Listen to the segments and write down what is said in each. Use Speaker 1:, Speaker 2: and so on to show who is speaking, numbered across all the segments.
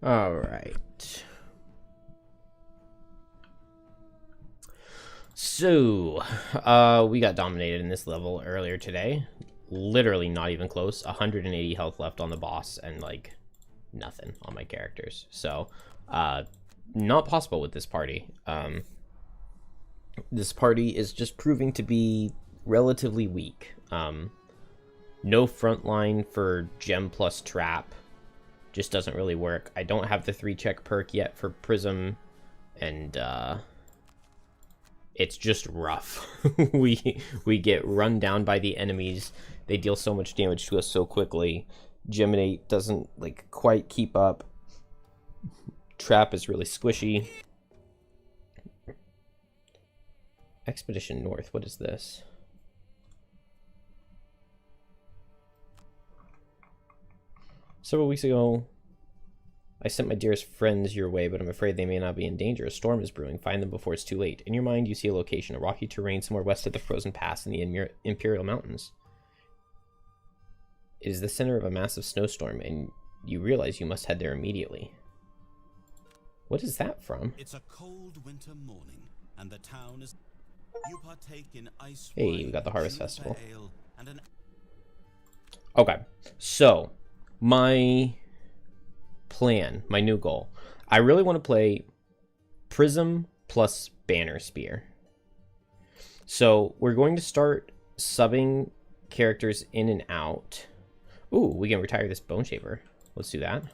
Speaker 1: All right. So, we got dominated in this level earlier today. Literally not even close. 180 health left on the boss and like nothing on my characters. So, not possible with this party. This party is just proving to be relatively weak. No front line for gem plus trap. Just doesn't really work. I don't have the 3-check perk yet for Prism, and it's just rough. we get run down by the enemies. They deal so much damage to us so quickly. Geminate doesn't like quite keep up. Trap is really squishy. Expedition North, what is this? Several weeks ago, I sent my dearest friends your way, but I'm afraid they may not be in danger. A storm is brewing. Find them before it's too late. In your mind, you see a location, a rocky terrain somewhere west of the Frozen Pass in the Imperial Mountains. It is the center of a massive snowstorm, and you realize you must head there immediately. What is that from?
Speaker 2: It's a cold winter morning, and the town is... You partake in ice
Speaker 1: Hey,
Speaker 2: wine,
Speaker 1: we got the Harvest Festival.
Speaker 2: ale, and an...
Speaker 1: Okay, so my plan, my new goal. I really want to play Prism plus Banner Spear. So we're going to start subbing characters in and out. Ooh, we can retire this Bone Shaper. Let's do that.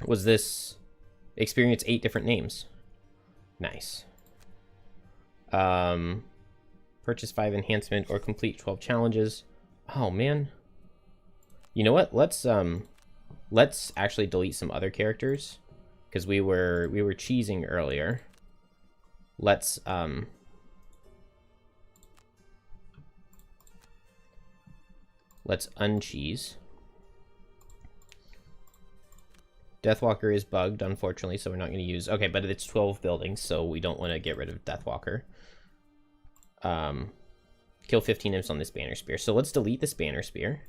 Speaker 1: Was this experience 8 different names? Nice. Purchase 5 enhancement or complete 12 challenges. Oh man. You know what? Let's actually delete some other characters because we were cheesing earlier. Let's uncheese. Deathwalker is bugged, unfortunately, so we're not going to use... Okay, but it's 12 buildings, so we don't want to get rid of Deathwalker. Kill 15 imps on this Banner Spear. So let's delete this Banner Spear.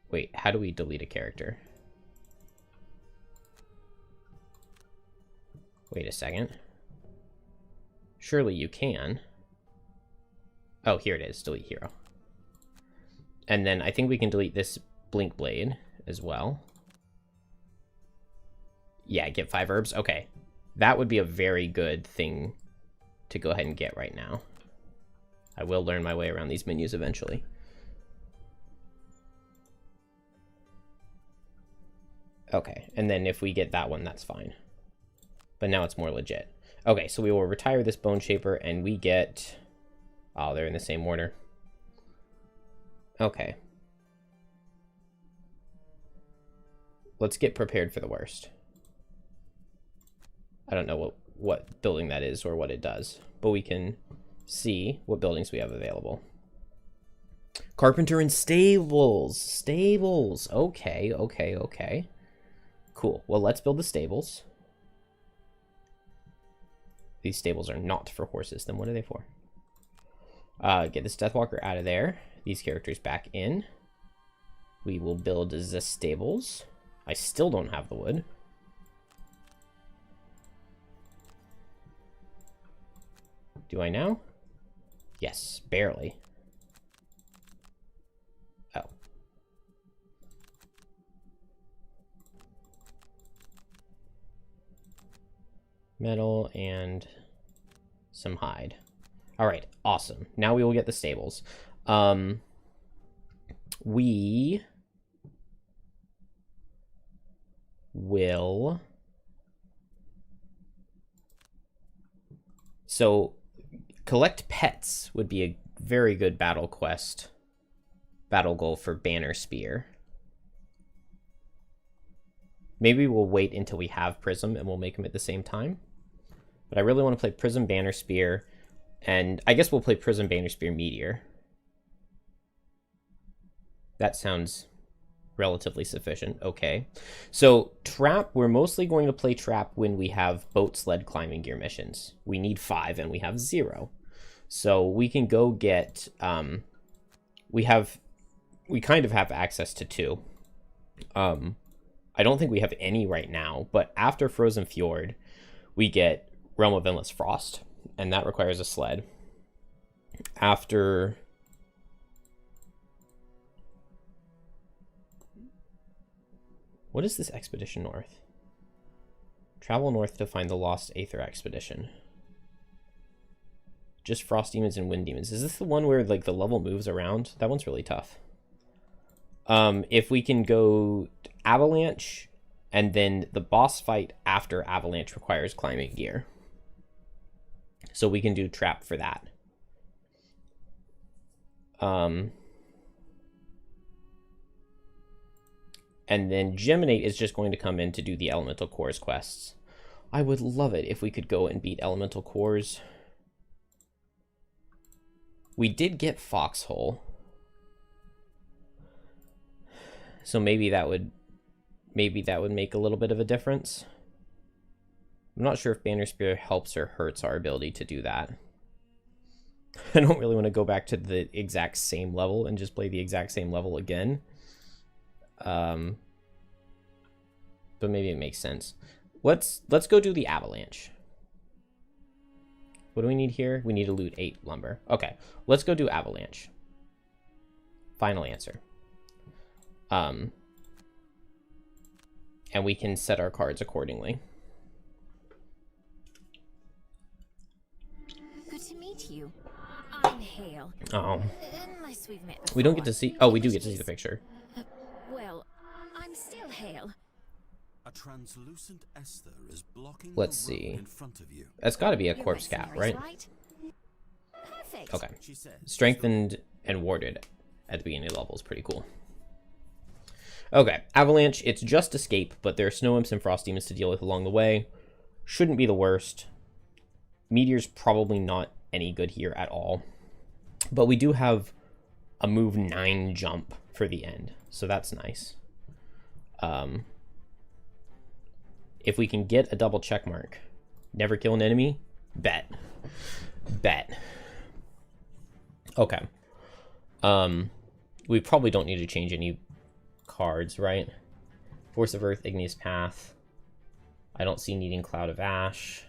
Speaker 1: Wait, how do we delete a character? Wait a second. Surely you can. Oh, here it is. Delete hero. And then I think we can delete this Blink Blade as well. Yeah, get 5 herbs. Okay. That would be a very good thing to go ahead and get right now. I will learn my way around these menus eventually. Okay, and then if we get that one, that's fine. But now it's more legit. Okay, so we will retire this Bone Shaper, and we get... Oh, they're in the same order. Okay. Let's get prepared for the worst. I don't know what building that is or what it does, but we can see what buildings we have available. Carpenter and stables. Stables. Okay, okay, okay. Cool. Well, let's build the stables. These stables are not for horses. Then what are they for? Get this Deathwalker out of there. These characters back in. We will build the stables. I still don't have the wood. Do I now? Yes, barely. Oh. Metal and some hide. All right, awesome. Now we will get the stables. We will... So, collect pets would be a very good battle quest, battle goal for Banner Spear. Maybe we'll wait until we have Prism and we'll make them at the same time. But I really want to play Prism Banner Spear, and I guess we'll play Prism Banner Spear Meteor. That sounds relatively sufficient. Okay. So, Trap, we're mostly going to play Trap when we have boat sled climbing gear missions. We need 5 and we have 0. So, we can go get we kind of have access to 2. I don't think we have any right now, but after Frozen Fjord, we get Realm of Endless Frost, and that requires a sled. After... What is this expedition north? Travel north to find the lost Aether expedition. Just Frost Demons and Wind Demons. Is this the one where like the level moves around? That one's really tough. If we can go Avalanche, and then the boss fight after Avalanche requires climbing gear. So we can do Trap for that. And then Geminate is just going to come in to do the Elemental Cores quests. I would love it if we could go and beat Elemental Cores. We did get Foxhole. So maybe that would make a little bit of a difference. I'm not sure if Banner Spear helps or hurts our ability to do that. I don't really want to go back to the exact same level and just play the exact same level again. But maybe it makes sense. Let's go do the Avalanche. What do we need here? We need to loot 8 lumber. Okay, let's go do Avalanche. Final answer. And we can set our cards accordingly.
Speaker 3: Good to meet you. I'm Hale.
Speaker 1: Oh.
Speaker 3: Unless we've met
Speaker 1: We don't get
Speaker 3: before.
Speaker 1: to see... Oh, we do get to see the picture.
Speaker 3: Well, I'm still Hale.
Speaker 2: A translucent Esther is blocking
Speaker 1: Let's
Speaker 2: the road
Speaker 1: see.
Speaker 2: in front of you.
Speaker 1: That's got to be a
Speaker 3: You're
Speaker 1: corpse cap,
Speaker 3: mercenaries,
Speaker 1: right?
Speaker 3: Perfect.
Speaker 1: Okay.
Speaker 2: She said,
Speaker 1: Strengthened and warded at the beginning of the level is pretty cool. Okay, Avalanche, it's just escape, but there are snow imps and frost demons to deal with along the way. Shouldn't be the worst. Meteor's probably not any good here at all. But we do have a move 9 jump for the end, so that's nice. If we can get a double check mark, never kill an enemy, bet. Okay. We probably don't need to change any cards, right? Force of Earth, Igneous Path. I don't see needing Cloud of Ash.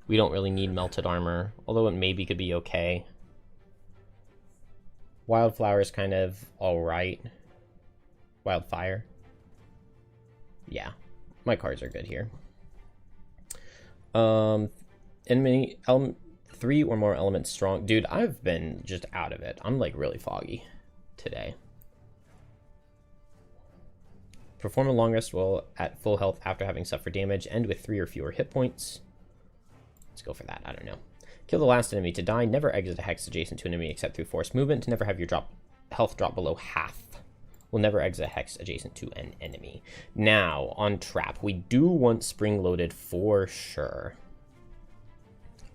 Speaker 1: We don't really need Melted Armor, although it maybe could be okay. Wildflower is kind of alright. Wildfire. Yeah, my cards are good here. Enemy, 3 or more elements strong. Dude, I've been just out of it. I'm like really foggy today. Perform a long rest while at full health after having suffered damage. End with 3 or fewer hit points. Let's go for that. I don't know. Kill the last enemy to die. Never exit a hex adjacent to an enemy except through forced movement. Never have your health drop below half. Will never exit a hex adjacent to an enemy. Now, on Trap, we do want spring loaded for sure.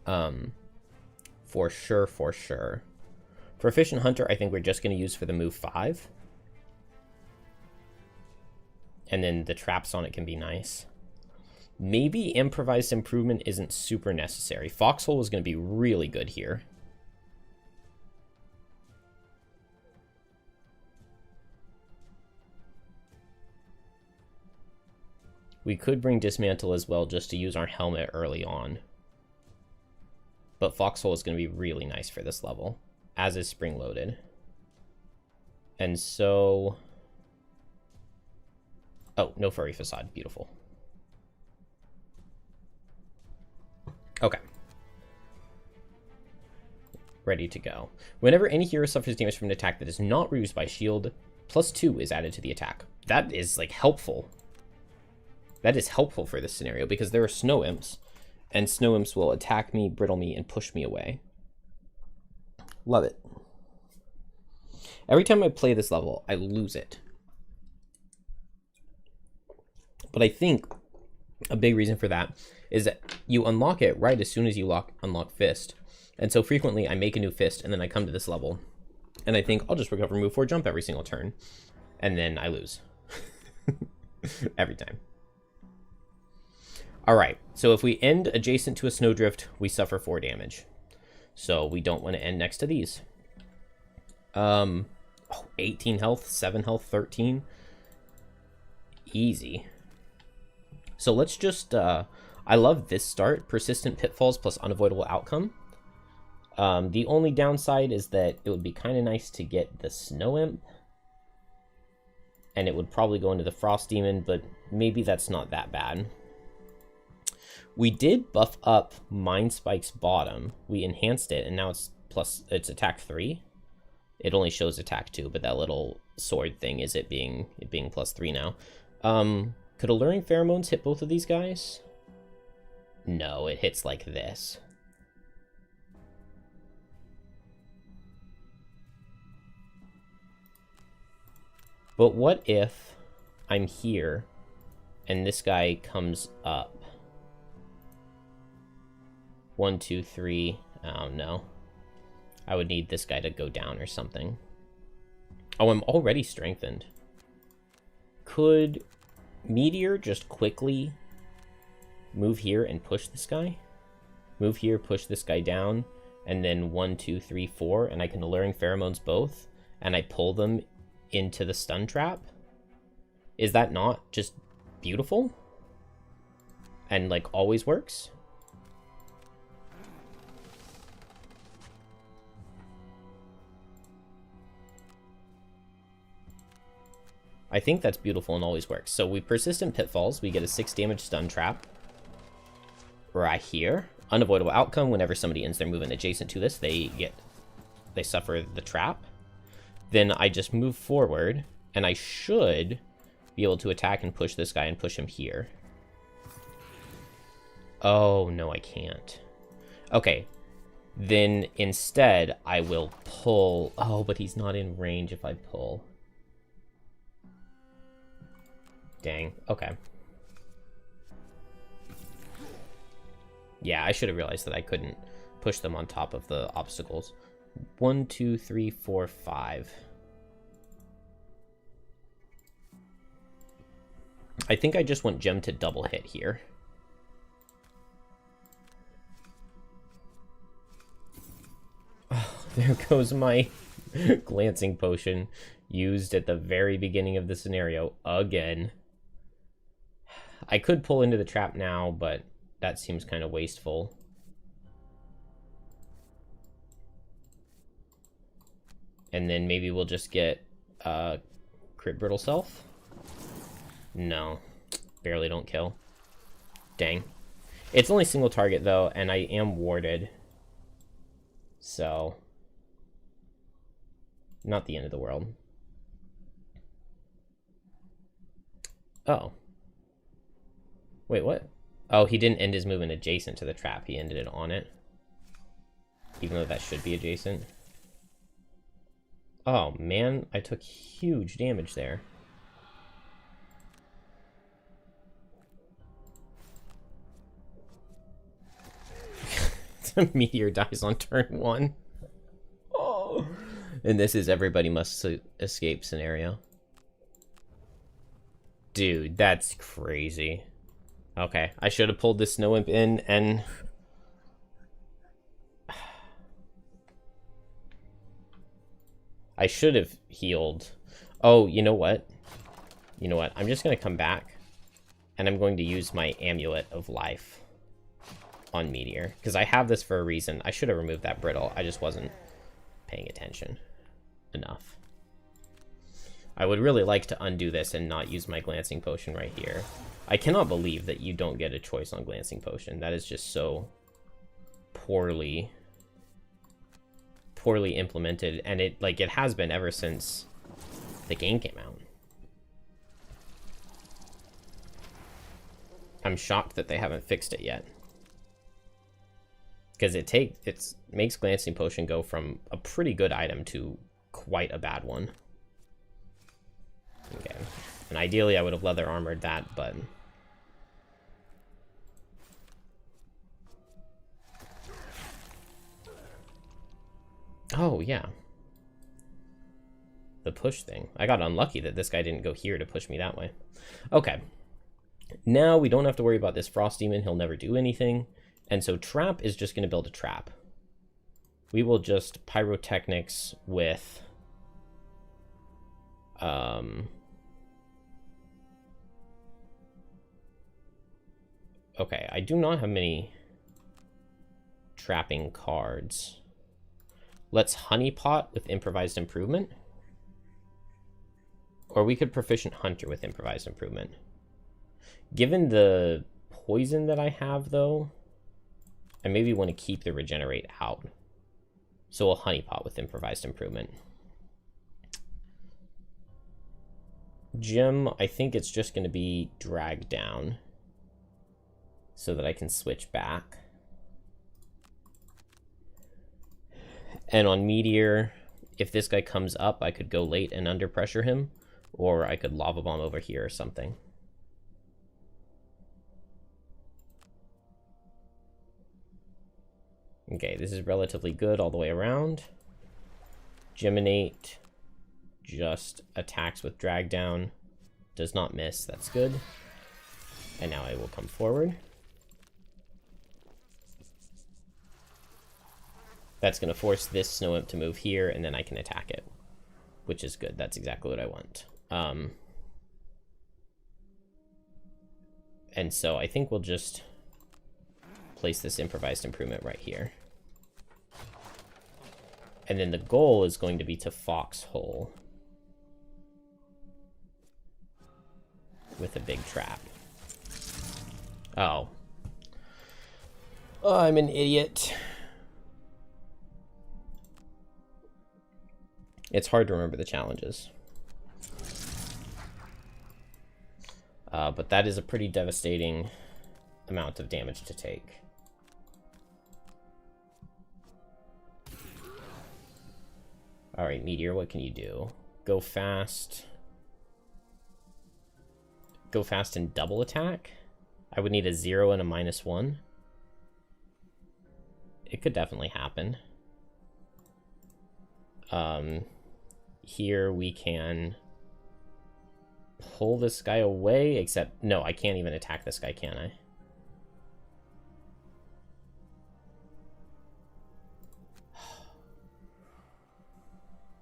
Speaker 1: For sure. For Efficient Hunter, I think we're just going to use for the move 5. And then the traps on it can be nice. Maybe Improvised Improvement isn't super necessary. Foxhole is going to be really good here. We could bring Dismantle as well just to use our helmet early on. But Foxhole is going to be really nice for this level, as is Spring Loaded. And so... Oh, no Furry Facade. Beautiful. Okay. Ready to go. Whenever any hero suffers damage from an attack that is not reduced by shield, +2 is added to the attack. That is, like, helpful. That is helpful for this scenario, because there are snow imps, and snow imps will attack me, brittle me, and push me away. Love it. Every time I play this level, I lose it. But I think a big reason for that is that you unlock it right as soon as you unlock Fist. And so frequently I make a new Fist, and then I come to this level, and I think I'll just recover move 4 jump every single turn. And then I lose. Every time. Alright, so if we end adjacent to a snowdrift, we suffer 4 damage. So we don't want to end next to these. 18 health, 7 health, 13. Easy. So let's just, I love this start. Persistent pitfalls plus unavoidable outcome. The only downside is that it would be kind of nice to get the Snow Imp. And it would probably go into the Frost Demon, but maybe that's not that bad. We did buff up Mind Spike's bottom. We enhanced it, and now it's attack 3. It only shows attack 2, but that little sword thing is it being plus 3 now. Could Alluring Pheromones hit both of these guys? No, it hits like this. But what if I'm here and this guy comes up? 1, 2, 3. Oh no. I would need this guy to go down or something. Oh, I'm already strengthened. Could Meteor just quickly move here and push this guy? Move here, push this guy down, and then 1, 2, 3, 4, and I can Alluring Pheromones both, and I pull them into the stun trap? Is that not just beautiful? And like always works? I think that's beautiful and always works. So we Persistent Pitfalls, we get a 6 damage stun trap right here. Unavoidable outcome, whenever somebody ends their movement adjacent to this, they suffer the trap. Then I just move forward, and I should be able to attack and push this guy and push him here. Oh, no, I can't. Okay, then instead I will pull. Oh, but he's not in range if I pull. Dang, okay. Yeah, I should have realized that I couldn't push them on top of the obstacles. 1, 2, 3, 4, 5. I think I just want Gem to double hit here. Oh, there goes my glancing potion used at the very beginning of the scenario again. I could pull into the trap now, but that seems kind of wasteful. And then maybe we'll just get Crit Brittle Self. No, barely don't kill. Dang. It's only single target though, and I am warded. So, not the end of the world. Oh. Wait, what? Oh, he didn't end his movement adjacent to the trap. He ended it on it. Even though that should be adjacent. Oh, man. I took huge damage there. The meteor dies on turn 1. Oh. And this is everybody must escape scenario. Dude, that's crazy. Okay, I should have pulled this Snow Imp in and... I should have healed. Oh, you know what? You know what? I'm just going to come back and I'm going to use my Amulet of Life on Meteor. Because I have this for a reason. I should have removed that Brittle. I just wasn't paying attention enough. I would really like to undo this and not use my Glancing Potion right here. I cannot believe that you don't get a choice on Glancing Potion. That is just so poorly implemented, and it has been ever since the game came out. I'm shocked that they haven't fixed it yet. Because it makes Glancing Potion go from a pretty good item to quite a bad one. Okay. And ideally I would have leather armored that, but... Oh, yeah. The push thing. I got unlucky that this guy didn't go here to push me that way. Okay. Now we don't have to worry about this Frost Demon. He'll never do anything. And so Trap is just going to build a trap. we will just Pyrotechnics with okay, I do not have many trapping cards. Let's Honeypot with Improvised Improvement. Or we could Proficient Hunter with Improvised Improvement. Given the poison that I have, though, I maybe want to keep the Regenerate out. So we'll Honeypot with Improvised Improvement. Gem, I think it's just going to be Drag Down so that I can switch back. And on Meteor, if this guy comes up, I could go late and under pressure him, or I could Lava Bomb over here or something. Okay, this is relatively good all the way around. Geminate just attacks with Drag Down. Does not miss, that's good. And now I will come forward. That's going to force this Snow Imp to move here, and then I can attack it, which is good. That's exactly what I want. And so I think we'll just place this Improvised Improvement right here. And then the goal is going to be to Foxhole with a big trap. Oh. Oh, I'm an idiot. It's hard to remember the challenges. But that is a pretty devastating amount of damage to take. Alright, Meteor, what can you do? Go fast. Go fast and double attack? I would need a 0 and a -1. It could definitely happen. Here we can pull this guy away, except no, I can't even attack this guy, can I?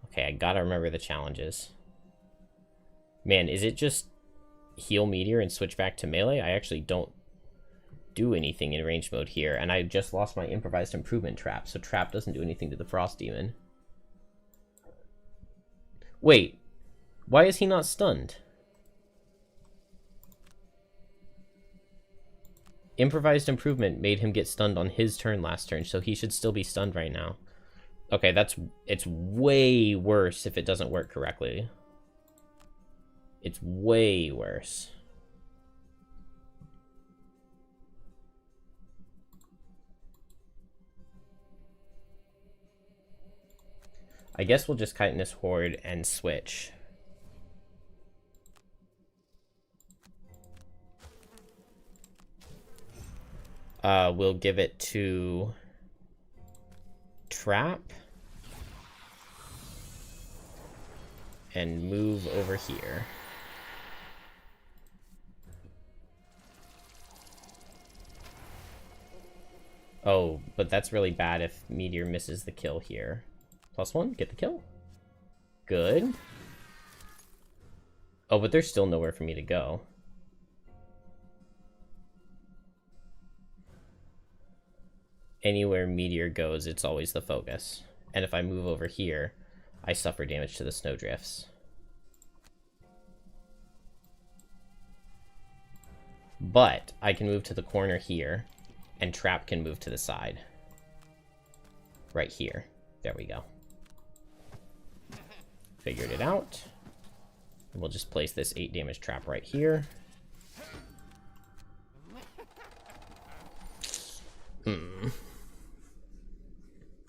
Speaker 1: Okay, I gotta remember the challenges. Man, is it just heal Meteor and switch back to melee? I actually don't do anything in range mode here, and I just lost my Improvised Improvement trap, so trap doesn't do anything to the Frost Demon. Wait, why is he not stunned? Improvised Improvement made him get stunned on his turn last turn, so he should still be stunned right now. Okay, it's way worse if it doesn't work correctly. It's way worse. I guess we'll just Chitinous Horde and switch. We'll give it to Trap and move over here. Oh, but that's really bad if Meteor misses the kill here. +1, get the kill. Good. Oh, but there's still nowhere for me to go. Anywhere Meteor goes, it's always the focus. And if I move over here, I suffer damage to the snowdrifts. But I can move to the corner here, and Trap can move to the side. Right here. There we go. Figured it out. And we'll just place this 8 damage trap right here.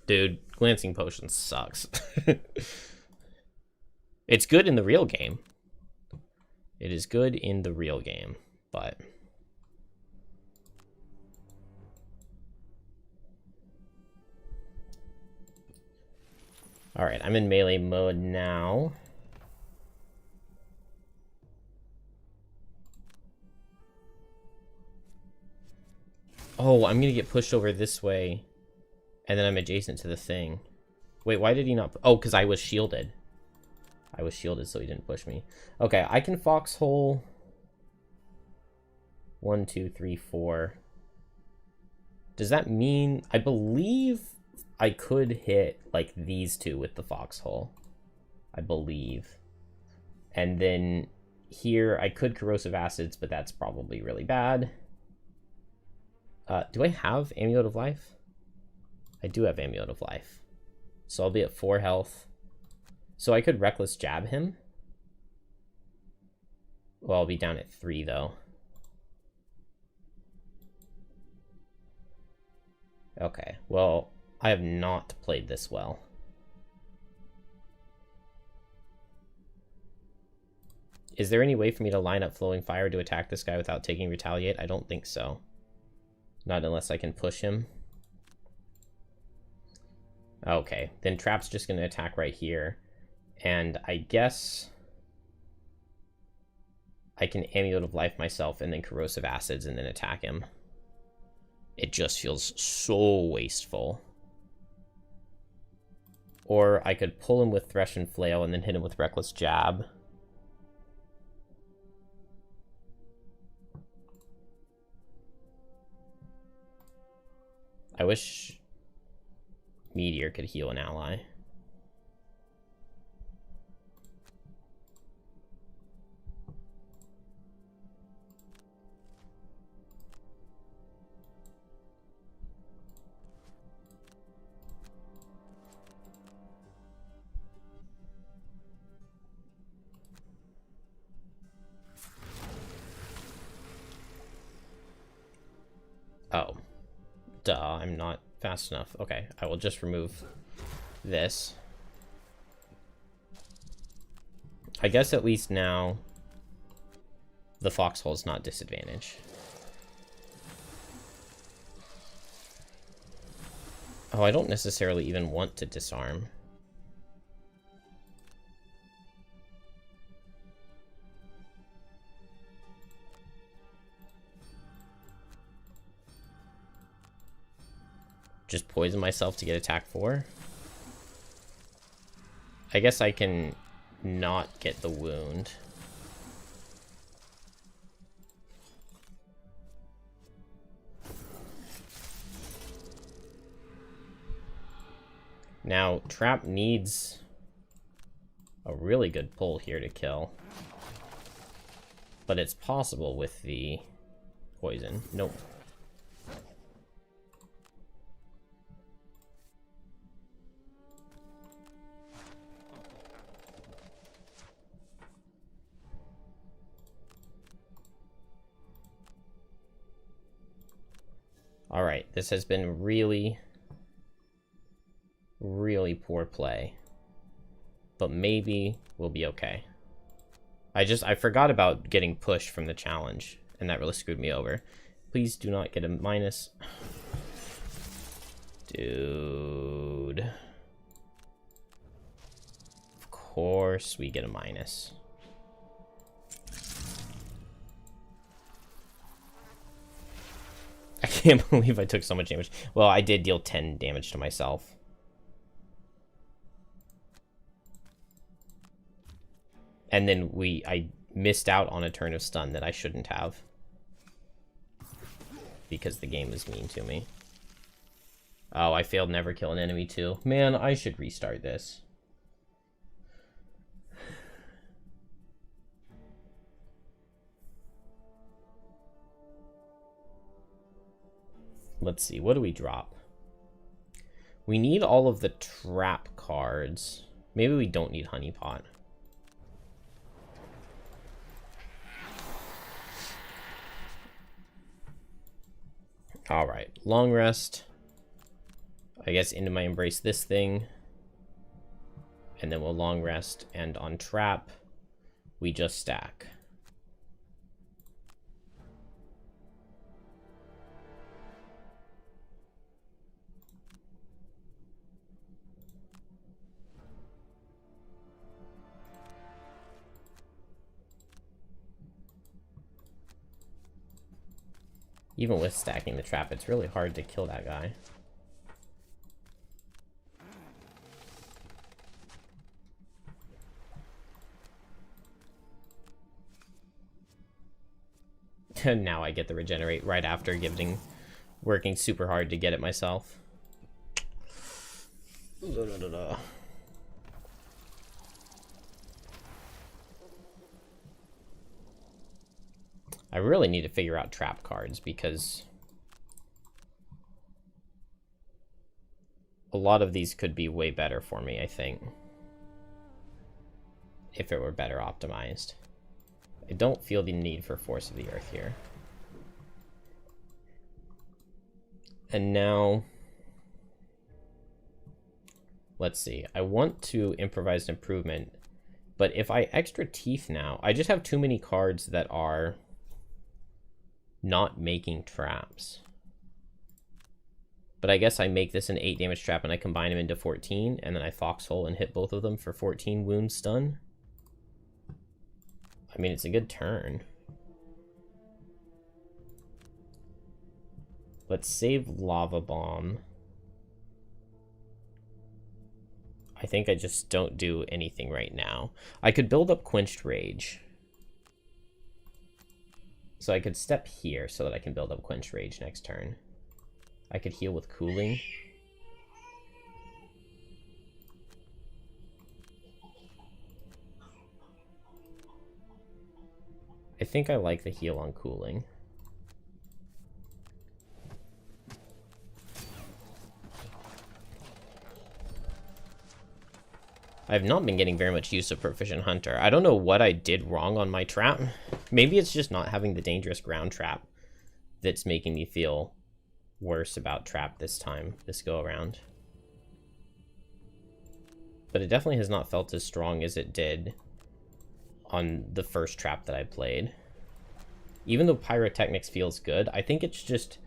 Speaker 1: Dude, Glancing Potion sucks. It's good in the real game. It is good in the real game, but... Alright, I'm in melee mode now. Oh, I'm gonna get pushed over this way And then I'm adjacent to the thing. Wait, why did he not... Oh, because I was shielded. I was shielded, so he didn't push me. Okay, I can foxhole... 1, 2, 3, 4. Does that mean... I believe I could hit, like, these two with the foxhole. I believe. And then here, I could corrosive acids, but that's probably really bad. Do I have Amulet of Life? I do have Amulet of Life. So I'll be at 4 health. So I could Reckless Jab him. Well, I'll be down at 3, though. Okay, well, I have not played this well. Is there any way for me to line up Flowing Fire to attack this guy without taking Retaliate? I don't think so. Not unless I can push him. Okay, then Trap's just going to attack right here. And I guess I can Amulet of Life myself and then Corrosive Acids and then attack him. It just feels so wasteful. Or I could pull him with Thresh and Flail and then hit him with Reckless Jab. I wish Meteor could heal an ally. Oh. Duh, I'm not fast enough. Okay, I will just remove this. I guess at least now the foxhole is not disadvantage. Oh, I don't necessarily even want to disarm. Just poison myself to get attack 4. I guess I can not get the wound. Now, Trap needs a really good pull here to kill. But it's possible with the poison. Nope. Alright, this has been really poor play. But maybe we'll be okay. I forgot about getting pushed from the challenge, and that really screwed me over. Please do not get a minus. Dude. Of course we get a minus. I can't believe I took so much damage. Well, I did deal 10 damage to myself. And then I missed out on a turn of stun that I shouldn't have. Because the game is mean to me. Oh, I failed never kill an enemy too. Man, I should restart this. Let's see, what do we drop? We need all of the trap cards. Maybe we don't need Honeypot. Alright, long rest. I guess into my embrace this thing. And then we'll long rest, and on trap, we just stack. Even with stacking the trap, it's really hard to kill that guy. Now I get the regenerate right after working super hard to get it myself. I really need to figure out trap cards because a lot of these could be way better for me, I think, if it were better optimized. I don't feel the need for Force of the Earth here. And now, let's see. I want to Improvised Improvement, but if I extra Teeth now, I just have too many cards that are not making traps. But I guess I make this an 8 damage trap and I combine them into 14, and then I Foxhole and hit both of them for 14 wound stun. I mean, it's a good turn. Let's save Lava Bomb. I think I just don't do anything right now. I could build up Quenched Rage. So I could step here so that I can build up Quenched Rage next turn. I could heal with Cooling. I think I like the heal on Cooling. I have not been getting very much use of Proficient Hunter. I don't know what I did wrong on my trap. Maybe it's just not having the Dangerous Ground trap that's making me feel worse about trap this go around. But it definitely has not felt as strong as it did on the first trap that I played. Even though Pyrotechnics feels good, I think it's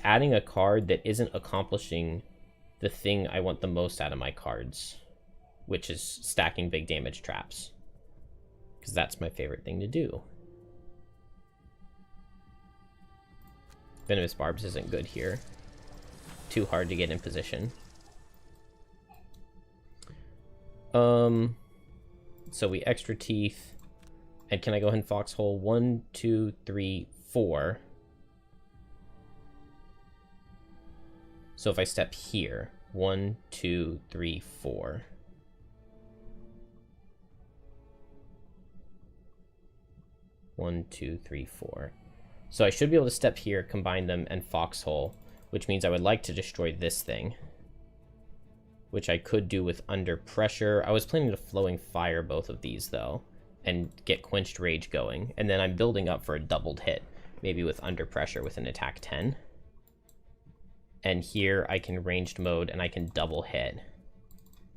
Speaker 1: adding a card that isn't accomplishing the thing I want the most out of my cards, which is stacking big damage traps. Because that's my favorite thing to do. Venomous Barbs isn't good here. Too hard to get in position. So we extra Teeth. And can I go ahead and Foxhole? 1, 2, 3, 4. So if I step here, 1, 2, 3, 4. One, two, three, 4. So I should be able to step here, combine them, and Foxhole, which means I would like to destroy this thing, which I could do with Under Pressure. I was planning to Flowing Fire both of these, though, and get Quenched Rage going, and then I'm building up for a doubled hit, maybe with Under Pressure with an attack 10. And here I can Ranged Mode, and I can double hit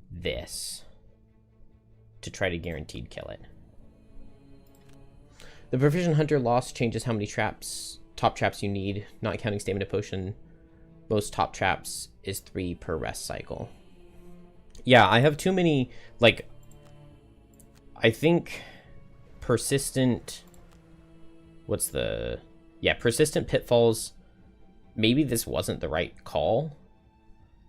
Speaker 1: this to try to guaranteed kill it. The Proficient Hunter loss changes how many top traps you need, not counting Stamina Potion. Most top traps is 3 per rest cycle. Yeah, I have too many, like, I think Persistent, Persistent Pitfalls, maybe this wasn't the right call.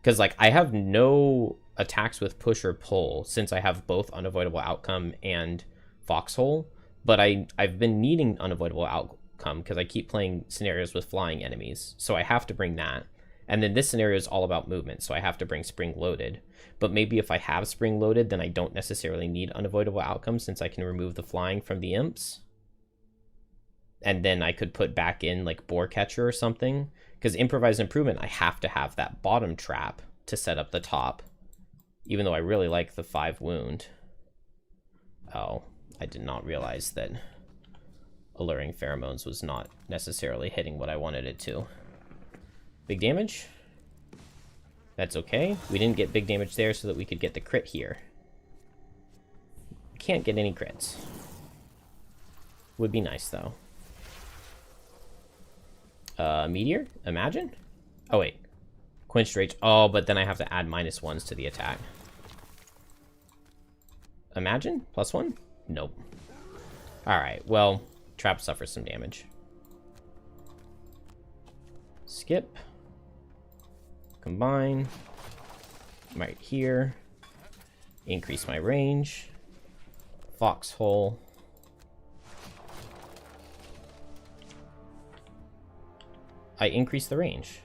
Speaker 1: Because, like, I have no attacks with Push or Pull since I have both Unavoidable Outcome and Foxhole. But I've been needing Unavoidable Outcome because I keep playing scenarios with flying enemies. So I have to bring that. And then this scenario is all about movement, so I have to bring Spring Loaded. But maybe if I have Spring Loaded, then I don't necessarily need Unavoidable Outcome since I can remove the flying from the imps. And then I could put back in, like, Boar Catcher or something. Because Improvised Improvement, I have to have that bottom trap to set up the top. Even though I really like the 5 wound. Oh. I did not realize that Alluring Pheromones was not necessarily hitting what I wanted it to. Big damage? That's okay. We didn't get big damage there so that we could get the crit here. Can't get any crits. Would be nice, though. Meteor? Imagine? Oh, wait. Quenched Rage. Oh, but then I have to add -1s to the attack. Imagine? +1? Nope. Alright, well, trap suffers some damage. Skip. Combine. Right here. Increase my range. Foxhole. I increase the range.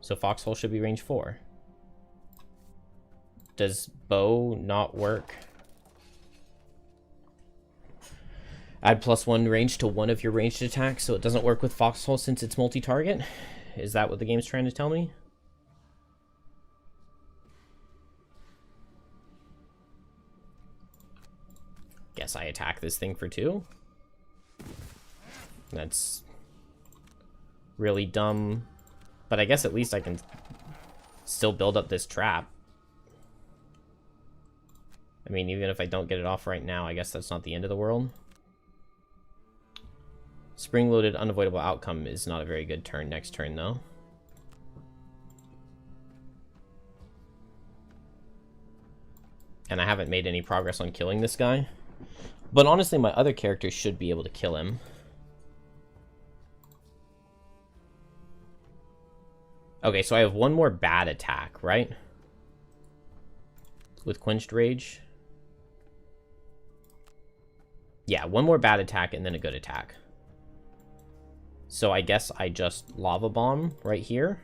Speaker 1: So Foxhole should be range 4. Does bow not work? Add +1 range to one of your ranged attacks, so it doesn't work with Foxhole since it's multi-target? Is that what the game's trying to tell me? Guess I attack this thing for 2. That's really dumb. But I guess at least I can still build up this trap. I mean, even if I don't get it off right now, I guess that's not the end of the world. Spring-loaded unavoidable outcome is not a very good turn next turn, though. And I haven't made any progress on killing this guy. But honestly, my other characters should be able to kill him. Okay, so I have one more bad attack, right? With Quenched Rage. Yeah, one more bad attack and then a good attack. So I guess I just Lava Bomb right here.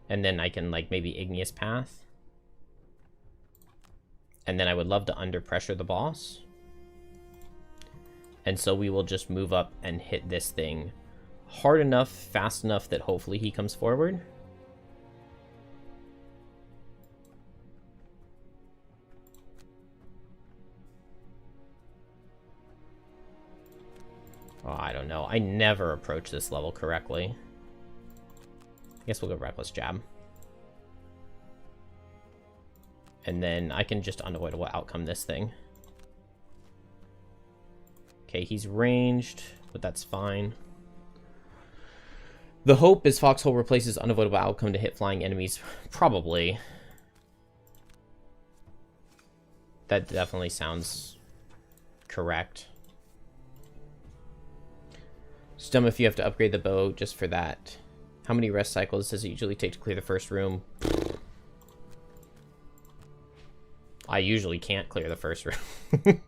Speaker 1: And then I can, like, maybe Igneous Path. And then I would love to under pressure the boss. And so we will just move up and hit this thing hard enough, fast enough that hopefully he comes forward. Oh, I don't know. I never approach this level correctly. I guess we'll go Reckless Jab. And then I can just unavoidable outcome this thing. Okay, he's ranged, but that's fine. The hope is Foxhole replaces unavoidable outcome to hit flying enemies. Probably. That definitely sounds correct. It's dumb if you have to upgrade the bow just for that. How many rest cycles does it usually take to clear the first room? I usually can't clear the first room.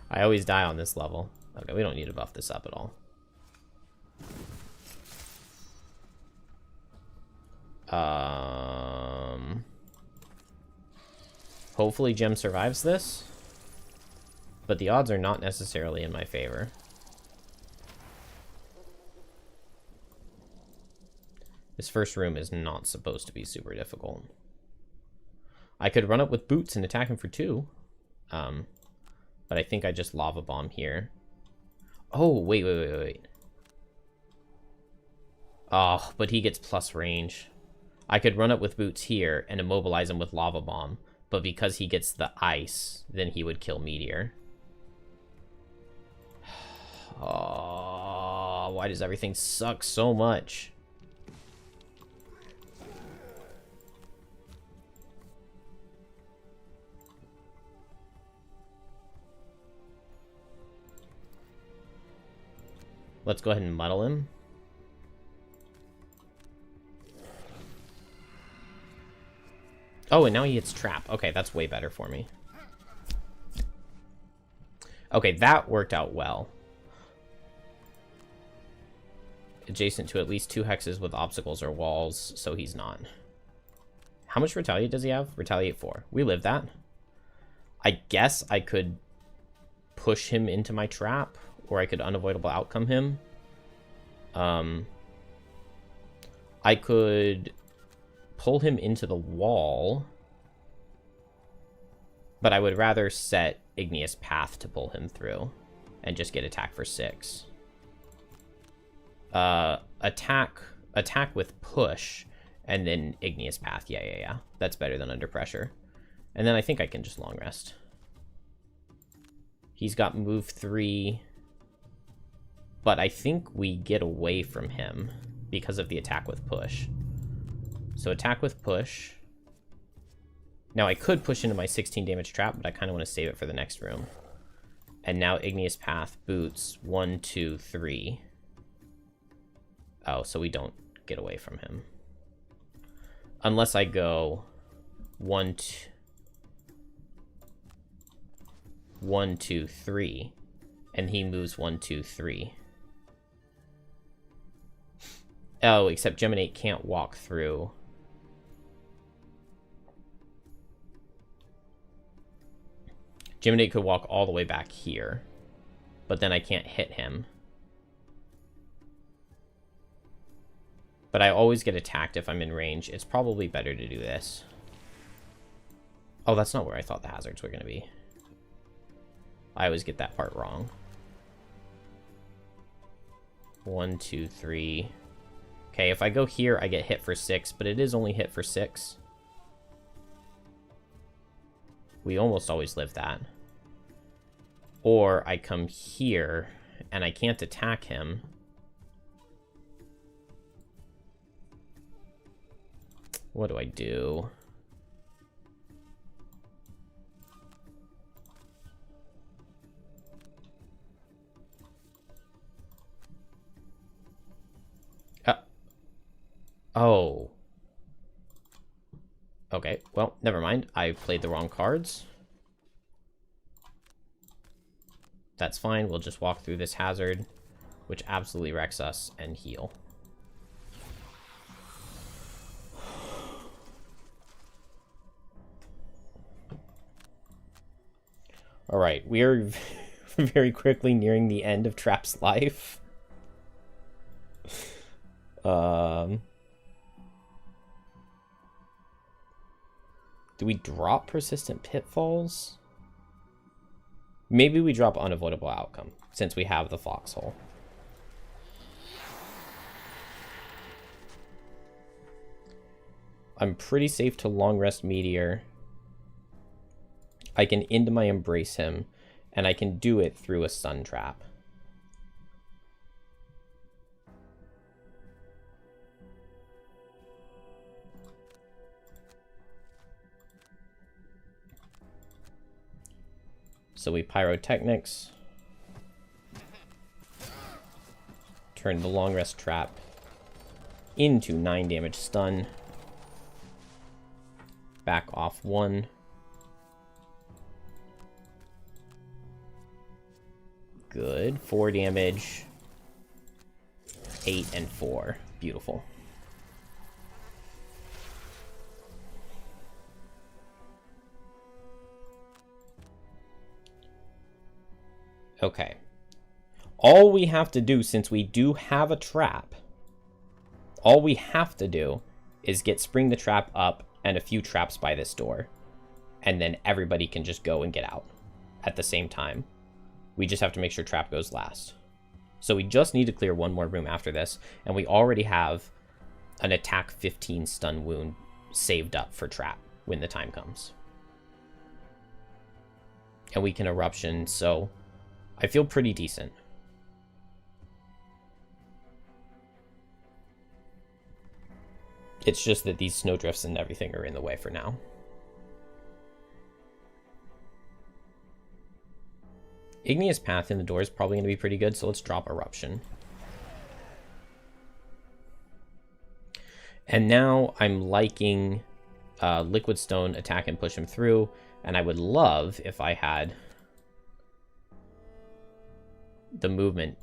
Speaker 1: I always die on this level. Okay, we don't need to buff this up at all. Hopefully Gem survives this. But the odds are not necessarily in my favor. This first room is not supposed to be super difficult. I could run up with boots and attack him for 2. But I think I just Lava Bomb here. Oh, wait. Oh, but he gets plus range. I could run up with boots here and immobilize him with Lava Bomb. But because he gets the ice, then he would kill Meteor. Oh, why does everything suck so much? Let's go ahead and muddle him. Oh, and now he hits trap. Okay, that's way better for me. Okay, that worked out well. Adjacent to at least 2 hexes with obstacles or walls, so he's not. How much Retaliate does he have? Retaliate 4. We live that. I guess I could push him into my trap, or I could unavoidable outcome him. I could pull him into the wall, but I would rather set Igneous Path to pull him through and just get attack for 6. Attack with push and then Igneous Path. Yeah. That's better than under pressure. And then I think I can just long rest. He's got move 3, but I think we get away from him because of the attack with push. So attack with push. Now I could push into my 16 damage trap, but I kind of want to save it for the next room. And now Igneous Path, boots, 1, 2, 3. Oh, so we don't get away from him. Unless I go 1, 2, 3. And he moves 1, 2, 3. Oh, except Geminate can't walk through. Geminate could walk all the way back here, but then I can't hit him. But I always get attacked if I'm in range. It's probably better to do this. Oh, that's not where I thought the hazards were going to be. I always get that part wrong. 1, 2, 3. Okay, if I go here, I get hit for 6, but it is only hit for 6. We almost always live that. Or I come here, and I can't attack him. What do I do? Oh. Okay, well, never mind. I played the wrong cards. That's fine. We'll just walk through this hazard, which absolutely wrecks us, and heal. All right, we are very quickly nearing the end of Trap's life. Do we drop Persistent Pitfalls? Maybe we drop Unavoidable Outcome, since we have the Foxhole. I'm pretty safe to Long Rest Meteor. I can into my Embrace him, and I can do it through a Sun Trap. So we Pyrotechnics, turn the Long Rest Trap into 9 damage stun, back off 1, good, 4 damage, 8 and 4, beautiful. Okay. All we have to do, since we do have a trap, all we have to do is get Spring the Trap up and a few traps by this door. And then everybody can just go and get out at the same time. We just have to make sure Trap goes last. So we just need to clear one more room after this, and we already have an attack 15 stun wound saved up for Trap when the time comes. And we can Eruption, so I feel pretty decent. It's just that these snowdrifts and everything are in the way for now. Igneous Path in the door is probably going to be pretty good, so let's drop Eruption. And now I'm liking Liquid Stone, attack and push him through, and I would love if I had the movement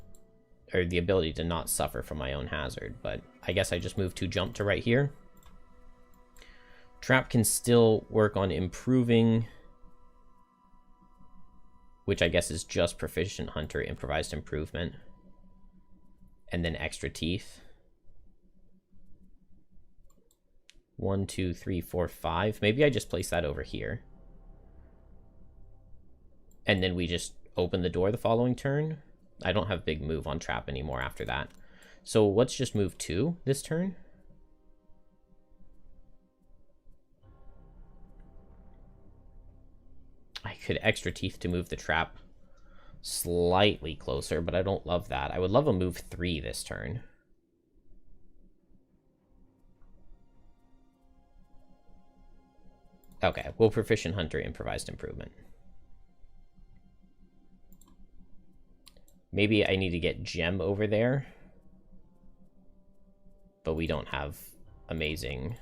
Speaker 1: or the ability to not suffer from my own hazard, but I guess I just move 2 jump to right here. Trap can still work on improving, which I guess is just Proficient Hunter, Improvised Improvement, and then Extra Teeth. 1, 2, 3, 4, 5. Maybe I just place that over here. And then we just open the door the following turn. I don't have big move on Trap anymore after that. So let's just move 2 this turn. I could Extra Teeth to move the Trap slightly closer, but I don't love that. I would love a move 3 this turn. Okay, we'll Proficient Hunter, Improvised Improvement. Maybe I need to get Gem over there. But we don't have amazing...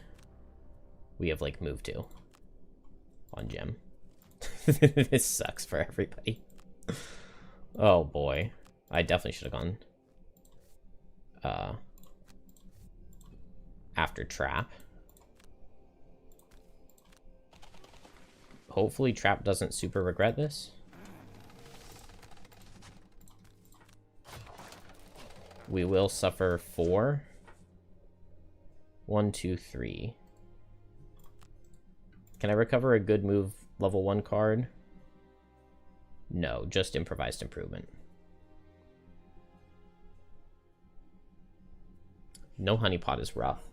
Speaker 1: We have, like, move 2 on Gem. This sucks for everybody. Oh boy. I definitely should have gone after trap. Hopefully trap doesn't super regret this. We will suffer 4. 1, 2, 3. Can I recover a good move level 1 card? No, just improvised improvement. No honeypot is rough.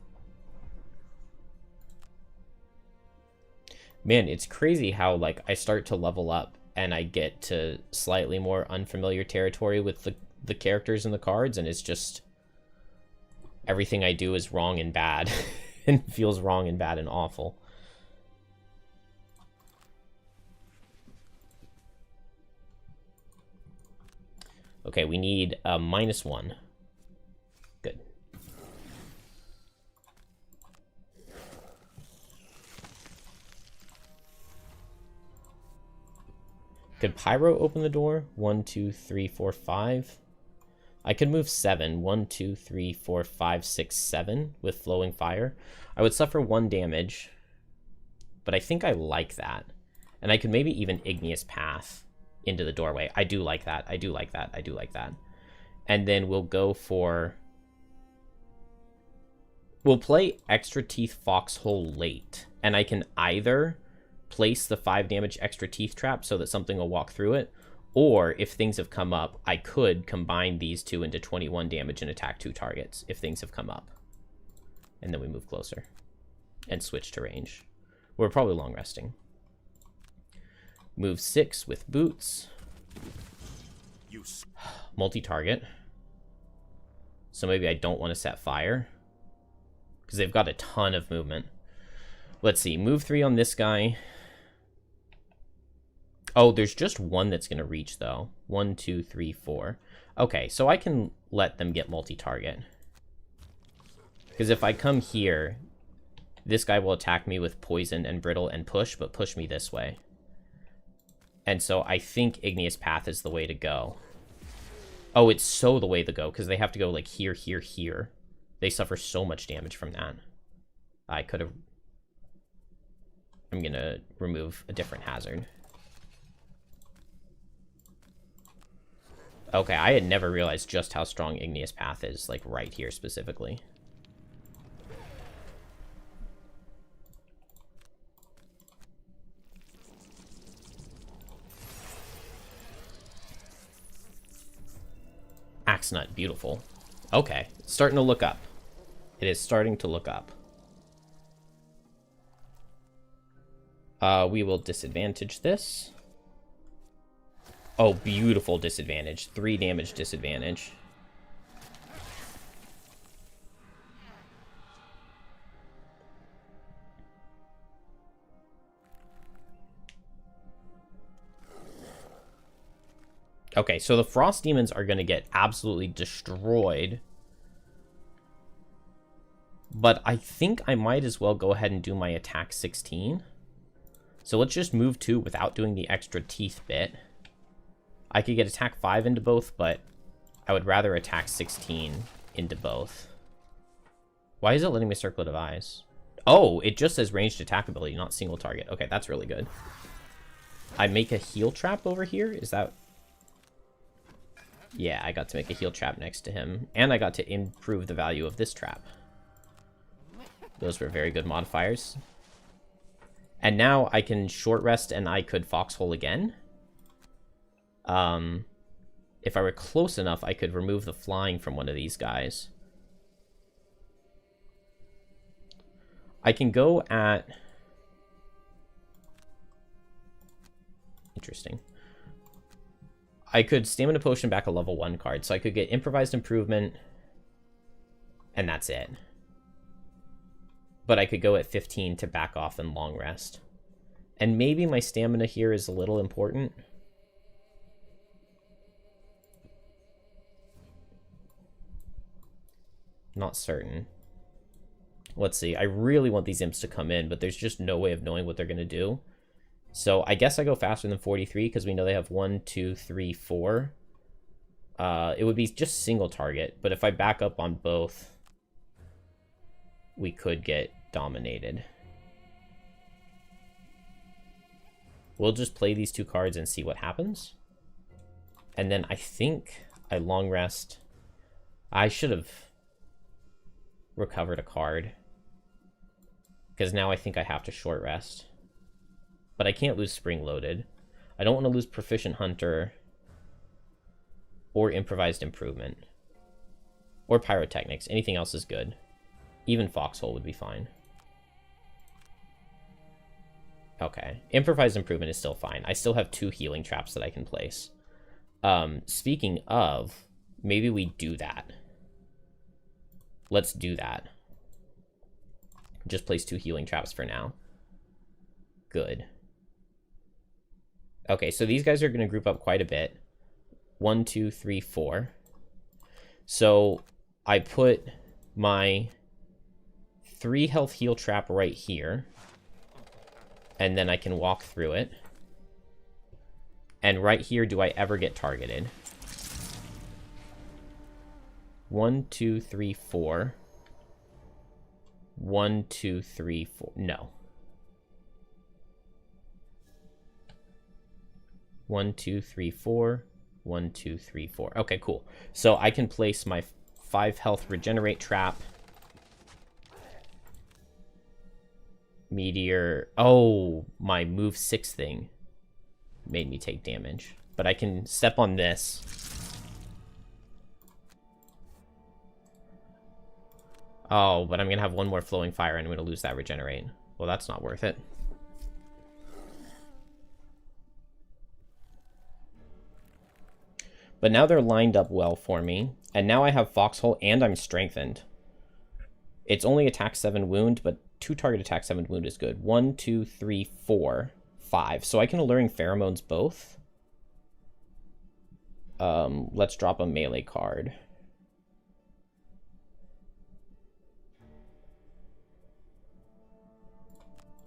Speaker 1: Man, it's crazy how, like, I start to level up and I get to slightly more unfamiliar territory with the characters and the cards, and it's just everything I do is wrong and bad and feels wrong and bad and awful. Okay, we need a -1. Good. Could Pyro open the door? 1, 2, 3, 4, 5. I could move 7. 1, 2, 3, 4, 5, 6, 7 with Flowing Fire. I would suffer 1 damage, but I think I like that. And I could maybe even Igneous Path into the doorway. I do like that. I do like that. I do like that. And then we'll go for... We'll play Extra Teeth Foxhole late. And I can either place the 5 damage Extra Teeth trap so that something will walk through it, or if things have come up, I could combine these two into 21 damage and attack 2 targets if things have come up. And then we move closer and switch to range. We're probably long resting. Move 6 with boots. Multi-target. So maybe I don't want to set fire, because they've got a ton of movement. Let's see. Move 3 on this guy. Oh, there's just 1 that's going to reach, though. 1, 2, 3, 4. Okay, so I can let them get multi-target. Because if I come here, this guy will attack me with poison and brittle and push, but push me this way. And so I think Igneous Path is the way to go. Oh, it's so the way to go, because they have to go, like, here, here, here. They suffer so much damage from that. I could have... I'm going to remove a different hazard. Okay, I had never realized just how strong Igneous Path is, like, right here specifically. Axe Nut, beautiful. Okay, it's starting to look up. It is starting to look up. We will disadvantage this. Oh, beautiful disadvantage. 3 damage disadvantage. Okay, so the Frost Demons are going to get absolutely destroyed. But I think I might as well go ahead and do my attack 16. So let's just move 2 without doing the extra teeth bit. I could get attack 5 into both, but I would rather attack 16 into both. Why is it letting me Circlet of Eyes? Oh, it just says ranged attack ability, not single target. Okay, that's really good. I make a heal trap over here? Is that... Yeah, I got to make a heal trap next to him. And I got to improve the value of this trap. Those were very good modifiers. And now I can short rest and I could Foxhole again. If I were close enough, I could remove the flying from one of these guys. I can go at... Interesting. I could Stamina Potion back a level 1 card, so I could get Improvised Improvement, and that's it. But I could go at 15 to back off and long rest. And maybe my stamina here is a little important. Not certain. Let's see. I really want these imps to come in, but there's just no way of knowing what they're going to do. So I guess I go faster than 43 because we know they have 1, 2, 3, 4. It would be just single target, but if I back up on both, we could get dominated. We'll just play these 2 cards and see what happens. And then I think I long rest. I should have recovered a card, because now I think I have to short rest. But I can't lose Spring Loaded. I don't want to lose Proficient Hunter or Improvised Improvement or Pyrotechnics. Anything else is good. Even Foxhole would be fine. Okay. Improvised Improvement is still fine. I still have 2 healing traps that I can place. Speaking of, maybe we do that. Let's do that. Just place 2 healing traps for now. Good. Okay, so these guys are going to group up quite a bit. 1, 2, 3, 4. So I put my 3 health heal trap right here. And then I can walk through it. And right here, do I ever get targeted? 1, 2, 3, 4. 1, 2, 3, 4. No. 1, 2, 3, 4. 1, 2, 3, 4. Okay, cool. So I can place my 5 health regenerate trap. Meteor. Oh, my move 6 thing made me take damage. But I can step on this. Oh, but I'm going to have 1 more flowing fire and I'm going to lose that regenerate. Well, that's not worth it. But now they're lined up well for me. And now I have Foxhole and I'm strengthened. It's only attack 7 wound, but 2 target attack 7 wound is good. 1, 2, 3, 4, 5. So I can Alluring Pheromones both. Let's drop a melee card.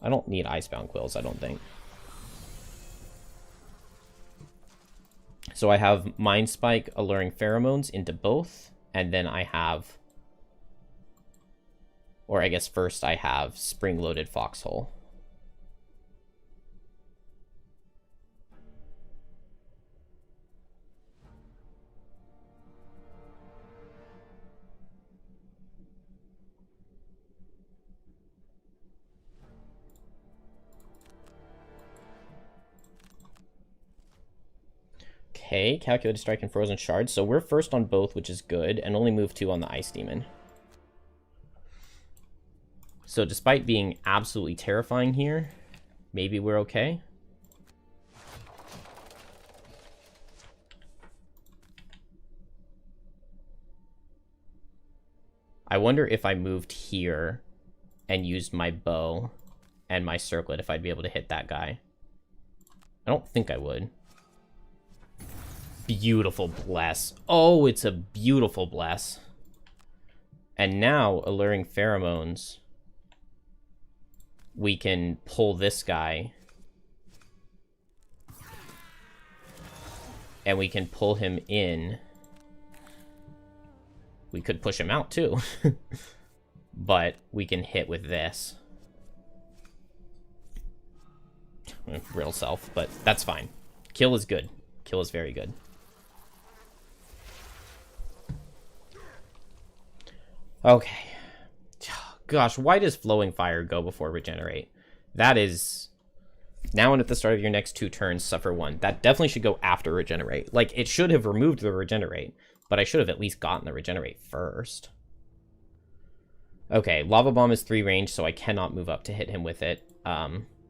Speaker 1: I don't need Icebound Quills, I don't think. So I have Mind Spike, Alluring Pheromones into both, and then I have, or I guess first I have Spring Loaded Foxhole. Okay, Calculated Strike and Frozen Shard. So we're first on both, which is good, and only move 2 on the Ice Demon. So despite being absolutely terrifying here, maybe we're okay. I wonder if I moved here and used my bow and my circlet, if I'd be able to hit that guy. I don't think I would. Beautiful Bless. Oh, it's a beautiful Bless. And now, Alluring Pheromones, we can pull this guy. And we can pull him in. We could push him out, too. But we can hit with this. Real self, but that's fine. Kill is good. Kill is very good. Okay. Gosh, why does Flowing Fire go before Regenerate? That is... Now and at the start of your next 2 turns, suffer 1. That definitely should go after Regenerate. Like, it should have removed the Regenerate, but I should have at least gotten the Regenerate first. Okay, Lava Bomb is 3 range, so I cannot move up to hit him with it.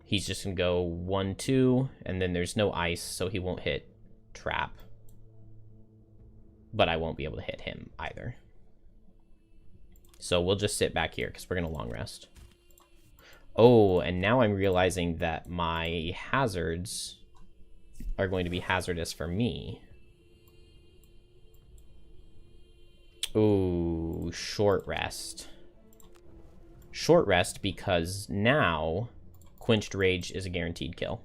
Speaker 1: He's just going to go 1, 2, and then there's no ice, so he won't hit Trap. But I won't be able to hit him either. So we'll just sit back here because we're going to long rest. Oh, and now I'm realizing that my hazards are going to be hazardous for me. Ooh, short rest. Short rest because now Quenched Rage is a guaranteed kill.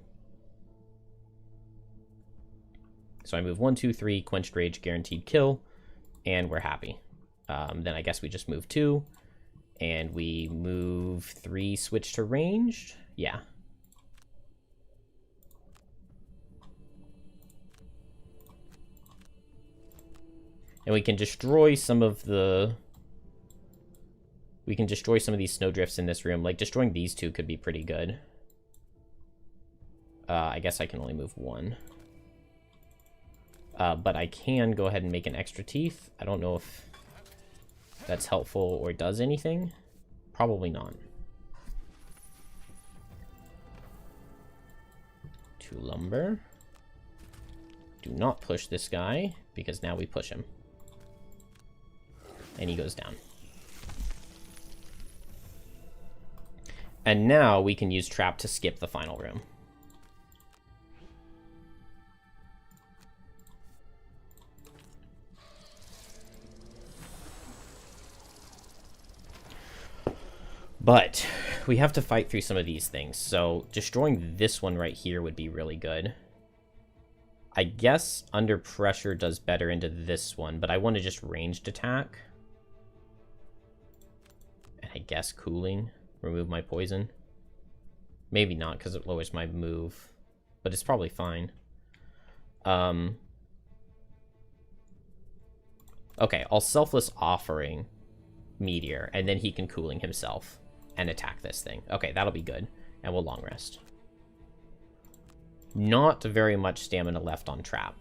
Speaker 1: So I move 1, 2, 3, Quenched Rage, guaranteed kill, and we're happy. Then I guess we just move 2, and we move 3, switch to ranged. Yeah. And we can destroy some of the... We can destroy some of these snowdrifts in this room. Like, destroying these 2 could be pretty good. I guess I can only move 1. But I can go ahead and make an extra teeth. I don't know if that's helpful or does anything. Probably not. 2 lumber. Do not push this guy, because now we push him. And he goes down. And now we can use trap to skip the final room. But we have to fight through some of these things. So destroying this one right here would be really good. I guess under pressure does better into this one, but I want to just ranged attack. And I guess cooling. Remove my poison. Maybe not, because it lowers my move. But it's probably fine. Okay, I'll Selfless Offering Meteor, and then he can cooling himself and attack this thing. Okay, that'll be good. And we'll long rest. Not very much stamina left on trap.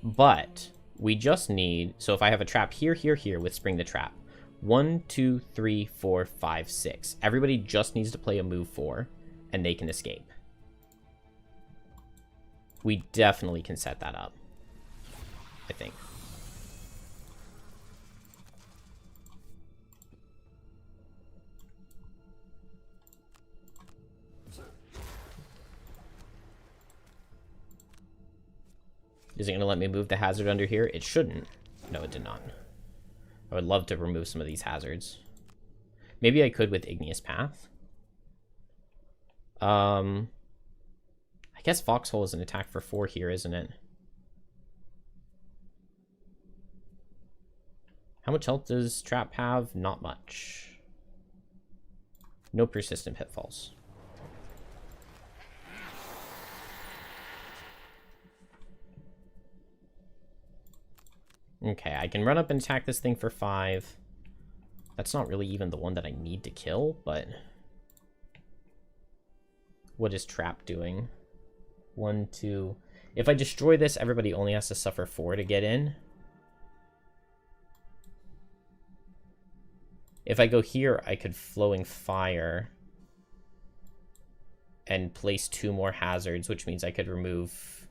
Speaker 1: But we just need... So if I have a trap here, here, here with Spring the Trap. 1, 2, 3, 4, 5, 6. Everybody just needs to play a move 4, and they can escape. We definitely can set that up, I think. Is it going to let me move the hazard under here? It shouldn't. No, it did not. I would love to remove some of these hazards. Maybe I could with Igneous Path. I guess Foxhole is an attack for 4 here, isn't it? How much health does Trap have? Not much. No persistent pitfalls. Okay, I can run up and attack this thing for 5. That's not really even the one that I need to kill, but... What is Trap doing? 1, 2... If I destroy this, everybody only has to suffer 4 to get in. If I go here, I could Flowing Fire and place 2 more hazards, which means I could remove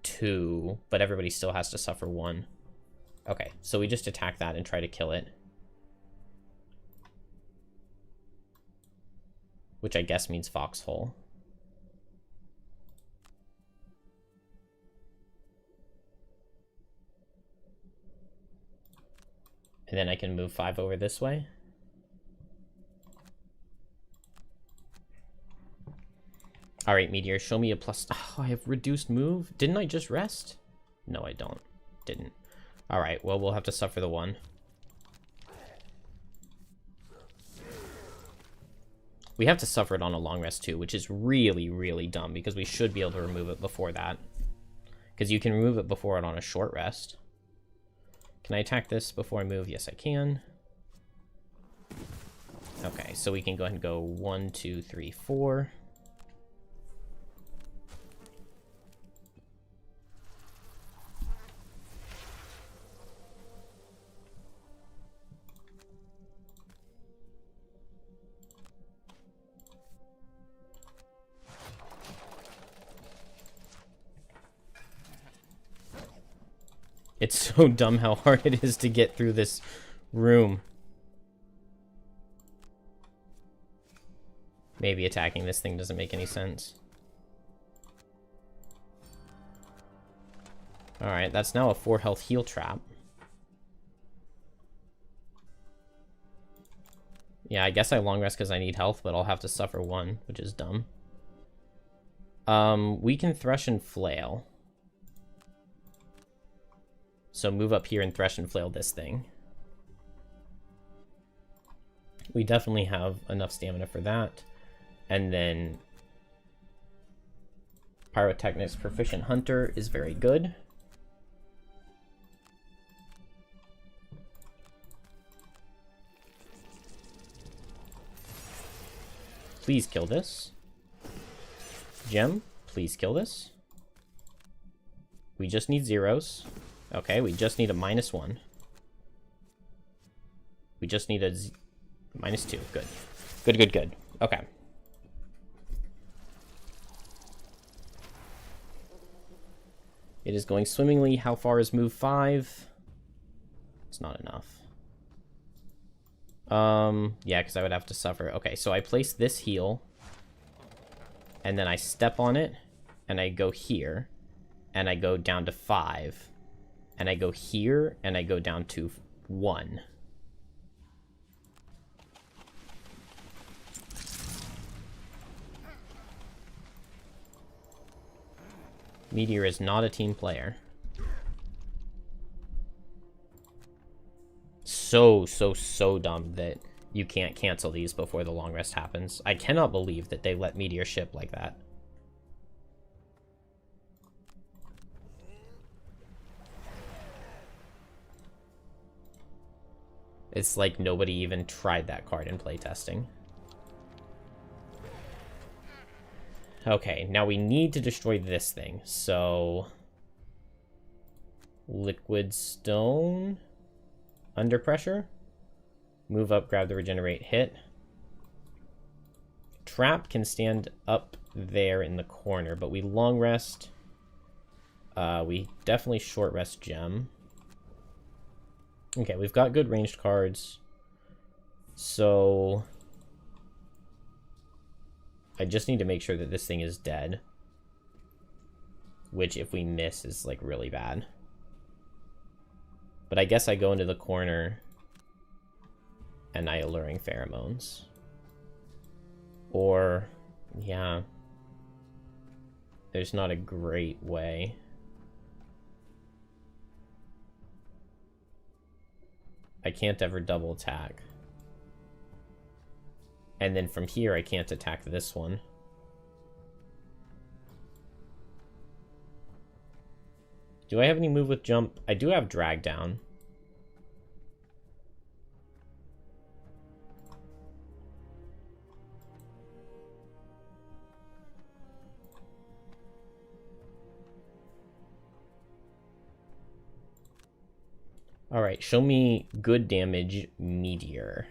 Speaker 1: 2, but everybody still has to suffer 1. Okay, so we just attack that and try to kill it. Which I guess means Foxhole. And then I can move 5 over this way. Alright, Meteor, show me a plus... Oh, I have reduced move? Didn't I just rest? No, I don't. Didn't. Alright, well, we'll have to suffer the 1. We have to suffer it on a long rest too, which is really, really dumb, because we should be able to remove it before that. Because you can remove it before it on a short rest. Can I attack this before I move? Yes, I can. Okay, so we can go ahead and go 1, 2, 3, 4. It's so dumb how hard it is to get through this room. Maybe attacking this thing doesn't make any sense. Alright, that's now a 4 health heal trap. Yeah, I guess I long rest because I need health, but I'll have to suffer 1, which is dumb. We can Thresh and Flail. So move up here and Thresh and Flail this thing. We definitely have enough stamina for that. And then Pyrotechnics Proficient Hunter is very good. Please kill this. Gem, please kill this. We just need zeros. Okay, we just need a -1. We just need a -2. Good. Good, good, good. Okay. It is going swimmingly. How far is move 5? It's not enough. Yeah, because I would have to suffer. Okay, so I place this heal. And then I step on it. And I go here. And I go down to 5. And I go here. And I go down to 1. Meteor is not a team player. So dumb that you can't cancel these before the long rest happens. I cannot believe that they let Meteor ship like that. It's like nobody even tried that card in playtesting. Okay, now we need to destroy this thing, so... Liquid Stone... Under pressure. Move up, grab the regenerate, hit. Trap can stand up there in the corner, but we long rest. We definitely short rest Gem. Okay, we've got good ranged cards. So... I just need to make sure that this thing is dead. Which, if we miss, is, like, really bad. But I guess I go into the corner and I Alluring Pheromones. Or, yeah. There's not a great way. I can't ever double attack. And then from here, I can't attack this one. Do I have any move with jump? I do have drag down. Alright, show me good damage Meteor.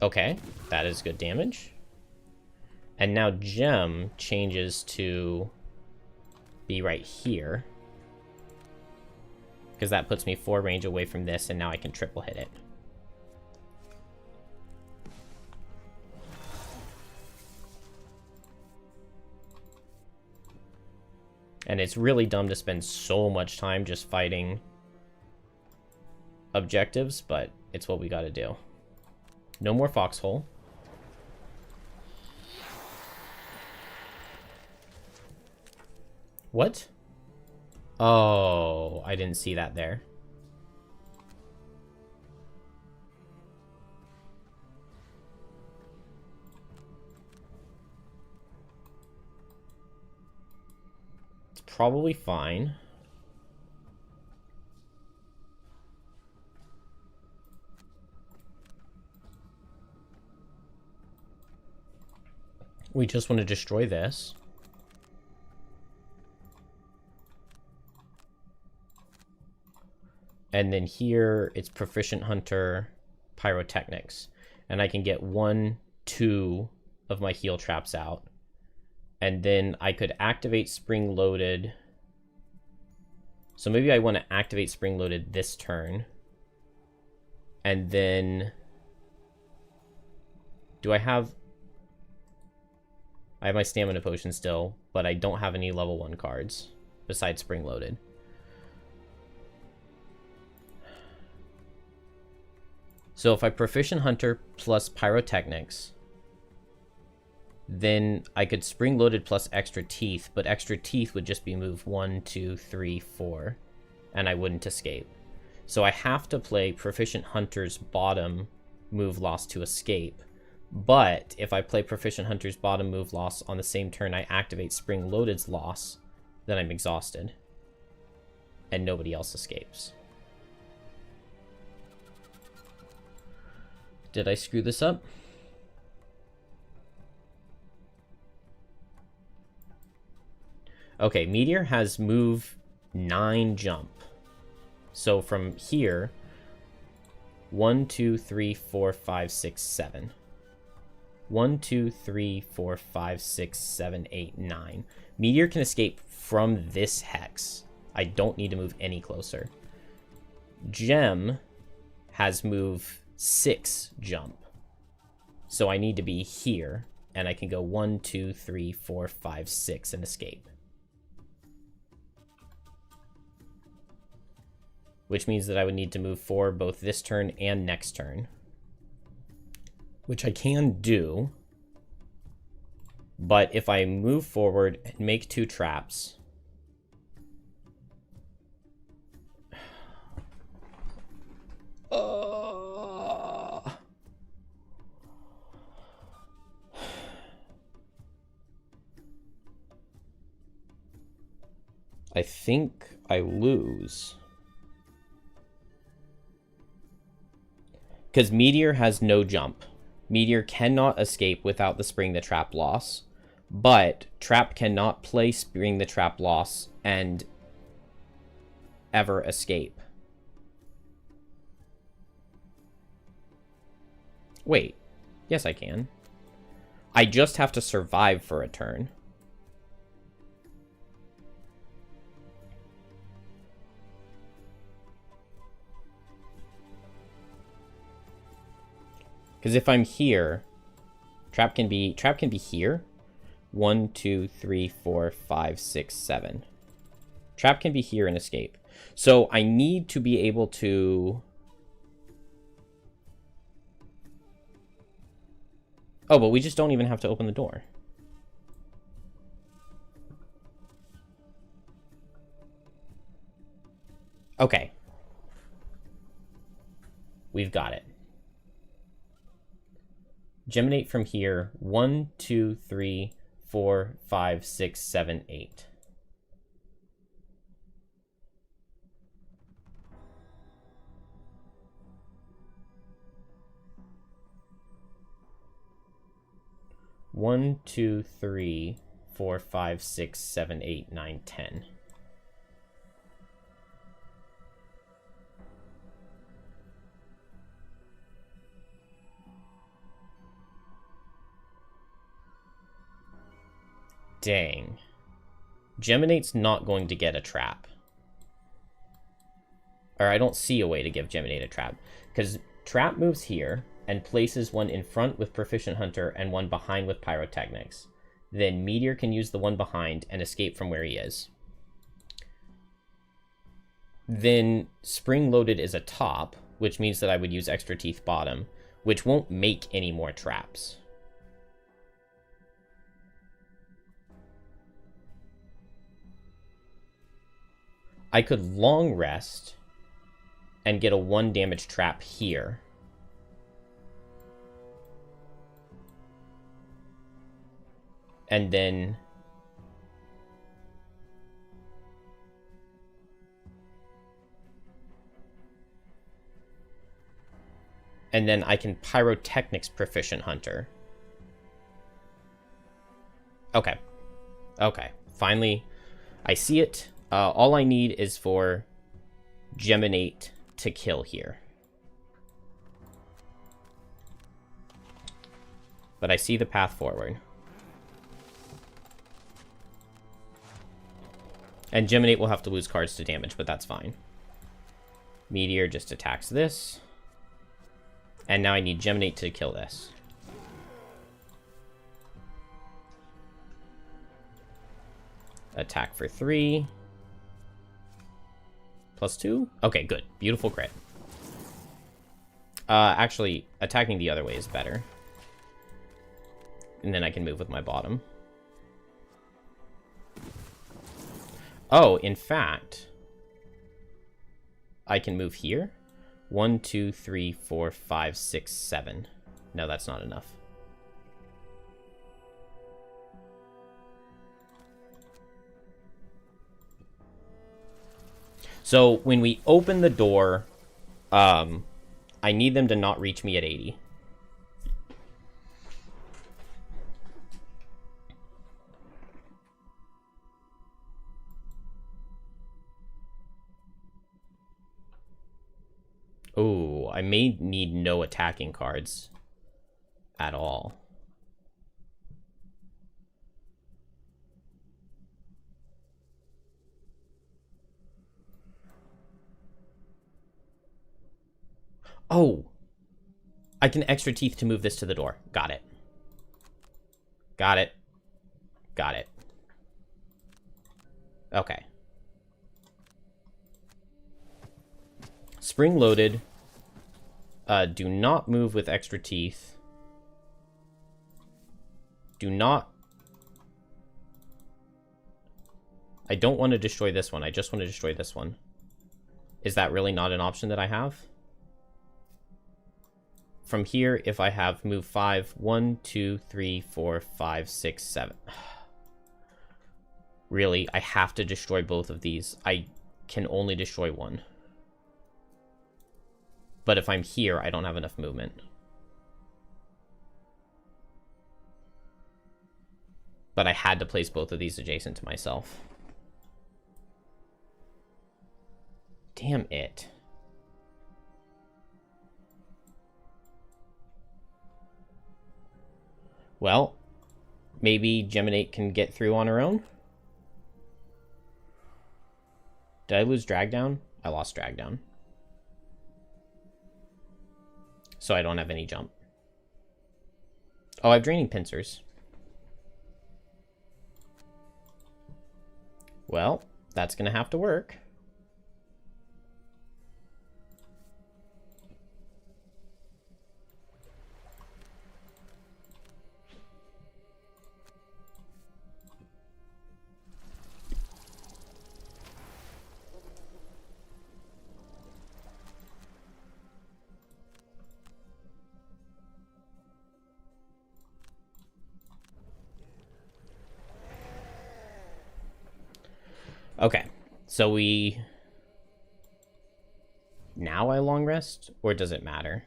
Speaker 1: Okay, that is good damage. And now Gem changes to be right here. Because that puts me 4 range away from this, and now I can triple hit it. And it's really dumb to spend so much time just fighting objectives, but it's what we gotta do. No more Foxhole. What? Oh, I didn't see that there. It's probably fine. We just want to destroy this. And then here, it's Proficient Hunter, Pyrotechnics. And I can get 1, 2 of my heal traps out. And then I could activate Spring Loaded. So maybe I want to activate Spring Loaded this turn. And then... Do I have my stamina potion still, but I don't have any level 1 cards besides Spring Loaded. So if I Proficient Hunter plus Pyrotechnics, then I could Spring Loaded plus Extra Teeth, but Extra Teeth would just be move 1, 2, 3, 4, and I wouldn't escape. So I have to play Proficient Hunter's bottom move loss to escape. But if I play Proficient Hunter's bottom move loss on the same turn I activate Spring Loaded's loss, then I'm exhausted. And nobody else escapes. Did I screw this up? Okay, Meteor has move 9 jump. So from here, 1, 2, 3, 4, 5, 6, 7. 1, 2, 3, 4, 5, 6, 7, 8, 9. Meteor can escape from this hex. I don't need to move any closer. Gem has move 6 jump. So I need to be here, and I can go 1, 2, 3, 4, 5, 6 and escape. Which means that I would need to move 4 both this turn and next turn. Which I can do. But if I move forward and make 2 traps... I think I lose. Because Meteor has no jump. Meteor cannot escape without the Spring the Trap loss. But Trap cannot play Spring the Trap loss and ever escape. Wait. Yes, I can. I just have to survive for a turn. Because if I'm here, Trap can be here. 1, 2, 3, 4, 5, 6, 7. Trap can be here and escape. So I need to be able to... Oh, but we just don't even have to open the door. Okay. We've got it. Geminate from here. 1, 2, 3, 4, 5, 6, 7, 8. One, 2, 3, 4, 5, 6, 7, 8, 9, 10. Dang. Geminate's not going to get a trap. Or I don't see a way to give Geminate a trap. Because Trap moves here and places one in front with Proficient Hunter and one behind with Pyrotechnics. Then Meteor can use the one behind and escape from where he is. Then Spring Loaded is a top, which means that I would use Extra Teeth bottom, which won't make any more traps. I could long rest and get a 1 damage trap here. And then I can Pyrotechnics Proficient Hunter. Okay. Okay. Finally, I see it. All I need is for Geminate to kill here. But I see the path forward. And Geminate will have to lose cards to damage, but that's fine. Meteor just attacks this. And now I need Geminate to kill this. Attack for 3. +2? Okay, good. Beautiful crit. Actually, attacking the other way is better. And then I can move with my bottom. Oh, in fact, I can move here. 1, 2, 3, 4, 5, 6, 7. No, that's not enough. So when we open the door, I need them to not reach me at 80. Oh, I may need no attacking cards at all. Oh, I can extra teeth to move this to the door. Got it. Got it. Got it. Okay. Spring loaded. Do not move with extra teeth. Do not... I don't want to destroy this one. I just want to destroy this one. Is that really not an option that I have? From here, if I have move 5, 1, 2, 3, 4, 5, 6, 7. Really, I have to destroy both of these. I can only destroy one. But if I'm here, I don't have enough movement. But I had to place both of these adjacent to myself. Damn it. Well, maybe Geminate can get through on her own? Did I lose drag down? I lost drag down. So I don't have any jump. Oh, I have draining pincers. Well, that's gonna have to work. Okay, so we... Now I long rest? Or does it matter?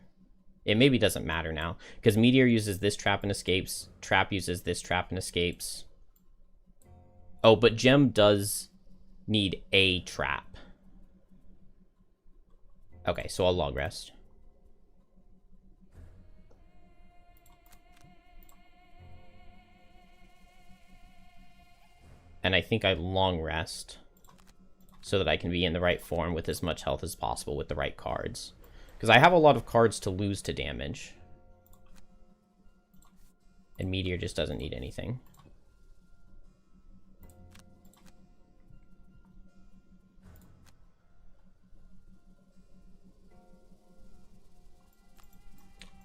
Speaker 1: It maybe doesn't matter now, because Meteor uses this trap and escapes. Trap uses this trap and escapes. Oh, but Gem does need a trap. Okay, so I'll long rest. And I think I long rest so that I can be in the right form with as much health as possible with the right cards. Because I have a lot of cards to lose to damage. And Meteor just doesn't need anything.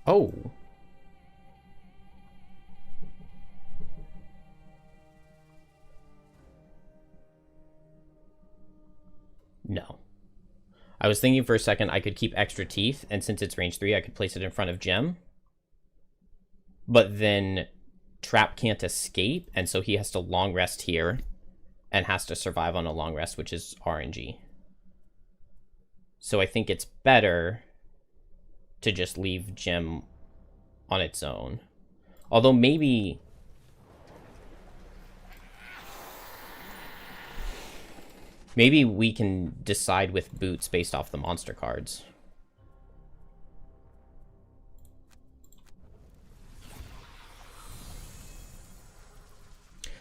Speaker 1: Oh. No. I was thinking for a second I could keep extra teeth, and since it's range 3, I could place it in front of Gem. But then Trap can't escape, and so he has to long rest here, and has to survive on a long rest, which is RNG. So I think it's better to just leave Gem on its own. Although maybe... Maybe we can decide with Boots based off the monster cards.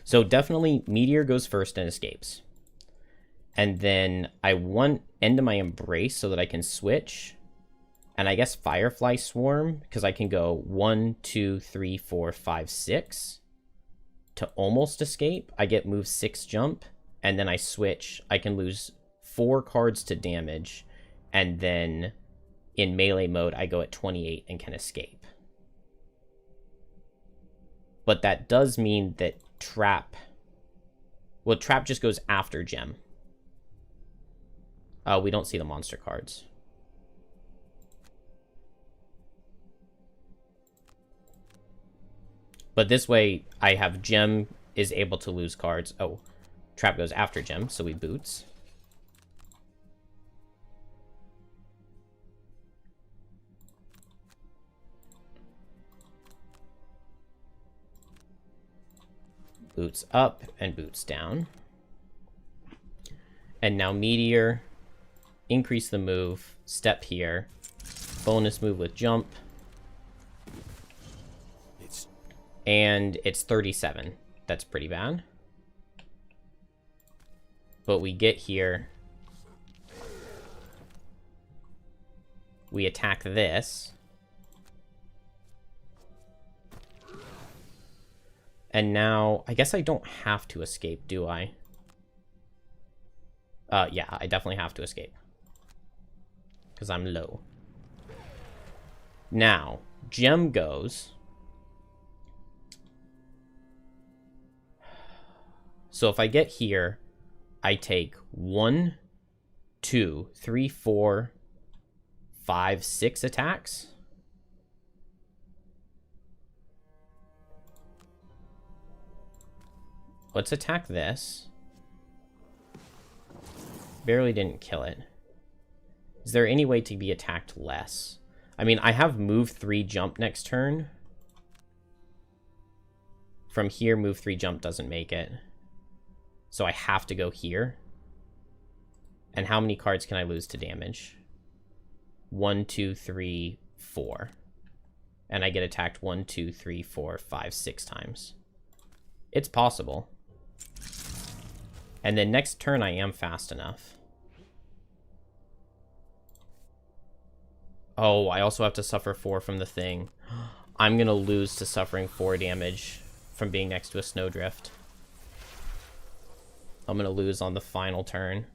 Speaker 1: So definitely Meteor goes first and escapes. And then I want End of my Embrace so that I can switch. And I guess Firefly Swarm, because I can go 1, 2, 3, 4, 5, 6 to almost escape. I get move 6 jump. And then I switch, I can lose 4 cards to damage, and then in melee mode, I go at 28 and can escape. But that does mean that Trap... Well, Trap just goes after Gem. Oh, we don't see the monster cards. But this way, I have Gem is able to lose cards. Oh, Trap goes after Gem, so we boots. Boots up and boots down. And now Meteor, increase the move, step here, bonus move with jump. And it's 37. That's pretty bad. But we get here. We attack this. And now, I guess I don't have to escape, do I? Yeah, I definitely have to escape. Because I'm low. Now, Gem goes. So if I get here, I take 1, 2, 3, 4, 5, 6 attacks. Let's attack this. Barely didn't kill it. Is there any way to be attacked less? I mean, I have move 3 jump next turn. From here, move 3 jump doesn't make it. So I have to go here. And how many cards can I lose to damage? 1, 2, 3, 4. And I get attacked 1, 2, 3, 4, 5, 6 times. It's possible. And then next turn I am fast enough. Oh, I also have to suffer 4 from the thing. I'm gonna lose to suffering 4 damage from being next to a snowdrift. I'm gonna lose on the final turn.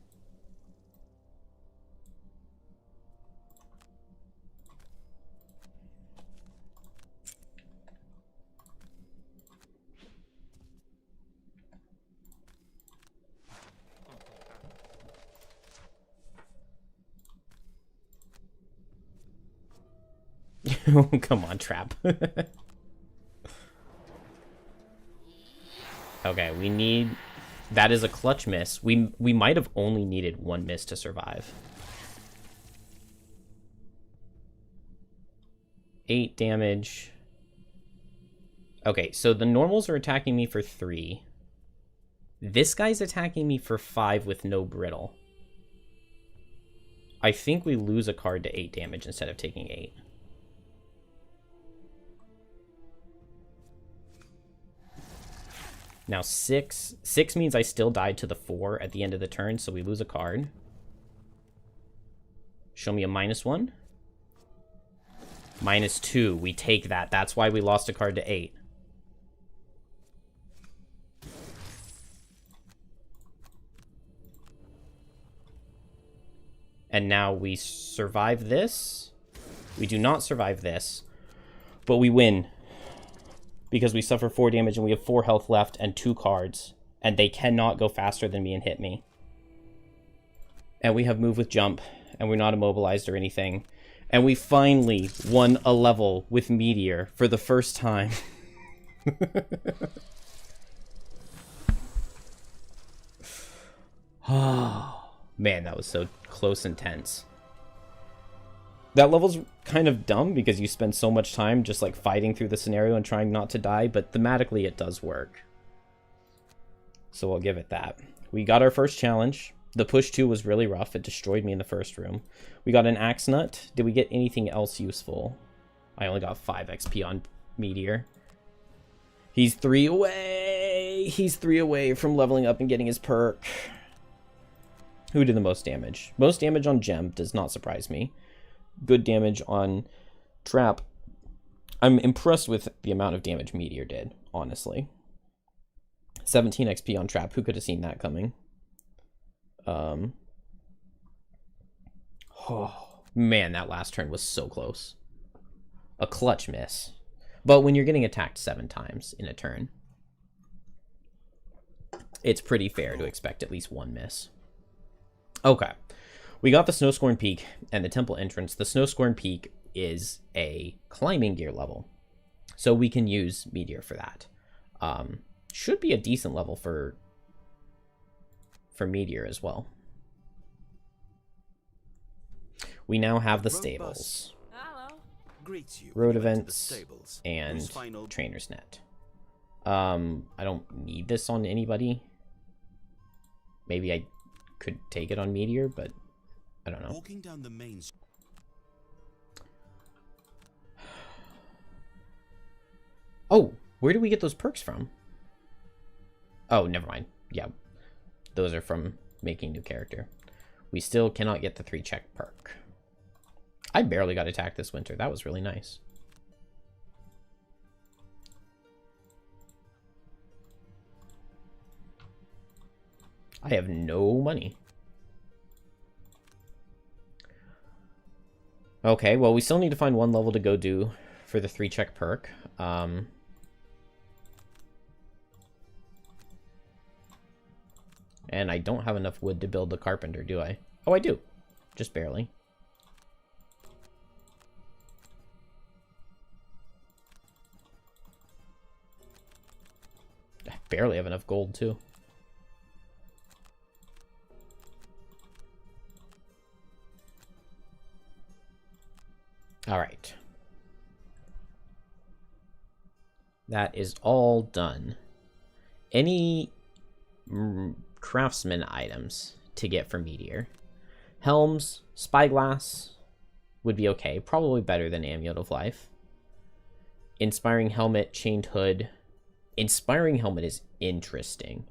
Speaker 1: Come on, Trap. Okay, we need... That is a clutch miss. We might have only needed 1 miss to survive. 8 damage. Okay, so the normals are attacking me for 3. This guy's attacking me for 5 with no brittle. I think we lose a card to 8 damage instead of taking 8. Now 6 means I still died to the 4 at the end of the turn, so we lose a card. Show me a -1. -2, we take that. That's why we lost a card to 8. And now we survive this. We do not survive this, but we win. Because we suffer 4 damage and we have 4 health left and 2 cards. And they cannot go faster than me and hit me. And we have move with jump. And we're not immobilized or anything. And we finally won a level with Meteor for the first time. Oh, man, that was so close and tense. That level's kind of dumb because you spend so much time just like fighting through the scenario and trying not to die, but thematically it does work. So I'll give it that. We got our first challenge. The push 2 was really rough. It destroyed me in the first room. We got an Axe Nut. Did we get anything else useful? I only got 5 XP on Meteor. He's 3 away. He's 3 away from leveling up and getting his perk. Who did the most damage? Most damage on Gem does not surprise me. Good damage on Trap. I'm impressed with the amount of damage Meteor did, honestly. 17 XP on Trap. Who could have seen that coming? Oh, Man, that last turn was so close. A clutch miss. But when you're getting attacked 7 times in a turn, it's pretty fair to expect at least 1 miss. Okay. We got the Snowscorn Peak and the Temple Entrance. The Snowscorn Peak is a climbing gear level, so we can use Meteor for that. Should be a decent level for Meteor as well. We now have the stables, road events, and Trainer's Net. I don't need this on anybody. Maybe I could take it on Meteor, but I don't know.
Speaker 2: Walking down the main
Speaker 1: Oh, where do we get those perks from? Oh, never mind. Yeah, those are from making new character. We still cannot get the 3-check perk. I barely got attacked this winter. That was really nice. I have no money. Okay, well, we still need to find 1 level to go do for the 3-check perk. And I don't have enough wood to build the carpenter, do I? Oh, I do. Just barely. I barely have enough gold, too. All right. That is all done. Any craftsman items to get for Meteor? Helms, spyglass would be okay. Probably better than Amulet of Life. Inspiring helmet, chained hood. Inspiring helmet is interesting.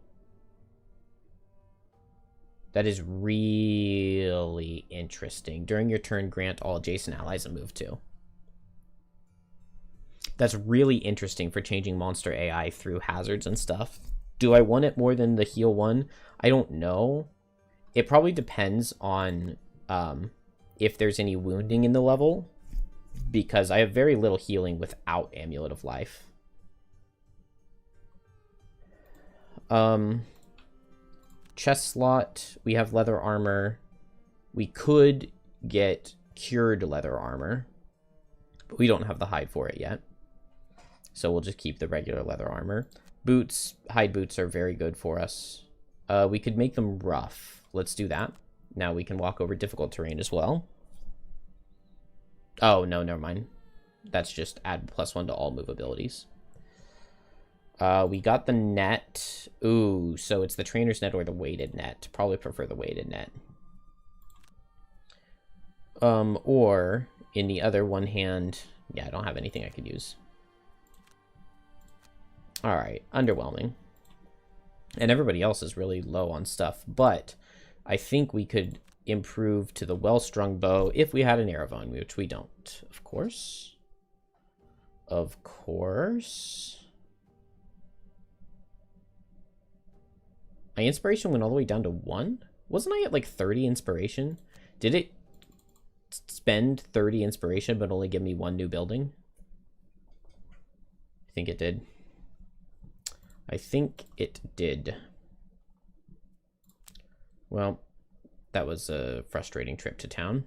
Speaker 1: That is really interesting. During your turn, grant all adjacent allies a move 2. That's really interesting for changing monster AI through hazards and stuff. Do I want it more than the heal 1? I don't know. It probably depends on if there's any wounding in the level, because I have very little healing without Amulet of Life. Chest slot, we have leather armor. We could get cured leather armor, but we don't have the hide for it yet. So we'll just keep the regular leather armor. Boots, hide boots are very good for us. We could make them rough. Let's do that. Now we can walk over difficult terrain as well. Oh, no, never mind. That's just add +1 to all move abilities. We got the net. Ooh, so it's the trainer's net or the weighted net. Probably prefer the weighted net. Or in the other one hand, yeah, I don't have anything I could use. All right, underwhelming. And everybody else is really low on stuff, but I think we could improve to the well-strung bow if we had an Eravon, which we don't, of course. Of course. My inspiration went all the way down to 1? Wasn't I at like 30 inspiration? Did it spend 30 inspiration but only give me 1 new building? I think it did. I think it did. Well, that was a frustrating trip to town.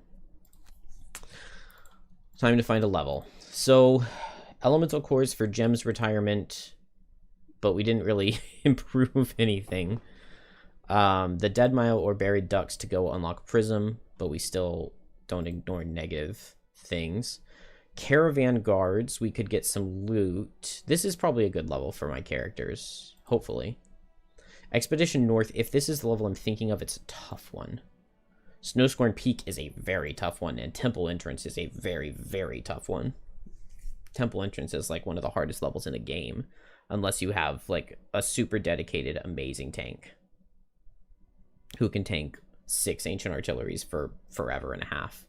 Speaker 1: Time to find a level. So, elemental cores for gems retirement, but we didn't really improve anything. The Dead Mile or Buried Ducks to go unlock Prism, but we still don't ignore negative things. Caravan Guards, we could get some loot. This is probably a good level for my characters, hopefully. Expedition North, if this is the level I'm thinking of, it's a tough one. Snowscorn Peak is a very tough one, and Temple Entrance is a very, very tough one. Temple Entrance is like one of the hardest levels in the game, unless you have like a super dedicated, amazing tank who can tank 6 Ancient Artilleries for forever and a half.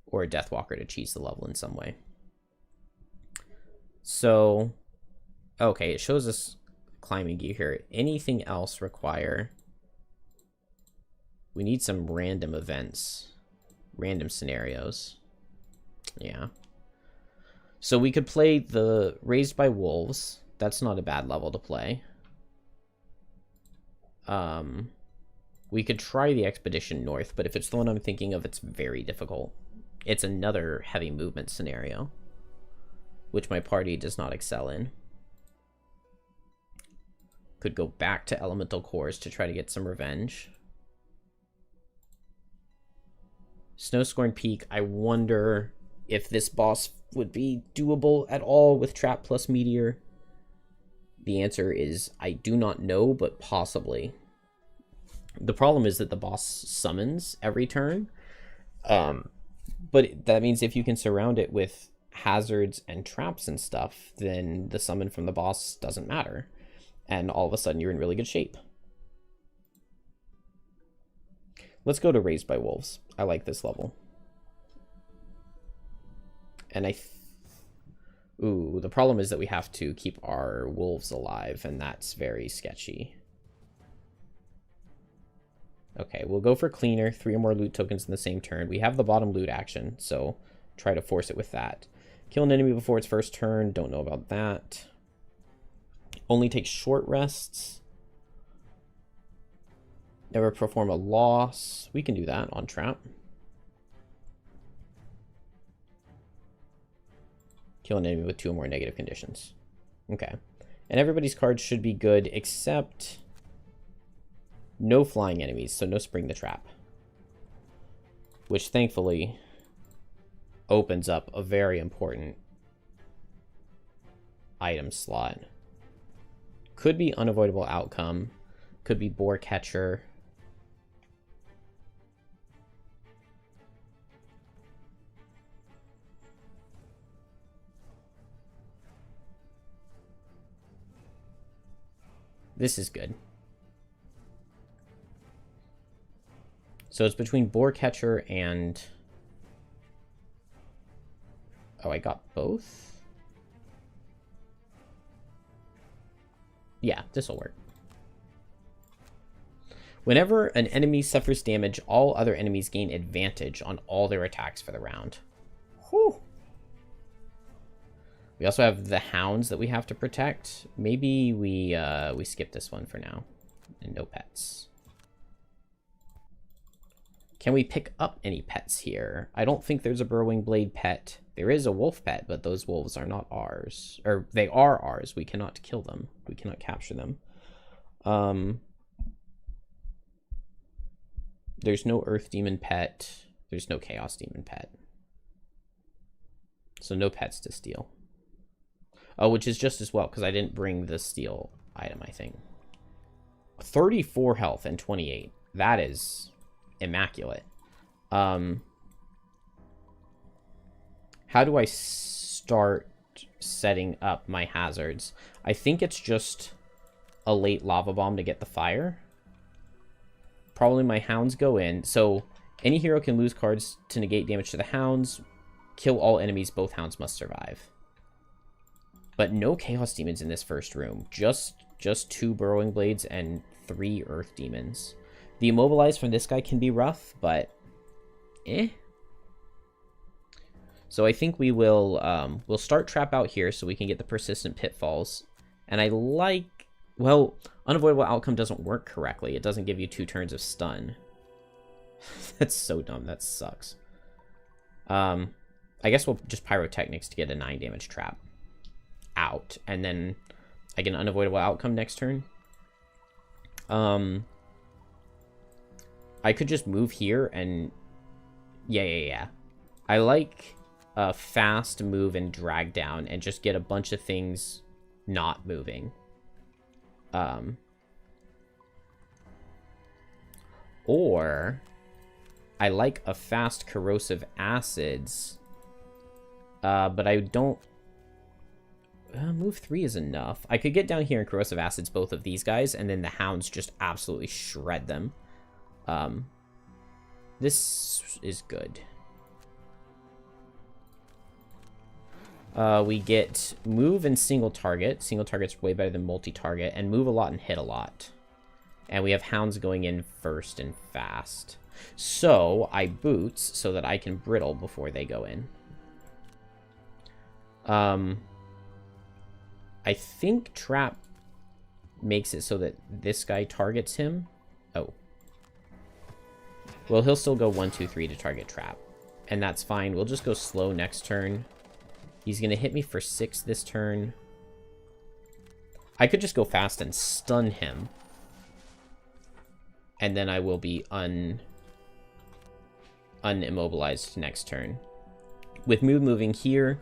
Speaker 1: Or a Deathwalker to cheese the level in some way. So, okay, it shows us climbing gear here. Anything else require? We need some random events. random scenarios. Yeah. So we could play the Raised by Wolves. That's not a bad level to play. We could try the Expedition North, but if it's the one I'm thinking of, it's very difficult. It's another heavy movement scenario, which my party does not excel in. Could go back to Elemental Cores to try to get some revenge. Snowscorn Peak, I wonder if this boss would be doable at all with Trap plus Meteor. The answer is I do not know, but possibly. The problem is that the boss summons every turn. But that means if you can surround it with hazards and traps and stuff, then the summon from the boss doesn't matter. And all of a sudden you're in really good shape. Let's go to Raised by Wolves. I like this level. And ooh, the problem is that we have to keep our wolves alive, and that's very sketchy. Okay, we'll go for Cleaner. 3 or more loot tokens in the same turn. We have the bottom loot action, so try to force it with that. Kill an enemy before its first turn. Don't know about that. Only take short rests. Never perform a loss. We can do that on Trap. Kill an enemy with 2 or more negative conditions. Okay. And everybody's cards should be good, except no flying enemies, so no Spring the Trap. Which thankfully opens up a very important item slot. Could be Unavoidable Outcome. Could be Boar Catcher. This is good. So it's between Boar Catcher and... Oh, I got both? Yeah, this'll work. Whenever an enemy suffers damage, all other enemies gain advantage on all their attacks for the round. Whew. We also have the hounds that we have to protect. Maybe we skip this one for now. And no pets. Can we pick up any pets here? I don't think there's a Burrowing Blade pet. There is a wolf pet, but those wolves are not ours. Or they are ours. We cannot kill them. We cannot capture them. There's no Earth Demon pet. There's no Chaos Demon pet. So no pets to steal. Oh, which is just as well, because I didn't bring the steal item, I think. 34 health and 28. That is immaculate. How do I start setting up my hazards? I think it's just a late lava bomb to get the fire. Probably my hounds go in. So any hero can lose cards to negate damage to the hounds. Kill all enemies. Both hounds must survive. But no Chaos Demons in this first room. Just 2 Burrowing Blades and 3 Earth Demons. The Immobilize from this guy can be rough, but So I think we will we'll start Trap out here so we can get the Persistent Pitfalls. And I like... Well, Unavoidable Outcome doesn't work correctly. It doesn't give you 2 turns of stun. That's so dumb. That sucks. I guess we'll just Pyrotechnics to get a 9 damage trap out, and then I get an Unavoidable Outcome next turn. I could just move here and yeah. I like a fast move and drag down and just get a bunch of things not moving. Or I like a fast Corrosive Acids, but I don't... move 3 is enough. I could get down here and Corrosive Acids both of these guys, and then the hounds just absolutely shred them. This is good. We get move and single target. Single target's way better than multi-target, and move a lot and hit a lot. And we have hounds going in first and fast. So I boots so that I can brittle before they go in. I think trap makes it so that this guy targets him. Oh. Well, he'll still go 1, 2, 3 to target trap. And that's fine. We'll just go slow next turn. He's going to hit me for 6 this turn. I could just go fast and stun him. And then I will be unimmobilized next turn. With mood moving here,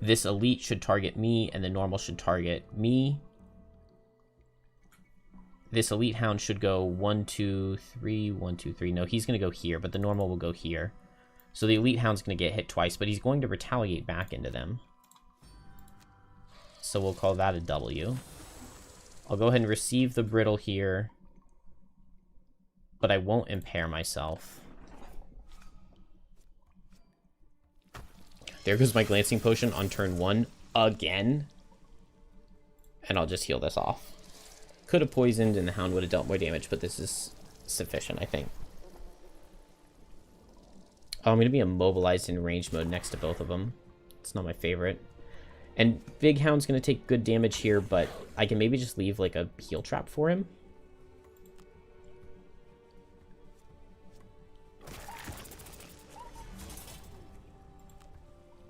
Speaker 1: this elite should target me, and the normal should target me. This elite hound should go 1, 2, 3, 1, 2, 3. No, he's going to go here, but the normal will go here. So the elite hound's going to get hit twice, but he's going to retaliate back into them. So we'll call that a W. I'll go ahead and receive the brittle here, but I won't impair myself. There goes my glancing potion on turn 1 again. And I'll just heal this off. Could have poisoned and the hound would have dealt more damage, but this is sufficient, I think. Oh, I'm going to be immobilized in range mode next to both of them. It's not my favorite. And Big Hound's going to take good damage here, but I can maybe just leave like a heal trap for him.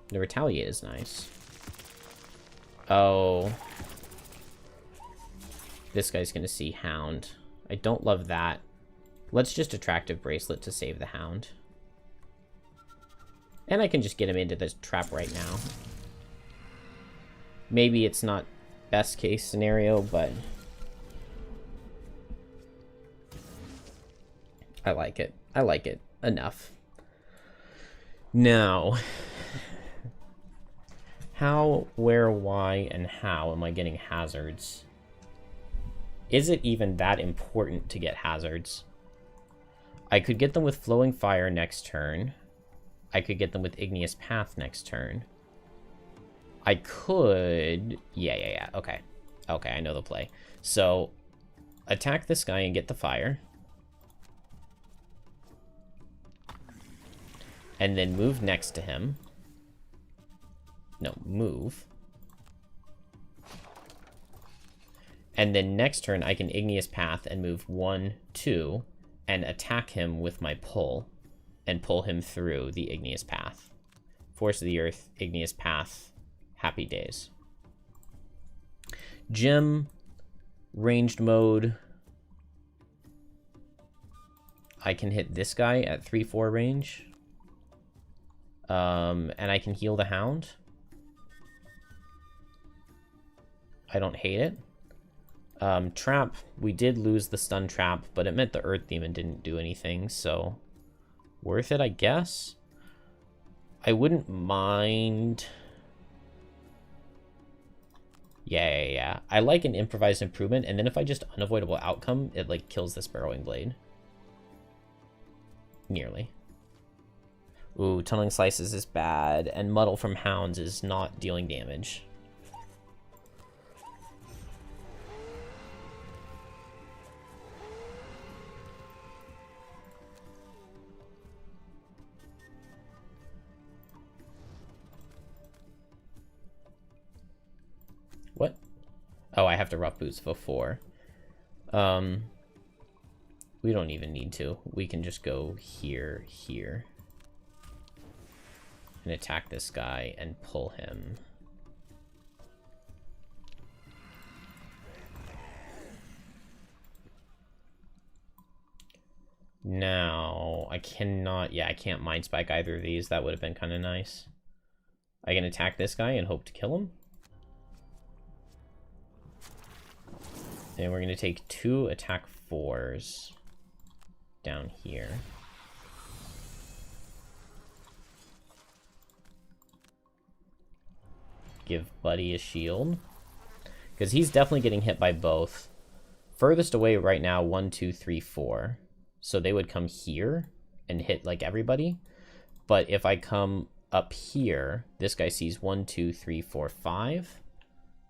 Speaker 1: The retaliate is nice. Oh. This guy's going to see Hound. I don't love that. Let's just Attractive Bracelet to save the Hound. And I can just get him into this trap right now. Maybe it's not best case scenario, but I like it. I like it enough. Now, how, where, why, and how am I getting hazards? Is it even that important to get hazards? I could get them with Flowing Fire next turn. I could get them with Igneous Path next turn. I could... Yeah. Okay. Okay, I know the play. So, attack this guy and get the fire. And then move next to him. No, move. And then next turn, I can Igneous Path and move 1, 2, and attack him with my pull. And pull him through the Igneous Path. Force of the Earth, Igneous Path, happy days. Gem, ranged mode. I can hit this guy at 3-4 range. And I can heal the Hound. I don't hate it. Trap, we did lose the stun trap, but it meant the Earth Demon didn't do anything, so worth it, I guess. I wouldn't mind. Yeah. I like an improvised improvement, and then if I just unavoidable outcome, it like kills this Burrowing Blade. Nearly. Ooh, Tunneling Slices is bad, and Muddle from Hounds is not dealing damage. What? Oh, I have to Rough Boots before. We don't even need to. We can just go here, and attack this guy and pull him. Now, I cannot... Yeah, I can't Mind Spike either of these. That would have been kind of nice. I can attack this guy and hope to kill him. And we're going to take 2 attack 4s down here. Give Buddy a shield. Because he's definitely getting hit by both. Furthest away right now, 1, 2, 3, 4. So they would come here and hit like everybody. But if I come up here, this guy sees 1, 2, 3, 4, 5.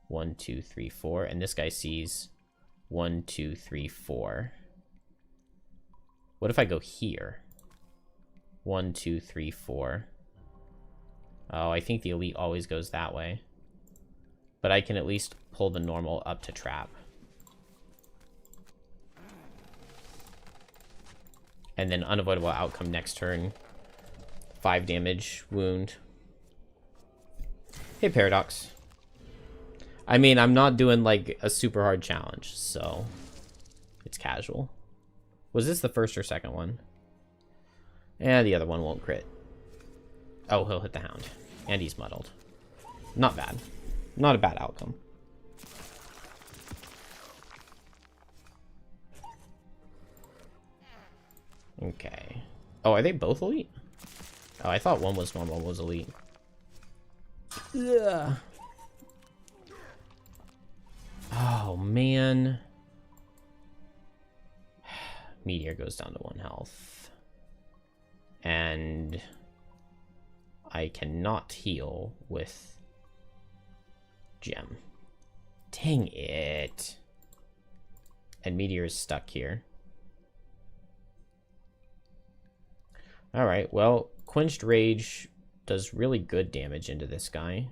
Speaker 1: 1, 2, 3, 4. And this guy sees 1, 2, 3, 4. What if I go here? 1, 2, 3, 4. Oh, I think the elite always goes that way. But I can at least pull the normal up to trap. And then unavoidable outcome next turn. 5 damage, wound. Hey, Paradox. I mean, I'm not doing, like, a super hard challenge, so it's casual. Was this the first or second one? Yeah, the other one won't crit. Oh, he'll hit the Hound. And he's muddled. Not bad. Not a bad outcome. Okay. Oh, are they both elite? Oh, I thought one was normal, one was elite. Ugh. Oh, man. Meteor goes down to 1 health. And I cannot heal with Gem. Dang it. And Meteor is stuck here. Alright, well, Quenched Rage does really good damage into this guy.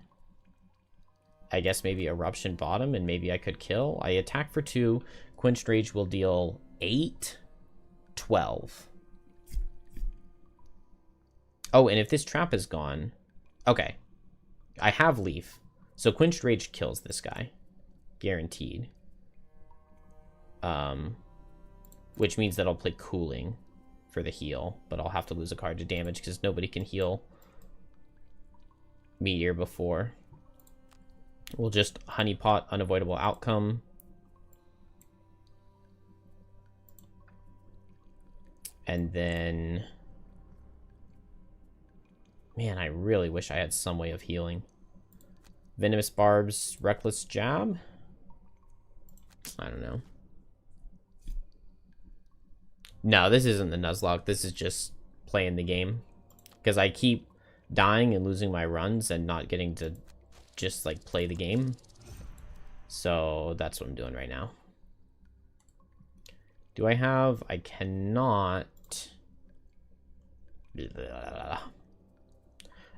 Speaker 1: I guess maybe Eruption bottom, and maybe I could kill. I attack for 2. Quenched Rage will deal 8, 12. Oh, and if this trap is gone... Okay. I have Leaf. So Quenched Rage kills this guy. Guaranteed. Which means that I'll play Cooling for the heal, but I'll have to lose a card to damage because nobody can heal Meteor before. We'll just Honeypot, unavoidable outcome. And then... Man, I really wish I had some way of healing. Venomous Barbs, Reckless Jab? I don't know. No, this isn't the Nuzlocke. This is just playing the game. Because I keep dying and losing my runs and not getting to just, like, play the game. So that's what I'm doing right now. Do I have... I cannot...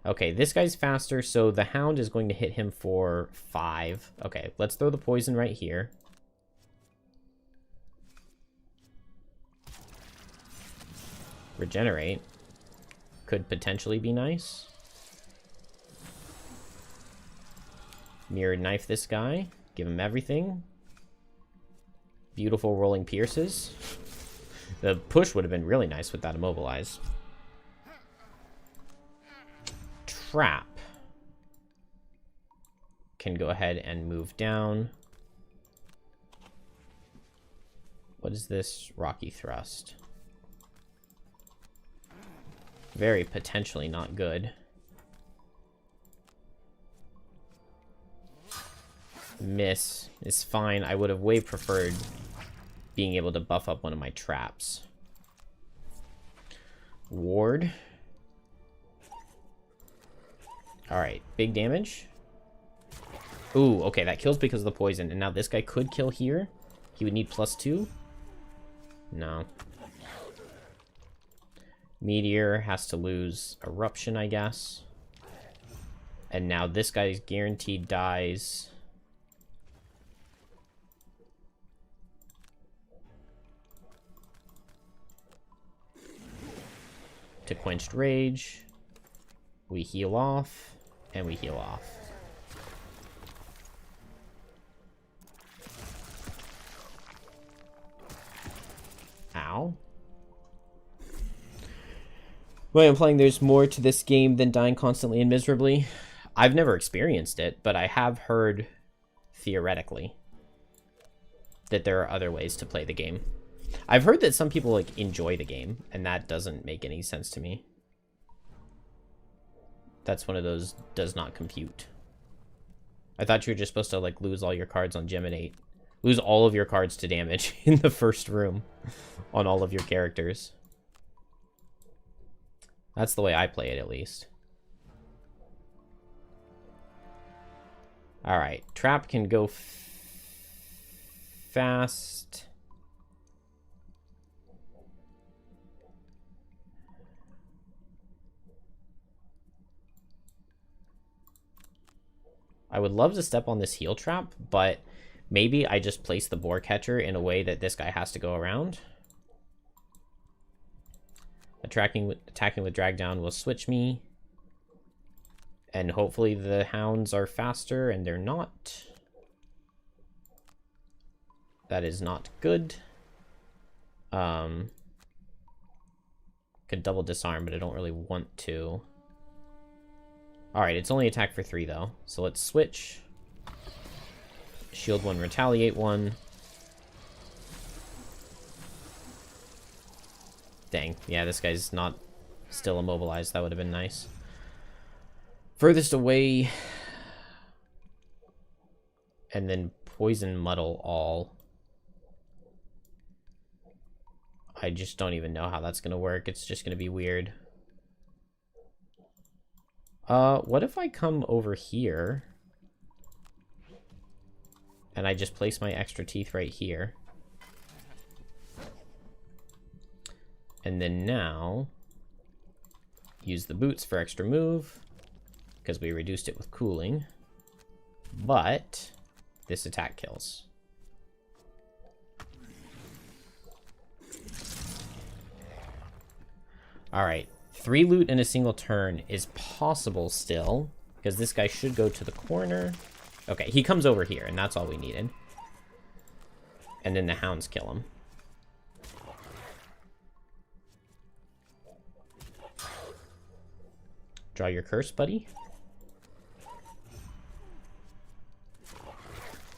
Speaker 1: Okay, this guy's faster, so the Hound is going to hit him for 5. Okay, let's throw the poison right here. Regenerate. Could potentially be nice. Mirror Knife this guy. Give him everything. Beautiful Rolling Pierces. The push would have been really nice with that Immobilize. Trap. Can go ahead and move down. What is this? Rocky Thrust. Very potentially not good. Miss is fine. I would have way preferred being able to buff up one of my traps. Ward. Alright, big damage. Ooh, okay, that kills because of the poison. And now this guy could kill here. He would need +2. No. Meteor has to lose Eruption, I guess. And now this guy's guaranteed dies. To Quenched Rage. We heal off. And we heal off. Ow. The way I'm playing, there's more to this game than dying constantly and miserably. I've never experienced it, but I have heard, theoretically, that there are other ways to play the game. I've heard that some people, like, enjoy the game, and that doesn't make any sense to me. That's one of those does not compute. I thought you were just supposed to, like, lose all your cards on Geminate. Lose all of your cards to damage in the first room on all of your characters. That's the way I play it, at least. Alright, Trap can go fast. I would love to step on this heal trap, but maybe I just place the boar catcher in a way that this guy has to go around. Attacking with drag down will switch me. And hopefully the hounds are faster, and they're not. That is not good. Could double disarm, but I don't really want to. Alright, it's only attack for 3 though. So let's switch. Shield 1, retaliate 1. Dang. Yeah, this guy's not still immobilized. That would have been nice. Furthest away. And then poison muddle all. I just don't even know how that's going to work. It's just going to be weird. What if I come over here and I just place my extra teeth right here? And then now use the boots for extra move because we reduced it with cooling. But this attack kills. Alright, 3 loot in a single turn is possible still, because this guy should go to the corner. Okay, he comes over here, and that's all we needed. And then the hounds kill him. Draw your curse, buddy.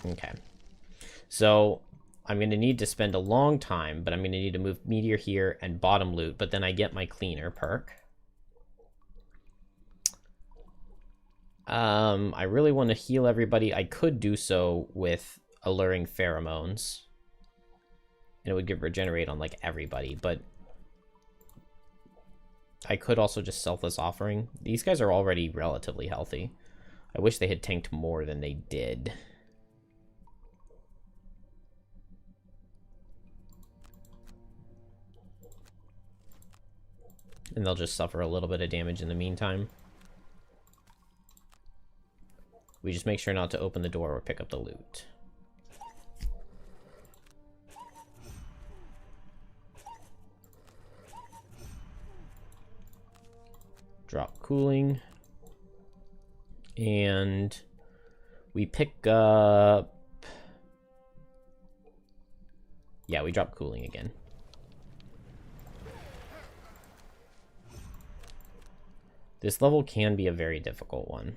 Speaker 1: Okay. So I'm going to need to spend a long time, but I'm going to need to move Meteor here and bottom loot, but then I get my Cleaner perk. I really want to heal everybody. I could do so with Alluring Pheromones. And it would give Regenerate on, like, everybody, but I could also just Selfless Offering. These guys are already relatively healthy. I wish they had tanked more than they did. And they'll just suffer a little bit of damage in the meantime. We just make sure not to open the door or pick up the loot. Drop cooling. And we pick up... Yeah, we drop cooling again. This level can be a very difficult one.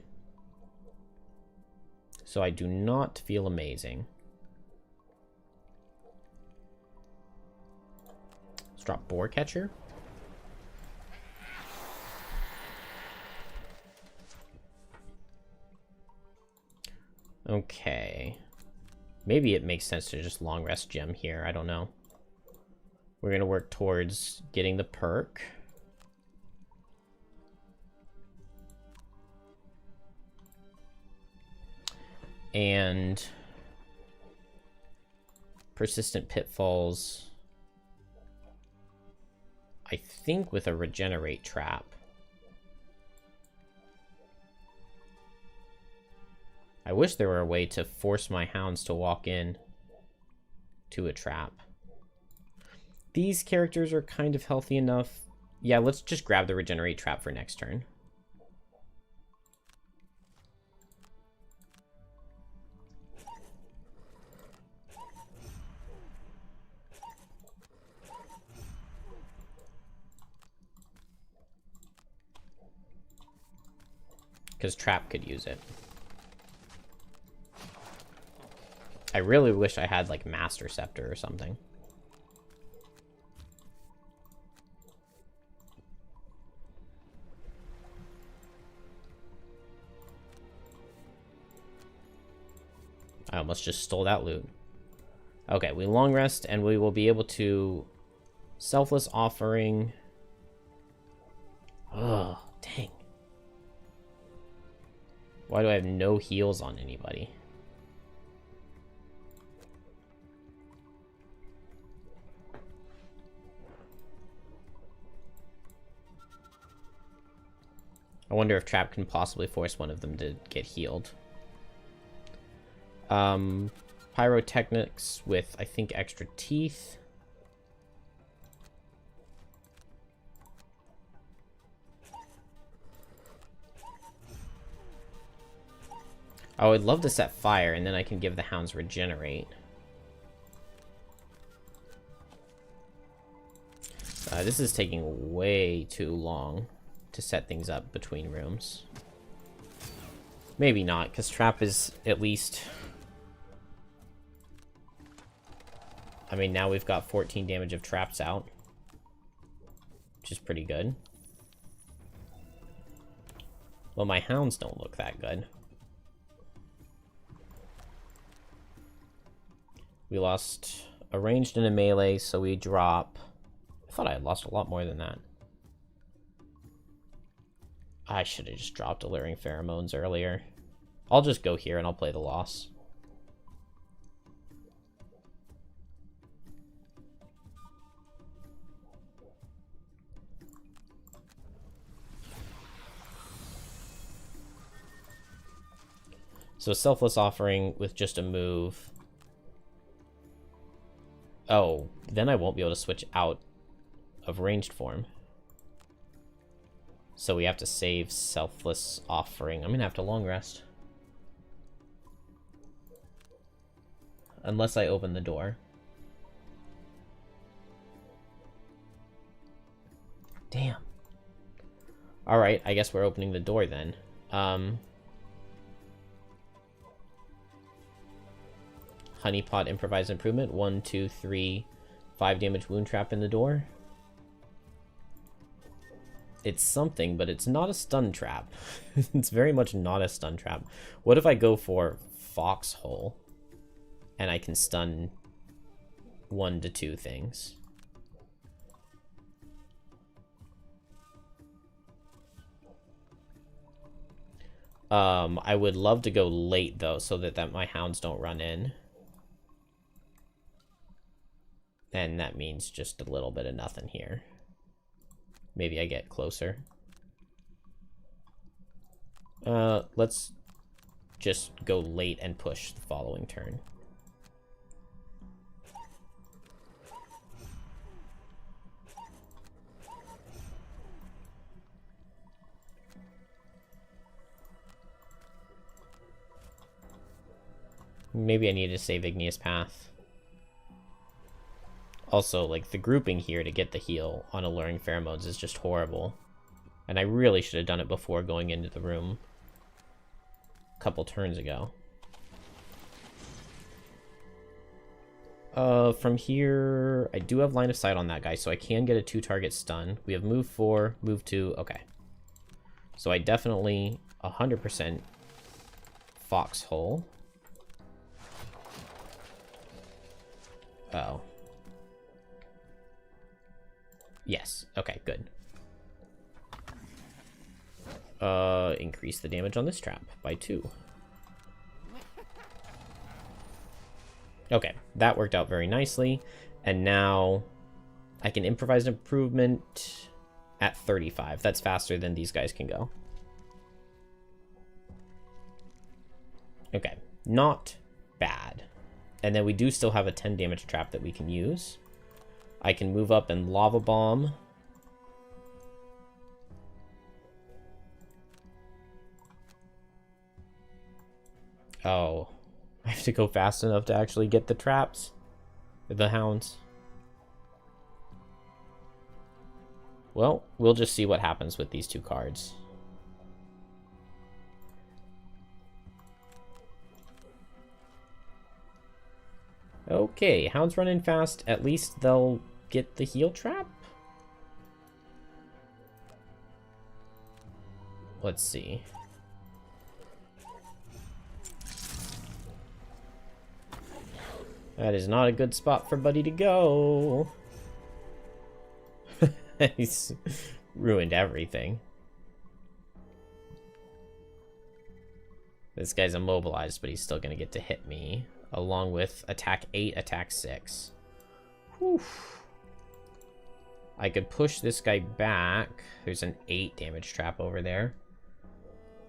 Speaker 1: So I do not feel amazing. Let's drop Boar Catcher. Okay. Maybe it makes sense to just long rest Gem here. I don't know. We're going to work towards getting the perk. And Persistent Pitfalls, I think, with a Regenerate trap. I wish there were a way to force my hounds to walk in to a trap. These characters are kind of healthy enough. Yeah, let's just grab the Regenerate trap for next turn. Because Trap could use it. I really wish I had, like, Master Scepter or something. I almost just stole that loot. Okay, we long rest, and we will be able to Selfless Offering. Oh, dang. Why do I have no heals on anybody? I wonder if Trap can possibly force one of them to get healed. Pyrotechnics with, I think, extra teeth. I would love to set fire, and then I can give the hounds regenerate. This is taking way too long to set things up between rooms. Maybe not, because trap is at least... I mean, now we've got 14 damage of traps out, which is pretty good. Well, my hounds don't look that good. We lost a ranged and a melee, so we drop... I thought I had lost a lot more than that. I should have just dropped Alluring Pheromones earlier. I'll just go here and I'll play the loss. So Selfless Offering with just a move. Oh, then I won't be able to switch out of ranged form. So we have to save Selfless Offering. I'm gonna have to long rest. Unless I open the door. Damn. Alright, I guess we're opening the door then. Honeypot Improvised Improvement. 1, 2, 3, 5 damage wound trap in the door. It's something, but it's not a stun trap. It's very much not a stun trap. What if I go for Foxhole and I can stun 1 to 2 things? I would love to go late though, so that my hounds don't run in. And that means just a little bit of nothing here. Maybe I get closer. Let's just go late and push the following turn. Maybe I need to save Igneous Path. Also, like, the grouping here to get the heal on Alluring Pheromones is just horrible. And I really should have done it before going into the room a couple turns ago. From here, I do have line of sight on that guy, so I can get a 2-target stun. We have move 4, move 2, okay. So I definitely 100% Foxhole. Oh. Yes. Okay, good. Increase the damage on this trap by 2. Okay, that worked out very nicely. And now I can improvise improvement at 35. That's faster than these guys can go. Okay, not bad. And then we do still have a 10 damage trap that we can use. I can move up and Lava Bomb. Oh, I have to go fast enough to actually get the traps. The hounds. Well, we'll just see what happens with these 2 cards. Okay, hounds running fast. At least they'll get the heal trap. Let's see. That is not a good spot for Buddy to go. He's ruined everything. This guy's immobilized, but he's still gonna get to hit me. Along with attack 8, attack 6. Whew. I could push this guy back. There's an 8 damage trap over there.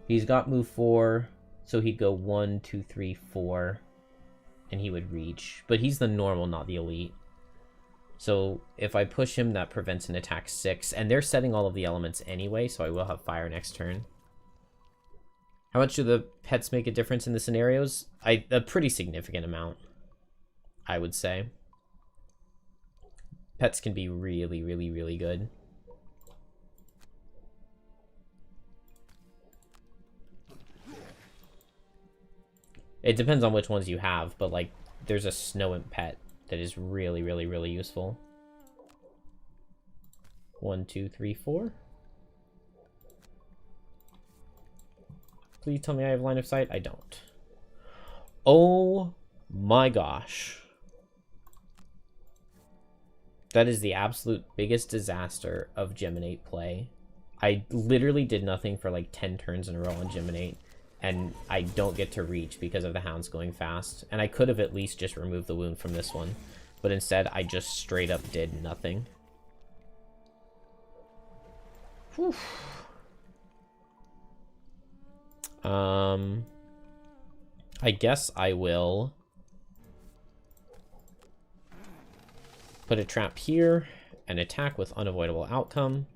Speaker 1: He's got move 4, so he'd go 1, 2, 3, 4. and he would reach. But he's the normal, not the elite. So if I push him, that prevents an attack 6. And they're setting all of the elements anyway, so I will have fire next turn. How much do the pets make a difference in the scenarios? A pretty significant amount, I would say. Pets can be really, really, really good. It depends on which ones you have, but like there's a snow imp pet that is really, really, really useful. 1, 2, 3, 4. Please tell me I have line of sight. I don't. Oh my gosh. That is the absolute biggest disaster of Geminate play. I literally did nothing for like 10 turns in a row on Geminate, and I don't get to reach because of the hounds going fast. And I could have at least just removed the wound from this one, but instead I just straight up did nothing. Whew. I guess I will put a trap here and attack with unavoidable outcome.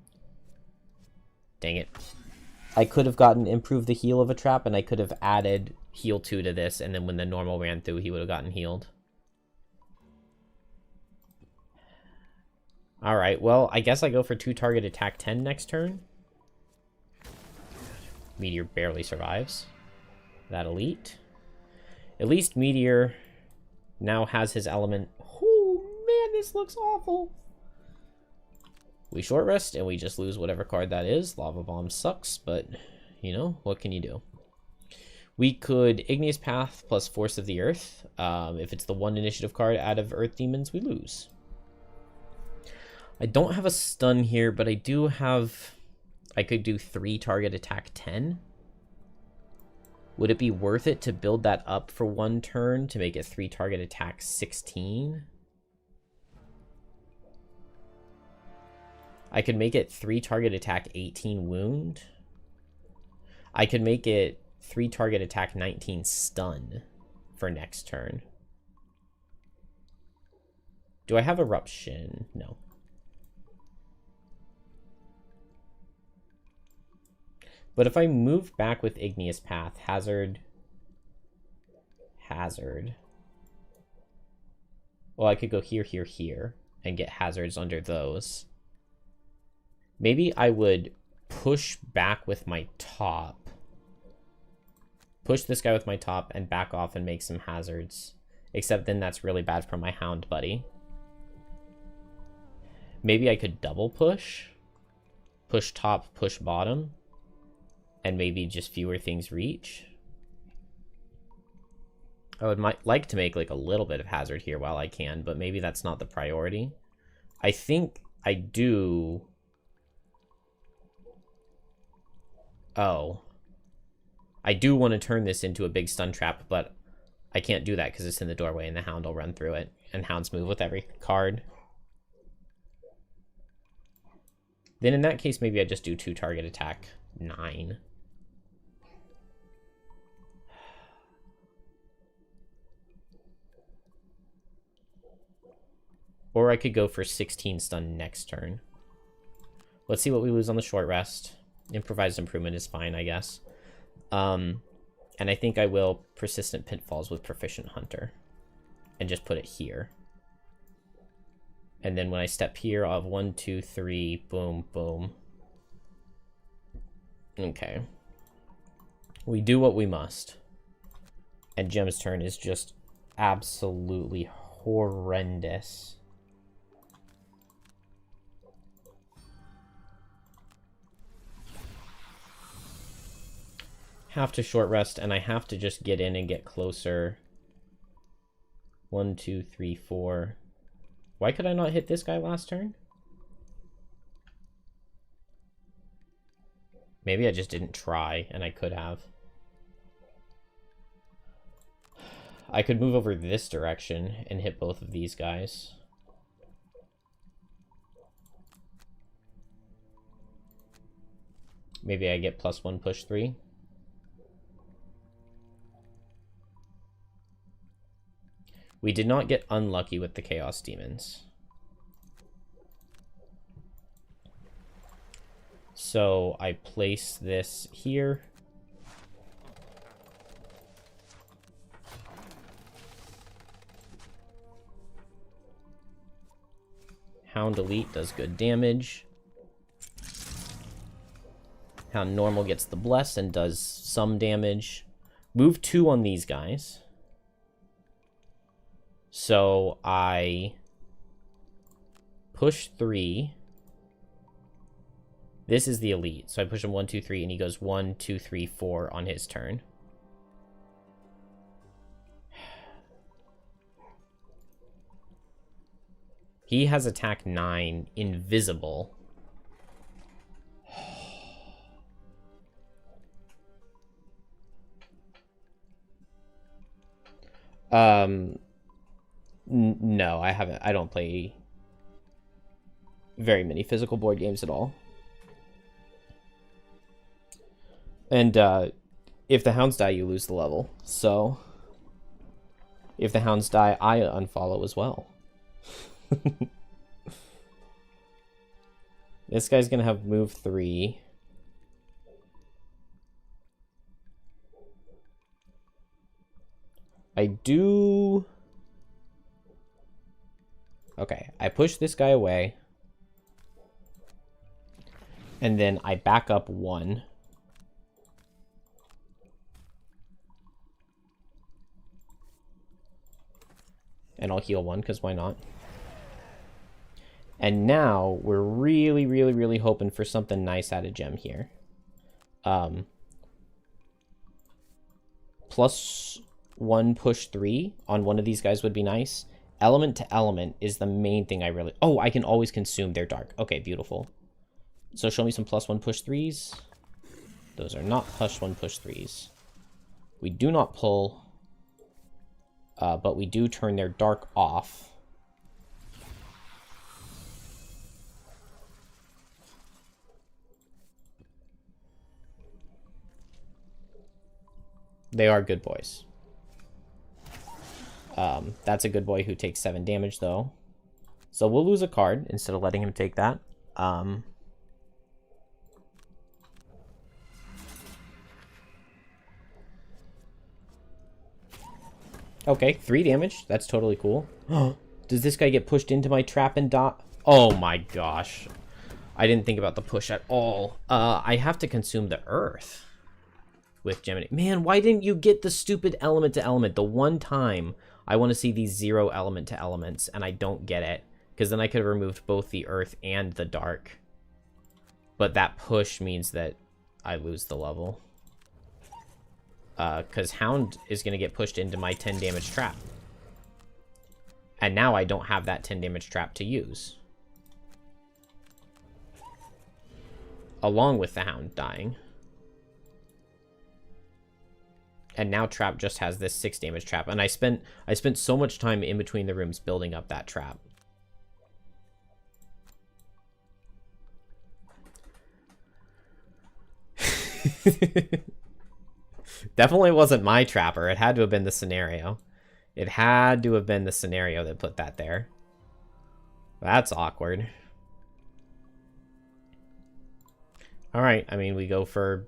Speaker 1: Dang it. I could have gotten improved the heal of a trap, and I could have added heal 2 to this, and then when the normal ran through, he would have gotten healed. Alright, well, I guess I go for 2 target attack 10 next turn. Meteor barely survives that elite. At least Meteor now has his element. Oh man, this looks awful. We short rest and we just lose whatever card that is. Lava Bomb sucks, but you know, what can you do? We could Igneous Path plus Force of the Earth. If it's the 1 initiative card out of Earth Demons, we lose. I don't have a stun here, but I do have... I could do 3 target attack 10. Would it be worth it to build that up for 1 turn to make it 3 target attack 16? I could make it 3 target attack 18 wound. I could make it 3 target attack 19 stun for next turn. Do I have Eruption? No. But if I move back with Igneous Path, Hazard. Well, I could go here, here, here, and get hazards under those. Maybe I would push back with my top. Push this guy with my top and back off and make some hazards. Except then that's really bad for my hound buddy. Maybe I could double push. Push top, push bottom. And maybe just fewer things reach. I would like to make like a little bit of hazard here while I can, but maybe that's not the priority. I think I do... Oh. I do want to turn this into a big stun trap, but I can't do that because it's in the doorway and the hound will run through it. And hounds move with every card. Then in that case, maybe I just do 2 target attack 9. Or I could go for 16 stun next turn. Let's see what we lose on the short rest. Improvised improvement is fine, I guess. And I think I will persistent pitfalls with proficient hunter. And just put it here. And then when I step here, I'll have 1, 2, 3, boom, boom. Okay. We do what we must. And Gem's turn is just absolutely horrendous. Have to short rest, and I have to just get in and get closer. 1, 2, 3, 4. Why could I not hit this guy last turn? Maybe I just didn't try, and I could have. I could move over this direction and hit both of these guys. Maybe I get +1 push 3. We did not get unlucky with the Chaos Demons. So I place this here. Hound Elite does good damage. Hound Normal gets the Bless and does some damage. Move 2 on these guys. So I push 3. This is the Elite. So I push him 1, 2, 3, and he goes 1, 2, 3, 4 on his turn. He has attack 9, invisible. No, I haven't. I don't play very many physical board games at all. And if the hounds die, you lose the level. So if the hounds die, I unfollow as well. This guy's gonna have move 3. I do... Okay, I push this guy away. And then I back up 1. And I'll heal 1, because why not? And now we're really, really, really hoping for something nice out of Gem here. Plus 1 push 3 on one of these guys would be nice. Element to element is the main thing I really... Oh, I can always consume their dark. Okay, beautiful. So show me some plus 1 push 3s. Those are not plus 1 push 3s. We do not pull, but we do turn their dark off. They are good boys. That's a good boy who takes 7 damage, though. So we'll lose a card instead of letting him take that. Okay, 3 damage. That's totally cool. Does this guy get pushed into my trap and die? Oh my gosh. I didn't think about the push at all. I have to consume the earth with Gemini. Man, why didn't you get the stupid element to element? The one time I want to see these 0 element to elements, and I don't get it. Because then I could have removed both the earth and the dark. But that push means that I lose the level. Because Hound is going to get pushed into my 10 damage trap. And now I don't have that 10 damage trap to use. Along with the Hound dying. And now Trap just has this 6 damage trap. And I spent so much time in between the rooms building up that trap. Definitely wasn't my trapper. It had to have been the scenario. It had to have been the scenario that put that there. That's awkward. Alright, I mean, we go for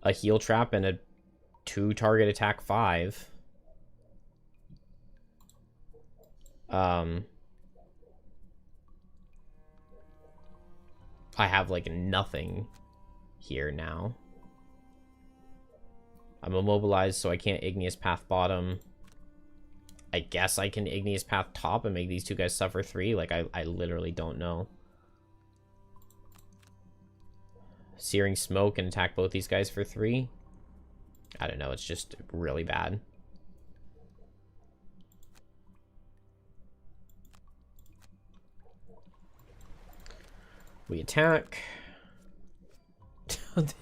Speaker 1: a heal trap and a 2 target attack 5. I have like nothing here now. I'm immobilized, so I can't Igneous Path bottom. I guess I can Igneous Path top and make these 2 guys suffer 3. Like, I literally don't know. Searing Smoke and attack both these guys for 3. I don't know, it's just really bad. We attack.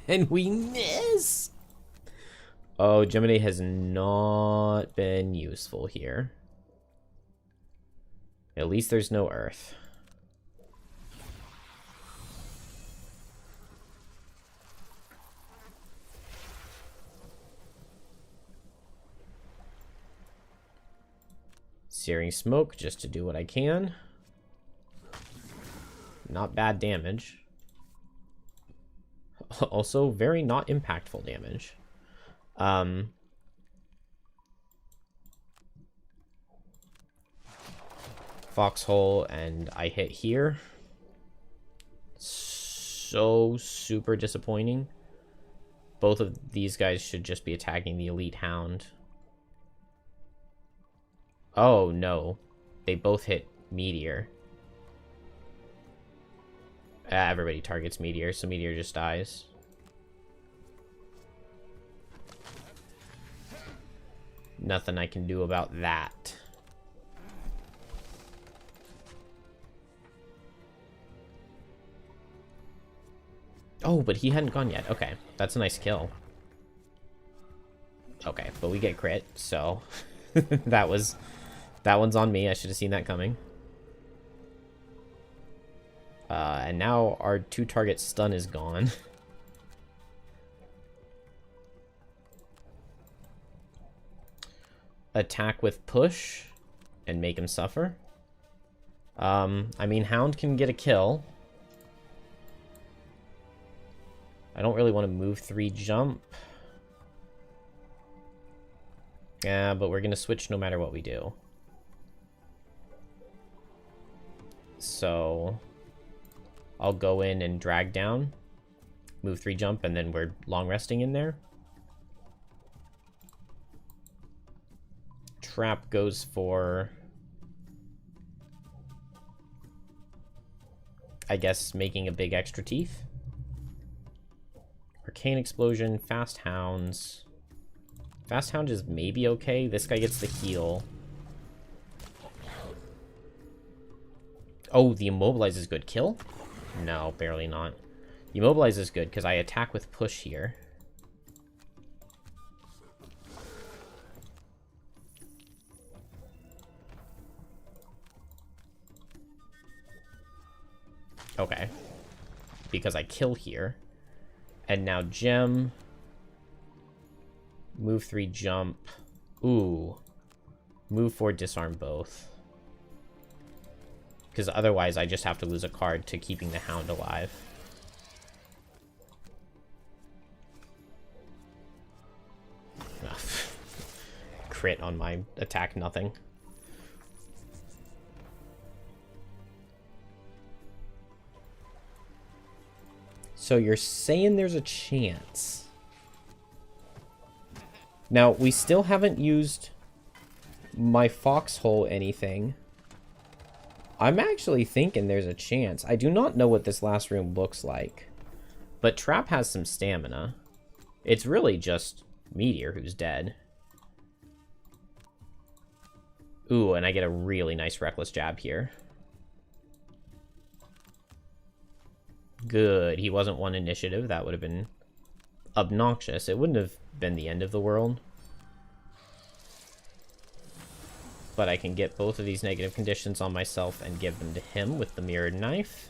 Speaker 1: And we miss! Oh, Gemini has not been useful here. At least there's no earth. Searing Smoke just to do what I can. Not bad damage. Also, very not impactful damage. Foxhole, and I hit here. So super disappointing. Both of these guys should just be attacking the Elite Hound. Oh, no. They both hit Meteor. Everybody targets Meteor, so Meteor just dies. Nothing I can do about that. Oh, but he hadn't gone yet. Okay, that's a nice kill. Okay, but we get crit, so that one's on me. I should have seen that coming. And now our 2-target stun is gone. Attack with push and make him suffer. I mean, Hound can get a kill. I don't really want to move 3 jump. Yeah, but we're going to switch no matter what we do. So I'll go in and drag down, move 3 jump, and then we're long resting in there. Trap goes for, I guess, making a big extra teeth. Arcane Explosion, Fast Hounds. Fast Hound is maybe okay. This guy gets the heal. Oh, the Immobilize is good. Kill? No, barely not. The Immobilize is good because I attack with push here. Okay. Because I kill here. And now Gem. Move 3, jump. Ooh. Move 4, disarm both. Because otherwise I just have to lose a card to keeping the Hound alive. Crit on my attack, nothing. So you're saying there's a chance. Now, we still haven't used my Foxhole anything. I'm actually thinking there's a chance. I do not know what this last room looks like. But Trap has some stamina. It's really just Meteor who's dead. Ooh, and I get a really nice Reckless Jab here. Good. He wasn't 1 initiative. That would have been obnoxious. It wouldn't have been the end of the world. But I can get both of these negative conditions on myself and give them to him with the Mirrored Knife.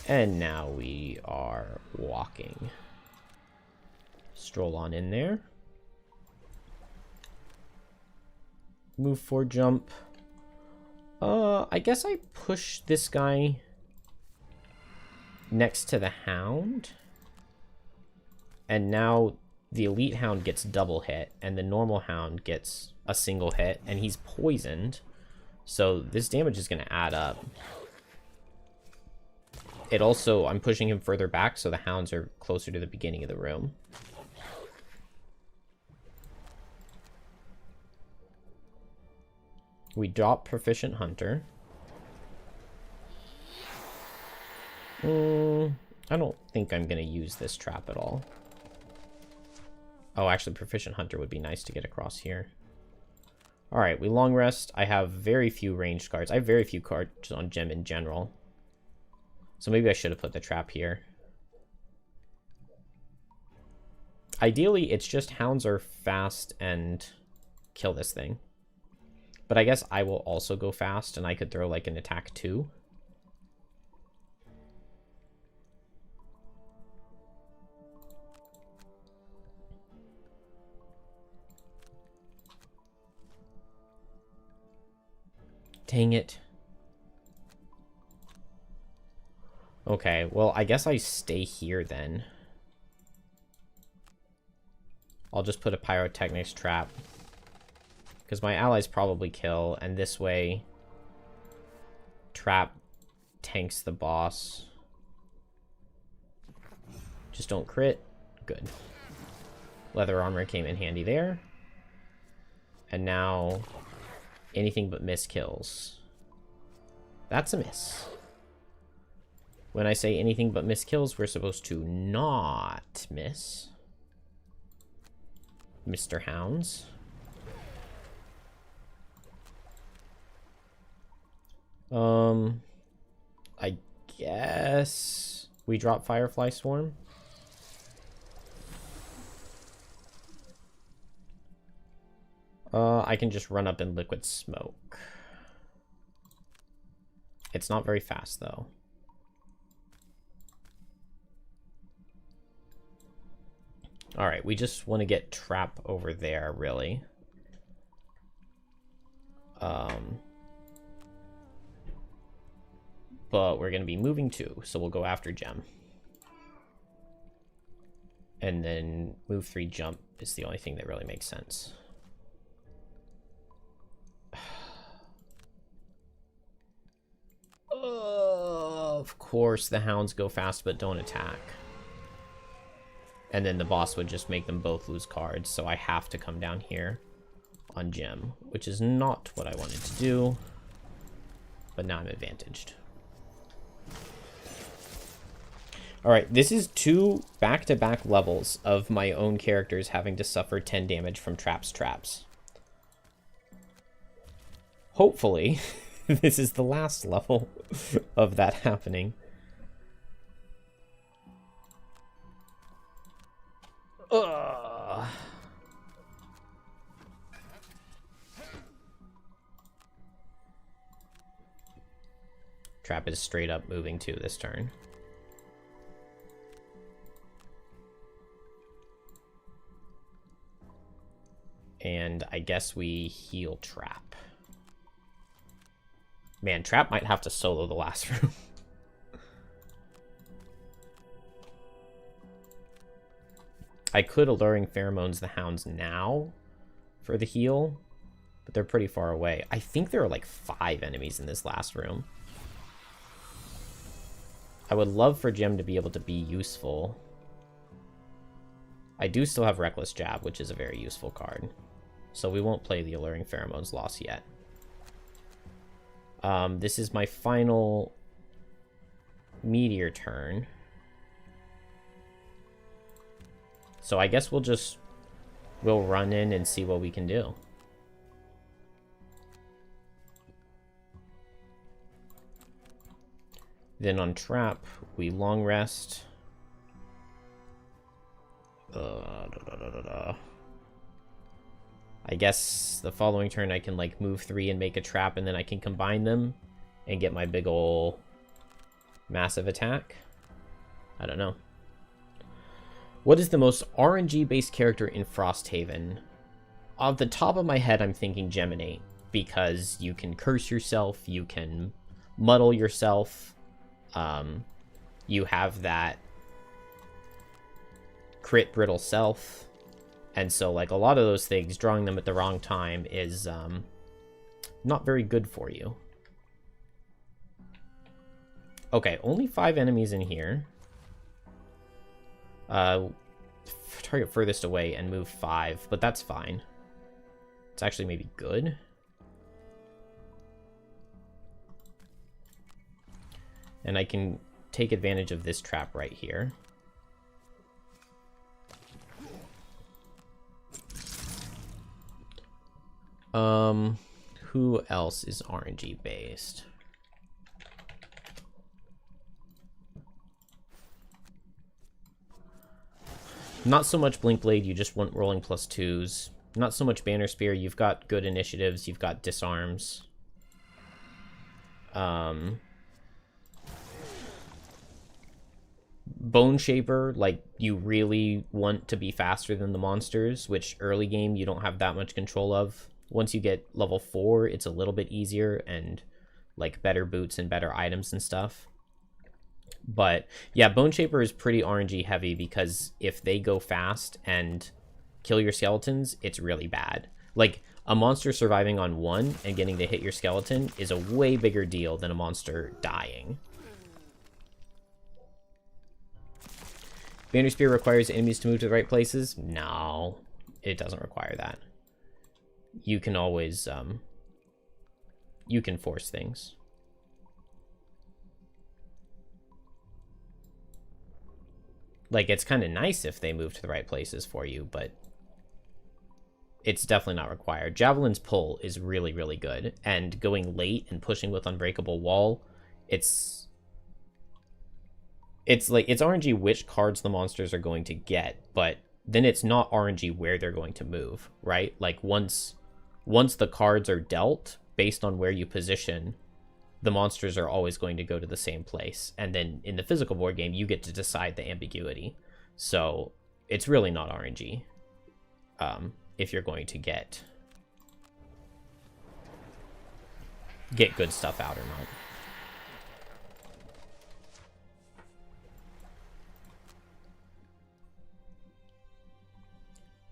Speaker 1: And now we are walking. Stroll on in there. Move 4, jump. I guess I push this guy next to the Hound. And now the Elite Hound gets double hit, and the normal Hound gets a single hit, and he's poisoned. So this damage is going to add up. It also, I'm pushing him further back, so the Hounds are closer to the beginning of the room. We drop Proficient Hunter. I don't think I'm going to use this trap at all. Oh, actually, Proficient Hunter would be nice to get across here. Alright, we long rest. I have very few ranged cards. I have very few cards on Gem in general. So maybe I should have put the trap here. Ideally, it's just Hounds are fast and kill this thing. But I guess I will also go fast, and I could throw like an attack 2. Dang it. Okay, well, I guess I stay here then. I'll just put a pyrotechnics trap. Because my allies probably kill, and this way... Trap tanks the boss. Just don't crit. Good. Leather armor came in handy there. And now... Anything but miss kills. That's a miss. When I say anything but miss kills, we're supposed to not miss. Mr. Hounds. I guess we drop Firefly Swarm. I can just run up in Liquid Smoke. It's not very fast, though. Alright, we just want to get Trap over there, really. But we're going to be moving too, so we'll go after Gem. And then move 3 jump is the only thing that really makes sense. Of course, the hounds go fast but don't attack. And then the boss would just make them both lose cards, so I have to come down here on Gem, which is not what I wanted to do. But now I'm advantaged. Alright, this is 2 back-to-back levels of my own characters having to suffer 10 damage from traps. Hopefully, this is the last level of that happening. Ugh. Trap is straight up moving too this turn. And I guess we heal Trap. Man, Trap might have to solo the last room. I could Alluring Pheromones the Hounds now for the heal, but they're pretty far away. I think there are like 5 enemies in this last room. I would love for Gem to be able to be useful. I do still have Reckless Jab, which is a very useful card. So we won't play the Alluring Pheromones loss yet. This is my final Meteor turn. So I guess we'll run in and see what we can do. Then on Trap, we long rest. I guess the following turn I can like move 3 and make a trap, and then I can combine them and get my big ol' massive attack. I don't know. What is the most RNG-based character in Frosthaven? Off the top of my head, I'm thinking Geminate, because you can curse yourself, you can muddle yourself, you have that crit brittle self, and so like a lot of those things, drawing them at the wrong time is not very good for you. Okay, only 5 enemies in here. Target furthest away and move 5, but that's fine. It's actually maybe good. And I can take advantage of this trap right here. Who else is RNG based? Not so much Blink Blade, you just want rolling +2s. Not so much Banner Spear, you've got good initiatives, you've got disarms. Bone Shaper, like, you really want to be faster than the monsters, which early game you don't have that much control of. Once you get level 4, it's a little bit easier and like better boots and better items and stuff. But yeah, Bone Shaper is pretty RNG heavy because if they go fast and kill your skeletons, it's really bad. Like, a monster surviving on 1 and getting to hit your skeleton is a way bigger deal than a monster dying. Banner Spear requires enemies to move to the right places? No, it doesn't require that. You can always, you can force things. Like, it's kind of nice if they move to the right places for you, but it's definitely not required. Javelin's pull is really, really good. And going late and pushing with Unbreakable Wall, it's like, it's RNG which cards the monsters are going to get, but then it's not RNG where they're going to move, right? Like, once the cards are dealt, based on where you position, the monsters are always going to go to the same place. And then in the physical board game, you get to decide the ambiguity. So it's really not RNG if you're going to get good stuff out or not.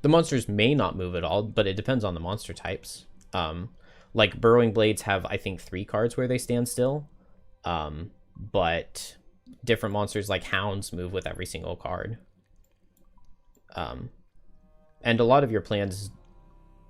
Speaker 1: The monsters may not move at all, but it depends on the monster types. Like, Burrowing Blades have, I think, 3 cards where they stand still. But different monsters like Hounds move with every single card. And a lot of your plans,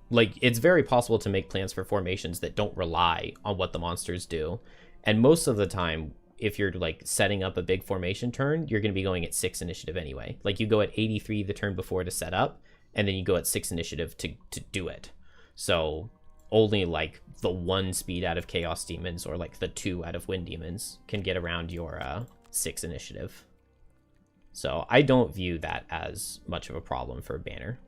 Speaker 1: like, it's very possible to make plans for formations that don't rely on what the monsters do. And most of the time, if you're, like, setting up a big formation turn, you're going to be going at 6 initiative anyway. Like, you go at 83 the turn before to set up, and then you go at 6 initiative to do it. So only like the 1 speed out of Chaos Demons or like the 2 out of Wind Demons can get around your 6 initiative. So I don't view that as much of a problem for a banner.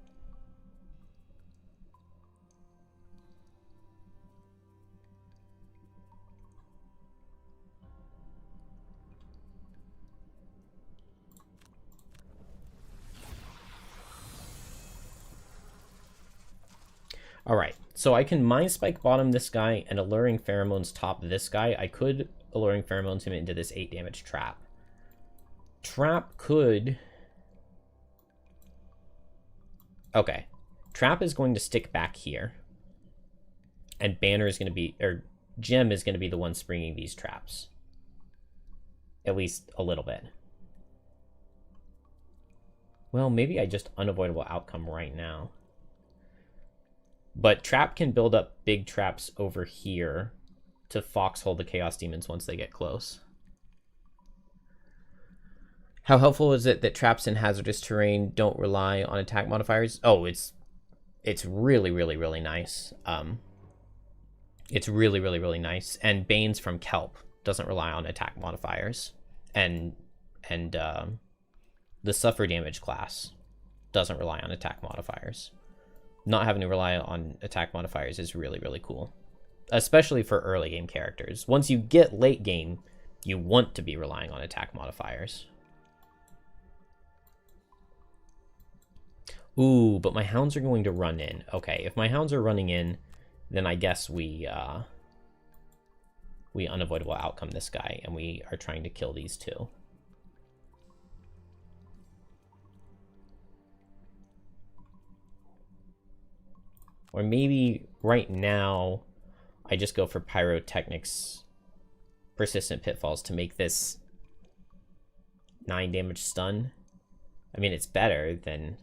Speaker 1: All right, so I can Mind Spike bottom this guy and Alluring Pheromones top this guy. I could Alluring Pheromones him into this 8 damage trap. Trap could... Okay. Trap is going to stick back here. And Banner is going to be... Or Gem is going to be the one springing these traps. At least a little bit. Well, maybe I just Unavoidable Outcome right now. But Trap can build up big traps over here to foxhole the Chaos Demons once they get close. How helpful is it that traps in hazardous terrain don't rely on attack modifiers? Oh, it's really, really, really nice. It's really, really, really nice. And Banes from Kelp doesn't rely on attack modifiers. And the Suffer Damage class doesn't rely on attack modifiers. Not having to rely on attack modifiers is really, really cool. Especially for early game characters. Once you get late game, you want to be relying on attack modifiers. Ooh, but my Hounds are going to run in. Okay, if my Hounds are running in, then I guess we Unavoidable Outcome this guy, and we are trying to kill these 2. Or maybe right now, I just go for Pyrotechnic's Persistent Pitfalls to make this 9 damage stun. I mean, it's better than...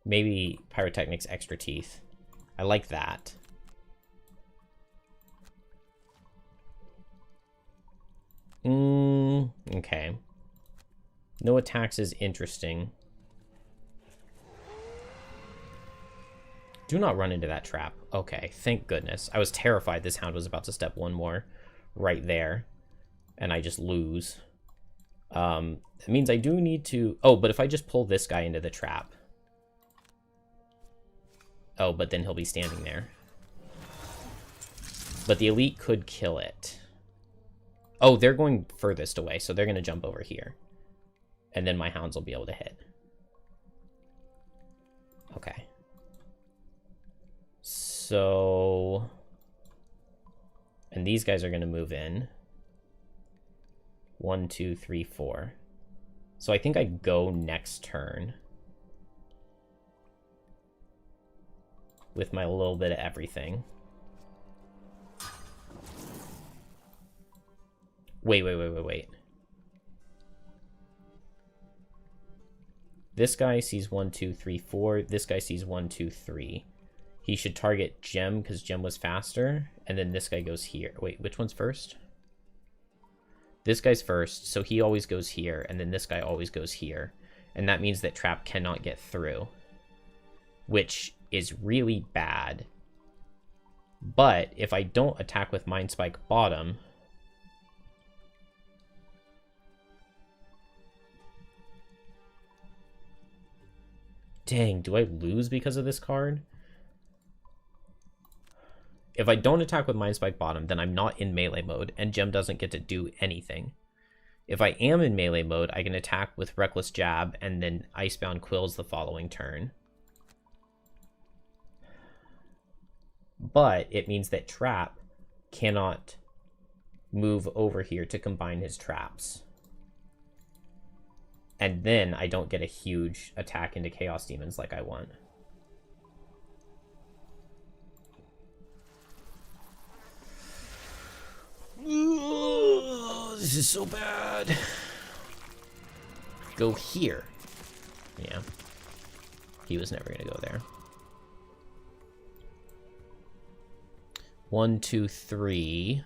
Speaker 1: Maybe Pyrotechnic's Extra Teeth. I like that. Okay. No attacks is interesting. Do not run into that trap. Okay, thank goodness. I was terrified this Hound was about to step 1 more right there. And I just lose. It means I do need to... Oh, but if I just pull this guy into the trap... Oh, but then he'll be standing there. But the Elite could kill it. Oh, they're going furthest away, so they're going to jump over here. And then my Hounds will be able to hit. Okay. So... And these guys are going to move in. 1, 2, 3, 4. So I think I go next turn. With my little bit of everything. Wait. This guy sees 1, 2, 3, 4. This guy sees 1, 2, 3. He should target Gem because Gem was faster. And then this guy goes here. Wait, which one's first? This guy's first, so he always goes here. And then this guy always goes here. And that means that Trap cannot get through. Which is really bad. But if I don't attack with Mind Spike bottom... Dang, do I lose because of this card? If I don't attack with Mind Spike bottom, then I'm not in melee mode, and Gem doesn't get to do anything. If I am in melee mode, I can attack with Reckless Jab, and then Icebound Quills the following turn. But it means that Trap cannot move over here to combine his traps. And then I don't get a huge attack into Chaos Demons like I want. This is so bad. Go here. Yeah. He was never going to go there. 1, 2, 3.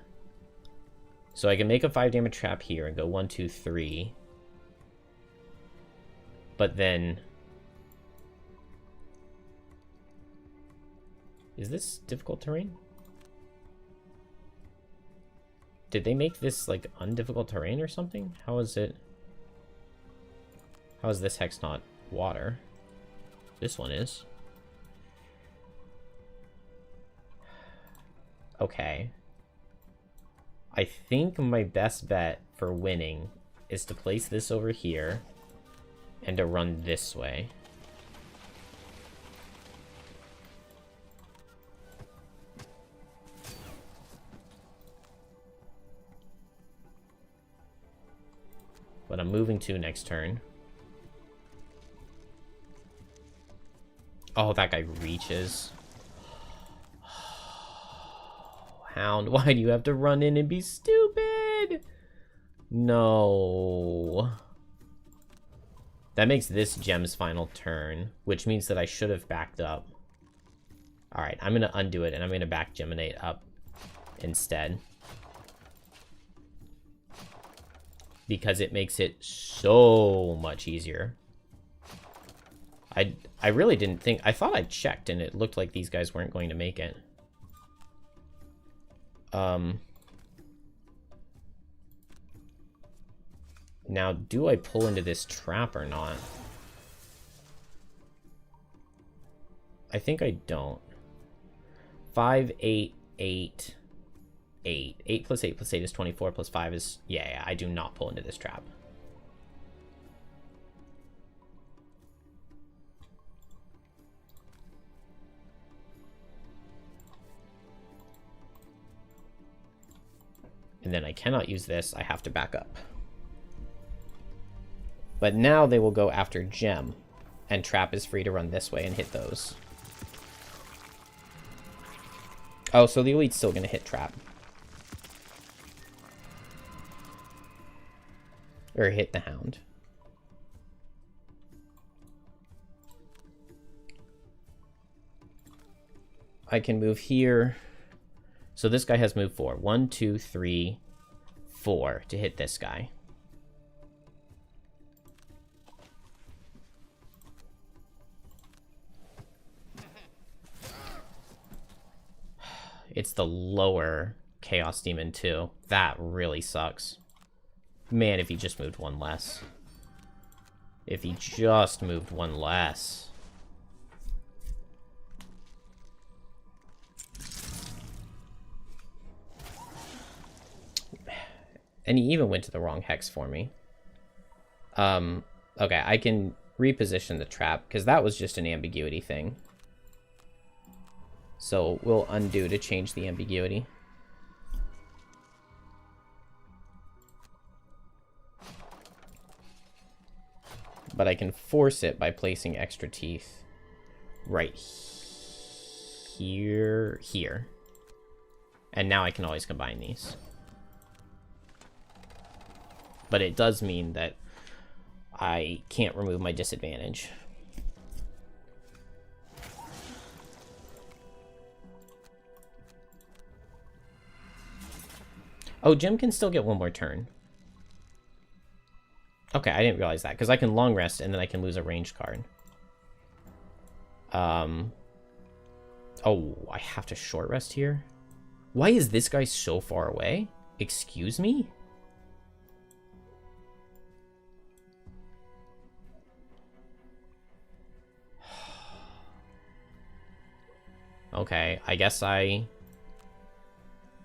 Speaker 1: So I can make a 5 damage trap here and go 1, 2, 3. But then... Is this difficult terrain? Did they make this, like, undifficult terrain or something? How is it... How is this hex not water? This one is. Okay. I think my best bet for winning is to place this over here and to run this way. But I'm moving to next turn. Oh, that guy reaches. Hound, why do you have to run in and be stupid? No. That makes this Gem's final turn, which means that I should have backed up. Alright, I'm going to undo it, and I'm going to back Geminate up instead. Because it makes it so much easier. I really didn't think... I thought I checked, and it looked like these guys weren't going to make it. Now, do I pull into this trap or not? I think I don't. 5, 8, 8, 8. 8 plus 8 plus 8 is 24, plus 5 is... Yeah, I do not pull into this trap. And then I cannot use this, I have to back up. But now they will go after Gem, and Trap is free to run this way and hit those. Oh, so the Elite's still going to hit Trap. Or hit the Hound. I can move here. So this guy has moved 4. 1, 2, 3, 4 to hit this guy. It's the lower Chaos Demon, too. That really sucks. Man, if he just moved 1 less. If he just moved 1 less. And he even went to the wrong hex for me. Okay, I can reposition the trap, because that was just an ambiguity thing. So we'll undo to change the ambiguity. But I can force it by placing extra teeth right here, here. And now I can always combine these. But it does mean that I can't remove my disadvantage. Oh, Jim can still get one more turn. Okay, I didn't realize that, because I can long rest and then I can lose a ranged card. Oh, I have to short rest here? Why is this guy so far away? Excuse me? Okay, I guess I...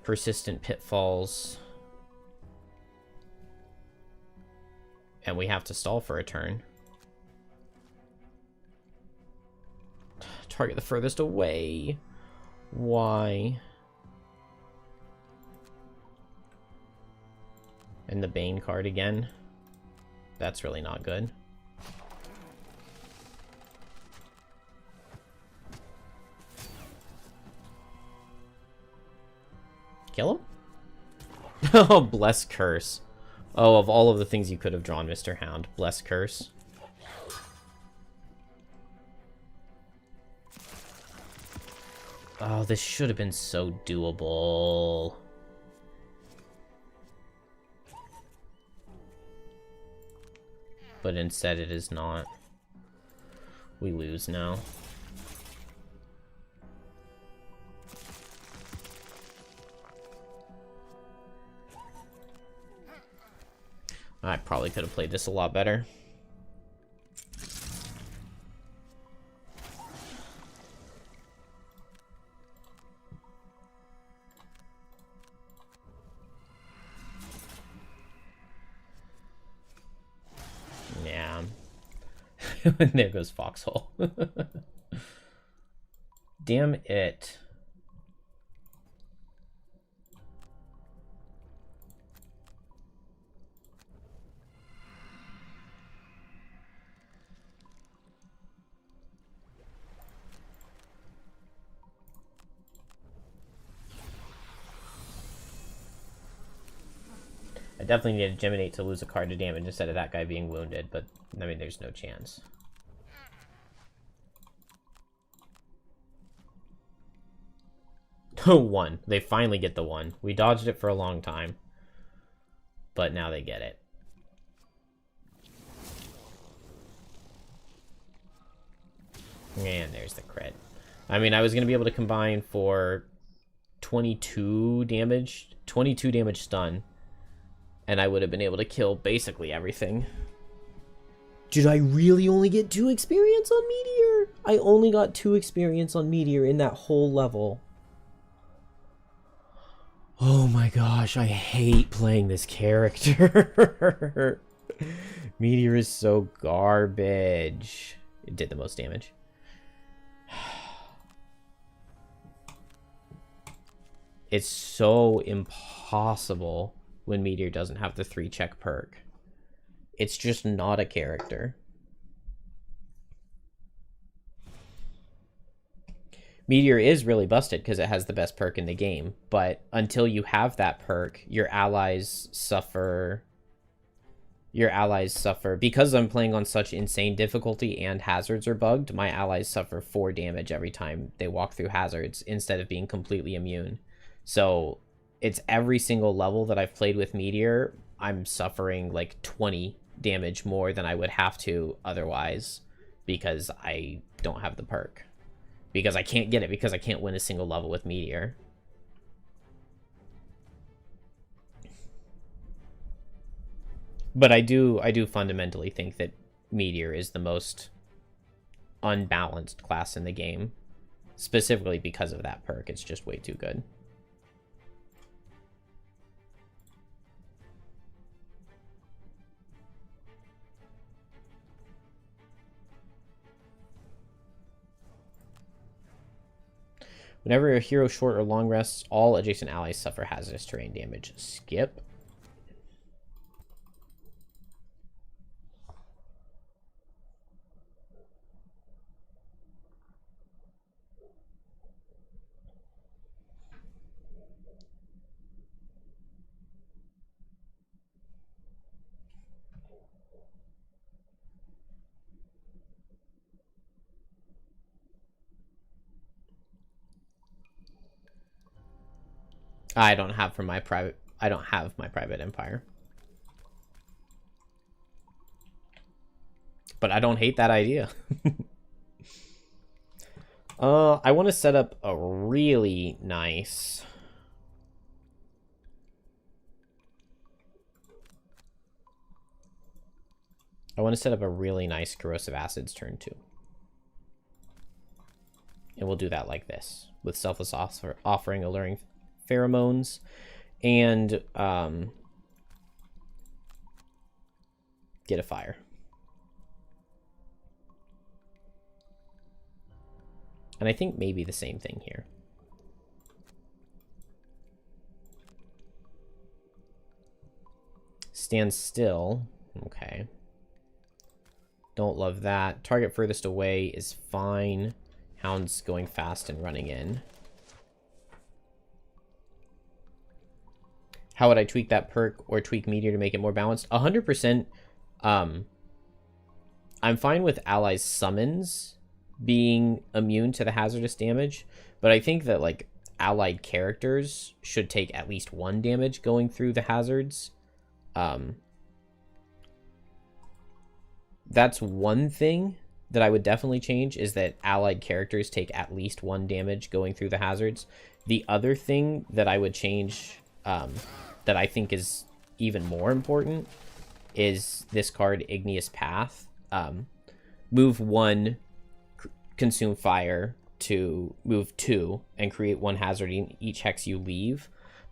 Speaker 1: Persistent pitfalls. And we have to stall for a turn. Target the furthest away. Why? And the Bane card again. That's really not good. Kill him? Oh, bless curse. Oh, of all of the things you could have drawn, Mr. Hound. Bless curse. Oh, this should have been so doable. But instead it is not. We lose now. I probably could have played this a lot better. Yeah. There goes Foxhole. Damn it. I definitely need a Geminate to lose a card to damage instead of that guy being wounded, but, I mean, there's no chance. Oh, 1. They finally get the 1. We dodged it for a long time. But now they get it. And there's the crit. I mean, I was going to be able to combine for 22 damage stun. And I would have been able to kill basically everything. Did I really only get 2 experience on Meteor? I only got 2 experience on Meteor in that whole level. Oh my gosh, I hate playing this character. Meteor is so garbage. It did the most damage. It's so impossible when Meteor doesn't have the 3-check perk. It's just not a character. Meteor is really busted because it has the best perk in the game, but until you have that perk, your allies suffer. Because I'm playing on such insane difficulty and hazards are bugged, my allies suffer 4 damage every time they walk through hazards instead of being completely immune. So it's every single level that I've played with Meteor, I'm suffering like 20 damage more than I would have to otherwise because I don't have the perk. Because I can't get it, because I can't win a single level with Meteor. But I do fundamentally think that Meteor is the most unbalanced class in the game. Specifically because of that perk. It's just way too good. Whenever a hero short or long rests, all adjacent allies suffer hazardous terrain damage. Skip. I don't have my private empire. But I don't hate that idea. I want to set up a really nice... corrosive acids turn 2. And we'll do that like this, with selfless offering, alluring pheromones, and get a fire. And I think maybe the same thing here. Stand still. Okay. Don't love that. Target furthest away is fine. Hound's going fast and running in. How would I tweak that perk or tweak Meteor to make it more balanced? 100%. I'm fine with allies' summons being immune to the hazardous damage, but I think that like allied characters should take at least 1 damage going through the hazards. That's one thing that I would definitely change, is that allied characters take at least 1 damage going through the hazards. The other thing that I would change, that I think is even more important, is this card, Igneous Path. Move 1, consume fire, to move 2 and create 1 hazard in each hex you leave.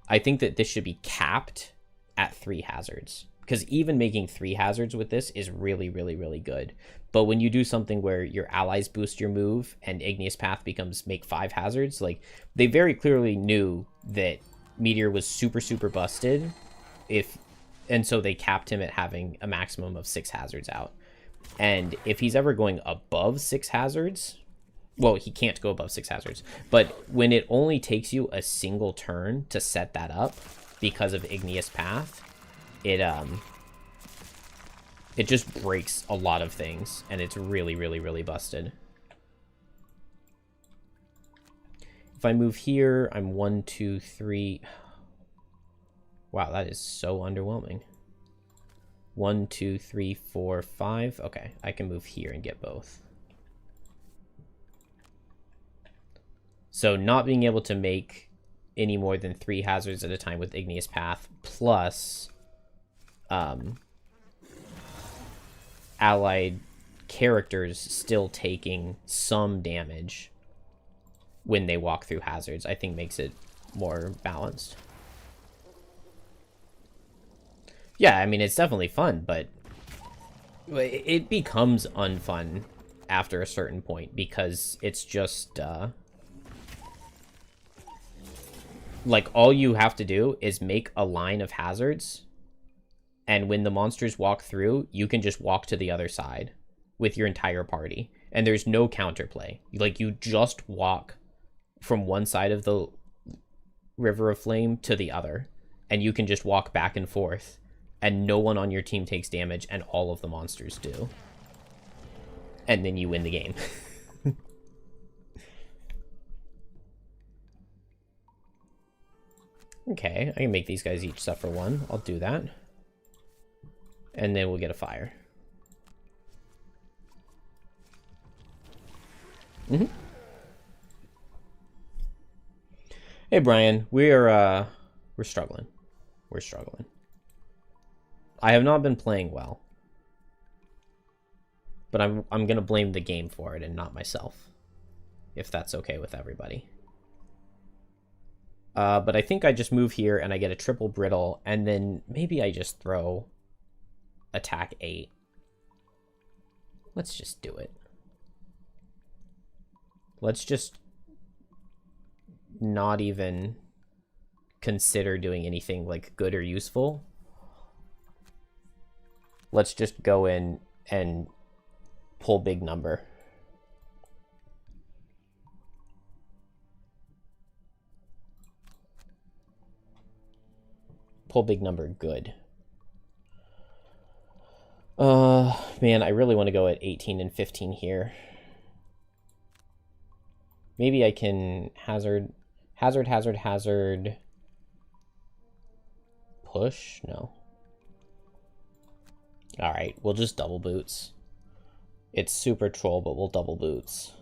Speaker 1: I think that this should be capped at 3 hazards, because even making 3 hazards with this is really, really, really good. But when you do something where your allies boost your move and Igneous Path becomes make 5 hazards, like, they very clearly knew that Meteor was super, super busted, and so they capped him at having a maximum of 6 hazards out. And if he's ever going above 6 hazards, well, he can't go above 6 hazards, but when it only takes you a single turn to set that up because of Igneous Path, it just breaks a lot of things, and it's really, really, really busted. If I move here, I'm 1, 2, 3. Wow, that is so underwhelming. 1, 2, 3, 4, 5. Okay, I can move here and get both. So not being able to make any more than 3 hazards at a time with Igneous Path, plus allied characters still taking some damage when they walk through hazards, I think makes it more balanced. Yeah, I mean, it's definitely fun, but it becomes unfun after a certain point, because it's just, like, all you have to do is make a line of hazards, and when the monsters walk through, you can just walk to the other side with your entire party, and there's no counterplay. Like, you just walk from one side of the River of Flame to the other, and you can just walk back and forth, and no one on your team takes damage, and all of the monsters do. And then you win the game. Okay, I can make these guys each suffer 1. I'll do that. And then we'll get a fire. Hey, Brian, we're struggling. We're struggling. I have not been playing well, but I'm gonna blame the game for it and not myself, if that's okay with everybody. But I think I just move here and I get a triple brittle, and then maybe I just throw attack 8. Let's just do it. Let's just not even consider doing anything like good or useful. Let's just go in and pull big number. Pull big number, good. Man, I really want to go at 18 and 15 here. Maybe I can hazard. Push? No. Alright, we'll just double boots. It's super troll, but we'll double boots.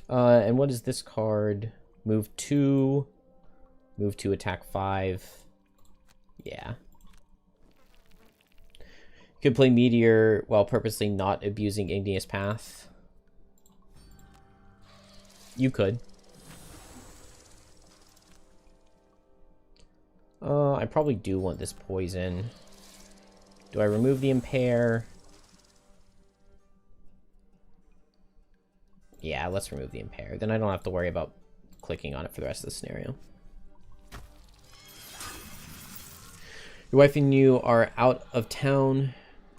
Speaker 1: And what is this card? Move 2. Move 2, attack 5. Yeah. You could play Meteor while purposely not abusing Igneous Path. You could. I probably do want this poison. Do I remove the Impair? Yeah, let's remove the Impair. Then I don't have to worry about clicking on it for the rest of the scenario. Your wife and you are out of town,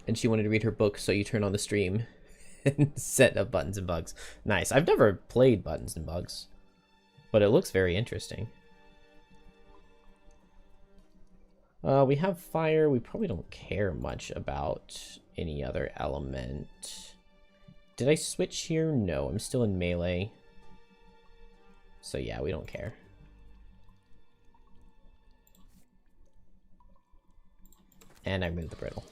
Speaker 1: and she wanted to read her book, so you turn on the stream and set up Buttons and Bugs. Nice. I've never played Buttons and Bugs, but it looks very interesting. We have fire. We probably don't care much about any other element. Did I switch here? No, I'm still in melee. So yeah, we don't care. And I removed the brittle.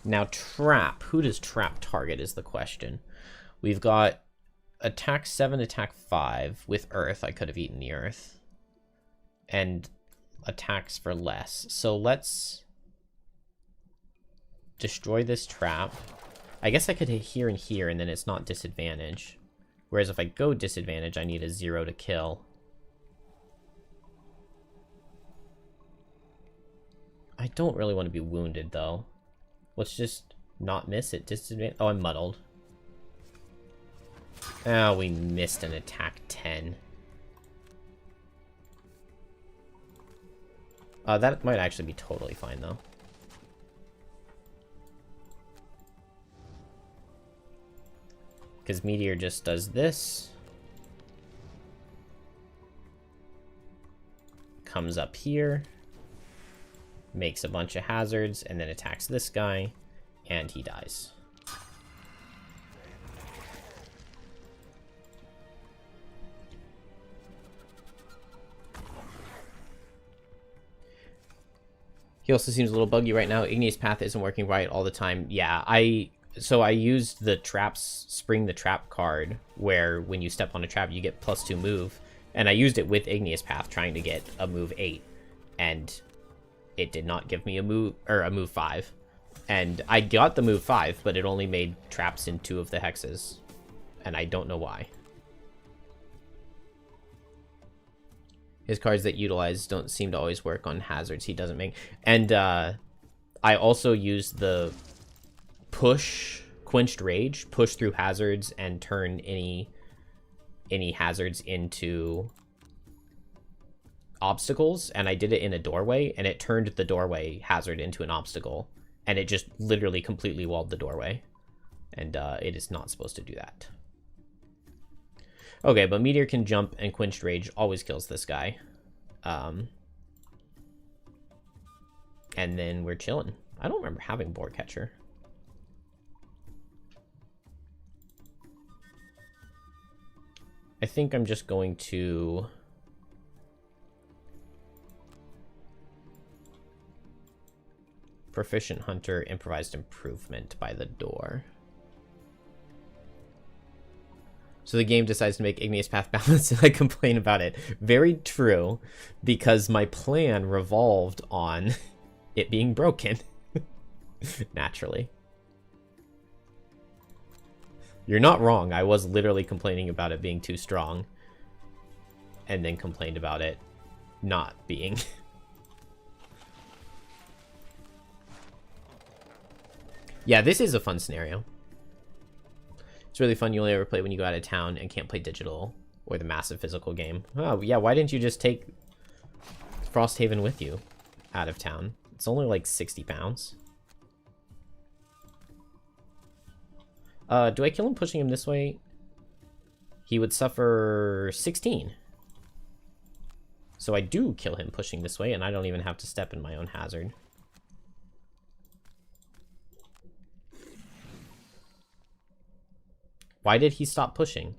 Speaker 1: Now trap. Who does trap target is the question. We've got attack 7, attack 5. With earth, I could have eaten the earth. And attacks for less. So let's destroy this trap. I guess I could hit here and here, and then it's not disadvantage. Whereas if I go disadvantage, I need a 0 to kill. I don't really want to be wounded, though. Let's just not miss it. Disadvantage. Oh, I'm muddled. Oh, we missed an attack 10. That might actually be totally fine, though. Because Meteor just does this. Comes up here. Makes a bunch of hazards, and then attacks this guy. And he dies. He also seems a little buggy right now. Igneous Path isn't working right all the time. Yeah, so I used the traps, Spring the Trap card, where when you step on a trap, you get +2 move. And I used it with Igneous Path, trying to get a move 8. And it did not give me a move, or a move 5. And I got the move 5, but it only made traps in 2 of the hexes. And I don't know why. His cards that utilize don't seem to always work on hazards he doesn't make. And I also used the push, Quenched Rage, push through hazards and turn any hazards into obstacles. And I did it in a doorway, and it turned the doorway hazard into an obstacle. And it just literally completely walled the doorway. And it is not supposed to do that. Okay, but Meteor can jump, and Quenched Rage always kills this guy. And then we're chilling. I don't remember having Boar Catcher. I think I'm just going to... Proficient Hunter, Improvised Improvement by the door. So the game decides to make Igneous Path balanced, and I complain about it. Very true, because my plan revolved on it being broken. Naturally. You're not wrong. I was literally complaining about it being too strong. And then complained about it not being. Yeah, this is a fun scenario. It's really fun. You only ever play when you go out of town and can't play digital or the massive physical game. Oh, yeah, why didn't you just take Frosthaven with you out of town? It's only like 60 pounds. Do I kill him pushing him this way? He would suffer 16. So I do kill him pushing this way, and I don't even have to step in my own hazard. Why did he stop pushing?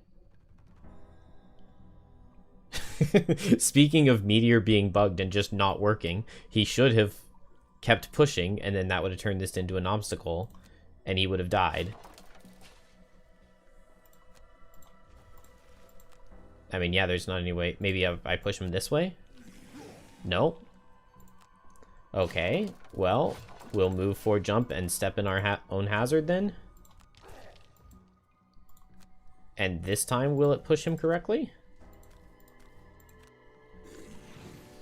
Speaker 1: Speaking of Meteor being bugged and just not working, he should have kept pushing, and then that would have turned this into an obstacle, and he would have died. I mean, yeah, there's not any way. Maybe I push him this way? No. Okay, well, we'll move forward, jump, and step in our own hazard then. And this time, will it push him correctly?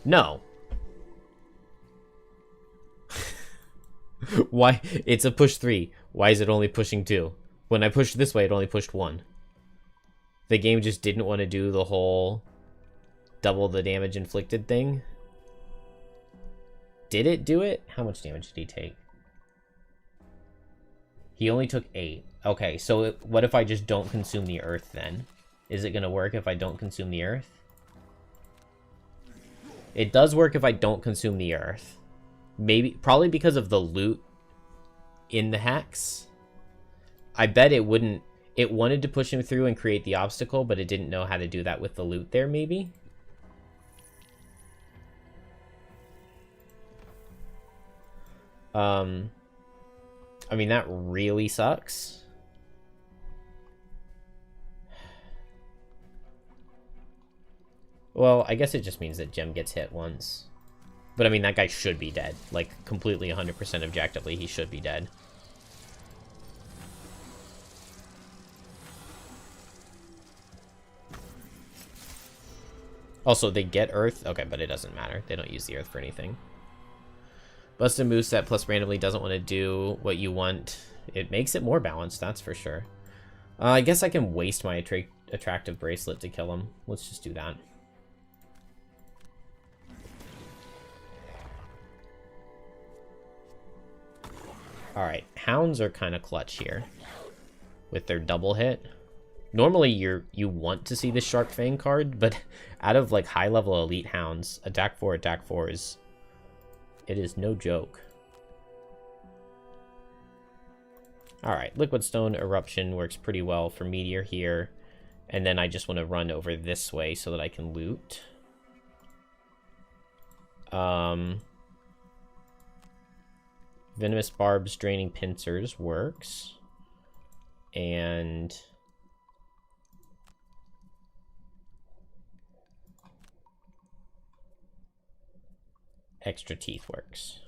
Speaker 1: No. Why? It's a push 3. Why is it only pushing 2? When I pushed this way, it only pushed 1. The game just didn't want to do the whole double the damage inflicted thing. Did it do it? How much damage did he take? He only took 8. Okay, so what if I just don't consume the earth then? Is it going to work if I don't consume the earth? It does work if I don't consume the earth. Maybe, probably because of the loot in the hex. I bet it wouldn't. It wanted to push him through and create the obstacle, but it didn't know how to do that with the loot there, maybe? I mean, that really sucks. Well, I guess it just means that Gem gets hit once. But I mean, that guy should be dead. Like, completely 100% objectively, he should be dead. Also, they get Earth. Okay, but it doesn't matter. They don't use the Earth for anything. Busted moveset plus randomly doesn't want to do what you want. It makes it more balanced, that's for sure. I guess I can waste my attractive bracelet to kill him. Let's just do that. Alright, hounds are kind of clutch here with their double hit. Normally you want to see the Shark Fang card, but out of like high level elite hounds, attack 4 is it is no joke. Alright, Liquid Stone Eruption works pretty well for Meteor here. And then I just want to run over this way so that I can loot. Venomous Barbs, Draining Pincers works. And Extra Teeth works.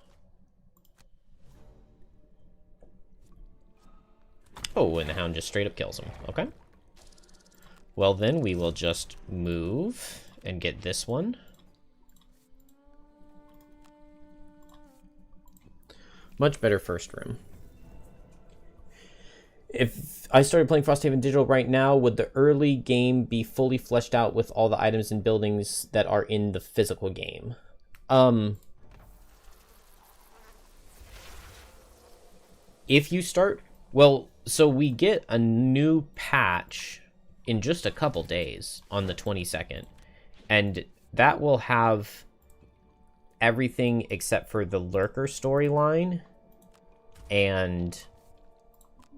Speaker 1: Oh, and the hound just straight up kills him. Okay. Well, then we will just move and get this one. Much better first room. If I started playing Frosthaven Digital right now, would the early game be fully fleshed out with all the items and buildings that are in the physical game? If you start... Well, so we get a new patch in just a couple days on the 22nd. And that will have everything except for the Lurker storyline and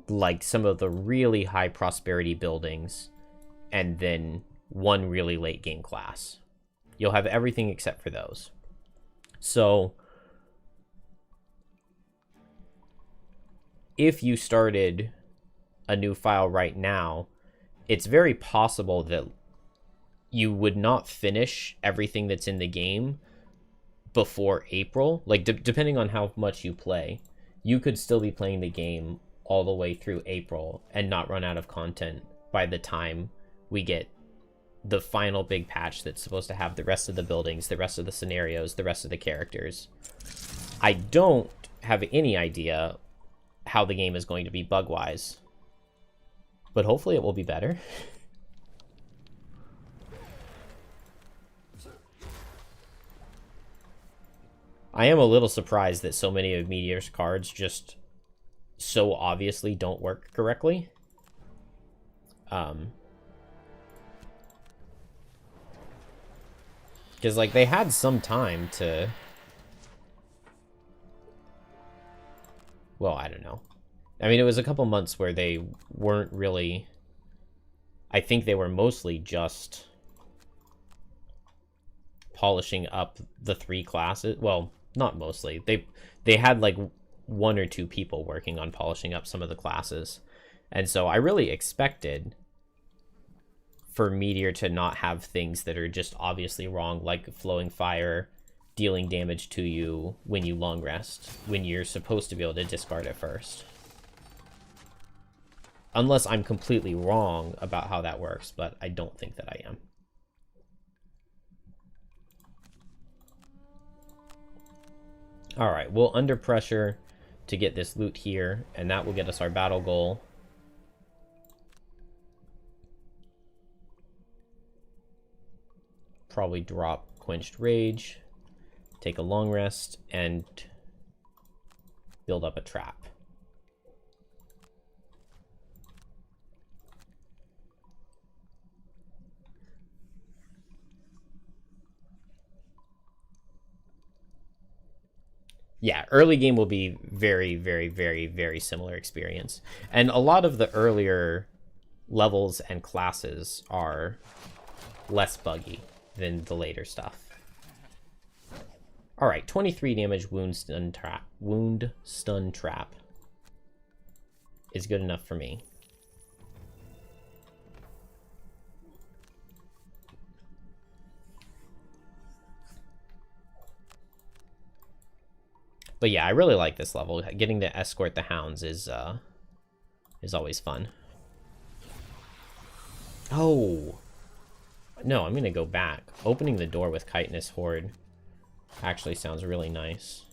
Speaker 1: like some of the really high prosperity buildings and then one really late game class. You'll have everything except for those. So if you started a new file right now, it's very possible that you would not finish everything that's in the game before April. Like, depending on how much you play, you could still be playing the game all the way through April and not run out of content by the time we get the final big patch that's supposed to have the rest of the buildings, the rest of the scenarios, the rest of the characters. I don't have any idea how the game is going to be bug-wise, But hopefully it will be better. I am a little surprised that so many of Meteor's cards just so obviously don't work correctly. Because, like, they had some time to... Well, I don't know. I mean, it was a couple months where they weren't really... I think they were mostly just polishing up the 3 classes. Well, not mostly. They had, like, 1 or 2 people working on polishing up some of the classes. And so I really expected for Meteor to not have things that are just obviously wrong, like Flowing Fire dealing damage to you when you long rest, when you're supposed to be able to discard it first. Unless I'm completely wrong about how that works, but I don't think that I am. Alright, we'll under pressure to get this loot here, and that will get us our battle goal. Probably drop Quenched Rage, take a long rest, and build up a trap. Yeah, early game will be very, very, very, very similar experience. And a lot of the earlier levels and classes are less buggy than the later stuff. Alright, 23 damage wound stun trap is good enough for me. But yeah, I really like this level. Getting to escort the hounds is always fun. Oh! No, I'm gonna go back. Opening the door with Chitinous Horde actually sounds really nice.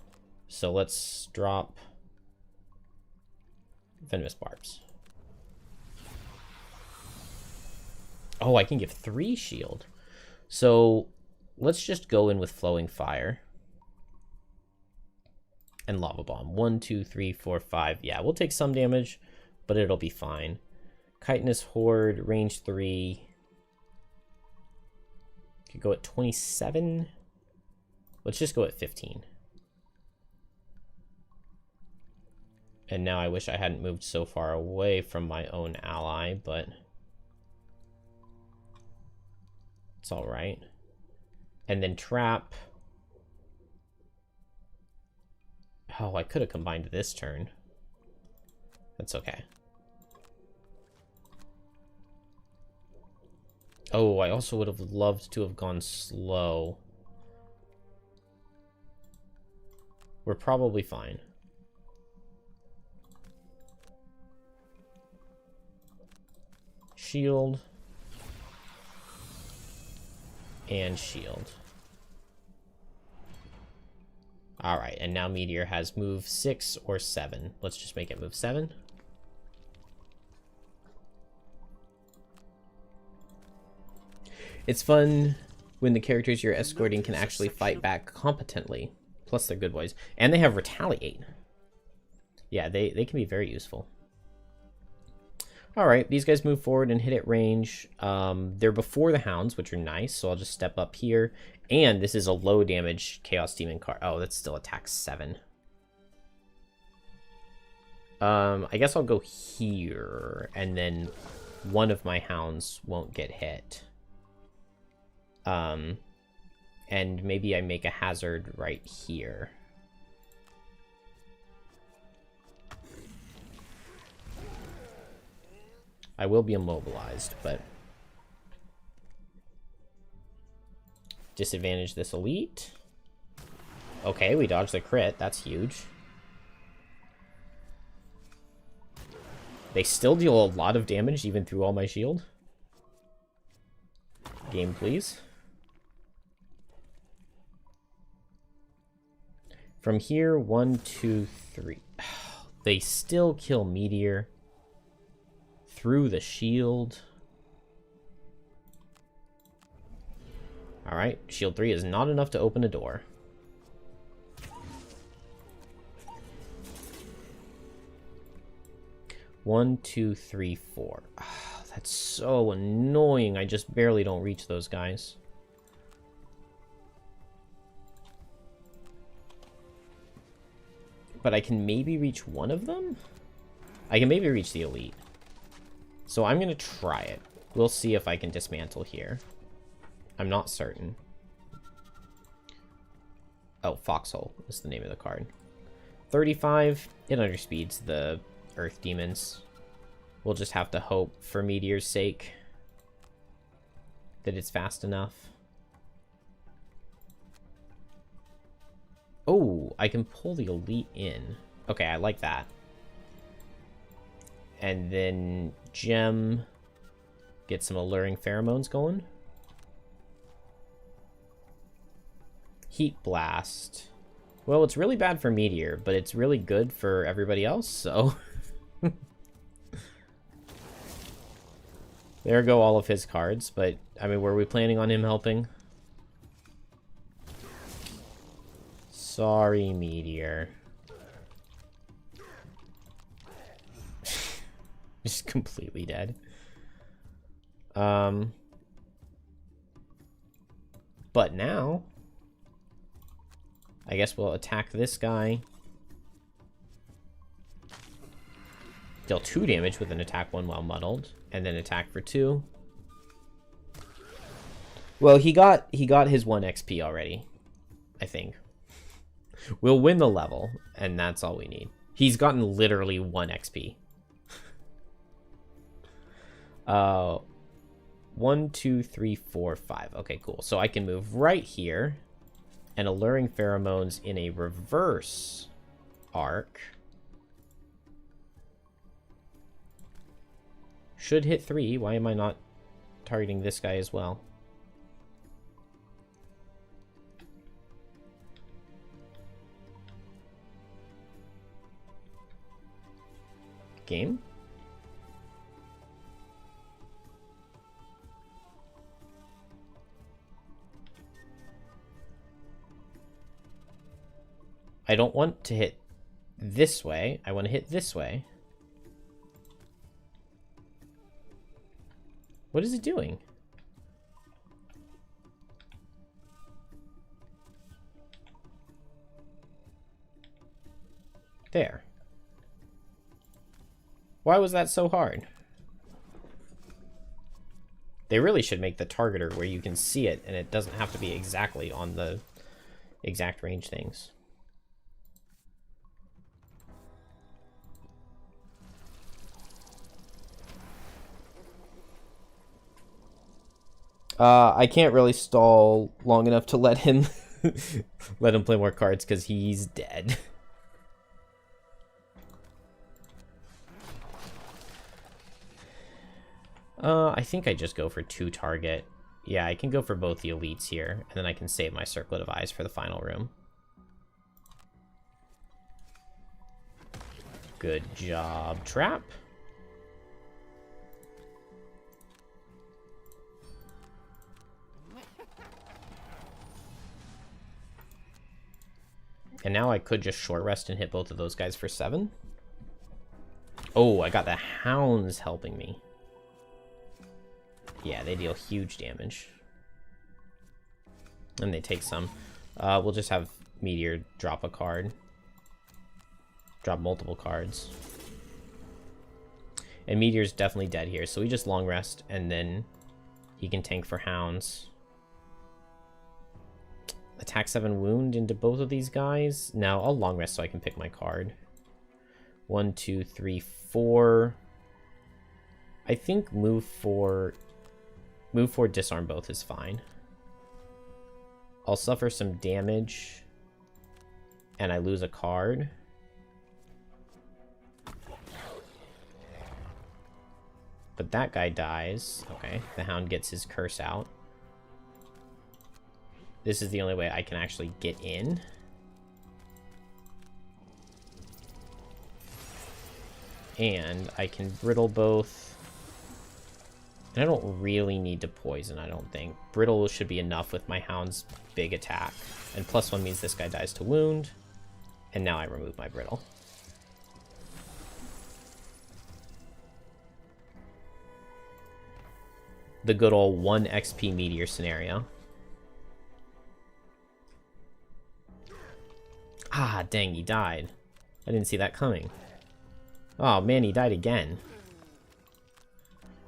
Speaker 1: So let's drop Venomous Barbs. Oh, I can give 3 shield. So let's just go in with Flowing Fire. And Lava Bomb. 1, 2, 3, 4, 5. Yeah, we'll take some damage, but it'll be fine. Chitinous Horde, range 3. Could go at 27. Let's just go at 15. And now I wish I hadn't moved so far away from my own ally, but it's alright. And then Trap. Oh, I could have combined this turn. That's okay. Oh, I also would have loved to have gone slow. We're probably fine. Shield. And shield. Alright, and now Meteor has move 6 or 7. Let's just make it move 7. It's fun when the characters you're escorting can actually fight back competently. Plus they're good boys. And they have Retaliate. Yeah, they can be very useful. Alright, these guys move forward and hit at range. They're before the hounds, which are nice, so I'll just step up here. And this is a low damage Chaos Demon card. Oh, that's still attack 7. I guess I'll go here, and then one of my hounds won't get hit. And maybe I make a hazard right here. I will be immobilized, but disadvantage this elite. Okay, we dodged the crit. That's huge. They still deal a lot of damage even through all my shield. Game, please. From here, 1, 2, 3. They still kill Meteor. through the shield. Alright, shield 3 is not enough to open a door. One, two, three, four. Oh, that's so annoying. I just barely don't reach those guys. But I can maybe reach one of them? I can maybe reach the elite. So I'm going to try it. We'll see if I can dismantle here. I'm not certain. Oh, Foxhole is the name of the card. 35. It underspeeds the Earth Demons. We'll just have to hope, for Meteor's sake, that it's fast enough. Oh, I can pull the elite in. Okay, I like that. And then Gem, get some alluring pheromones going. Heat Blast. Well, it's really bad for Meteor, but it's really good for everybody else, so... There go all of his cards, but, I mean, were we planning on him helping? Sorry, Meteor. Just completely dead. But now... I guess we'll attack this guy. Deal 2 damage with an attack 1 while muddled. And then attack for 2. Well, he got his 1 XP already, I think. We'll win the level, and that's all we need. He's gotten literally 1 XP. 1, 2, 3, 4, 5. Okay, cool. So I can move right here. And alluring pheromones in a reverse arc. Should hit 3. Why am I not targeting this guy as well? Game? I don't want to hit this way. I want to hit this way. What is it doing? There. Why was that so hard? They really should make the targeter where you can see it and it doesn't have to be exactly on the exact range things. I can't really stall long enough to let him let him play more cards because he's dead. I think I just go for 2 target. Yeah, I can go for both the elites here, and then I can save my Circlet of Eyes for the final room. Good job, Trap. And now I could just short rest and hit both of those guys for 7. Oh, I got the Hounds helping me. Yeah, they deal huge damage. And they take some. We'll just have Meteor drop a card. Drop multiple cards. And Meteor's definitely dead here, so we just long rest, and then he can tank for Hounds. Attack 7 wound into both of these guys. Now I'll long rest so I can pick my card. 1, 2, 3, 4. I think move 4 disarm both is fine. I'll suffer some damage and I lose a card. But that guy dies. Okay, the Hound gets his curse out. This is the only way I can actually get in. And I can brittle both. And I don't really need to poison, I don't think. Brittle should be enough with my Hound's big attack. And +1 means this guy dies to wound. And now I remove my Brittle. The good old 1 XP meteor scenario. Ah, dang, he died. I didn't see that coming. Oh man, he died again.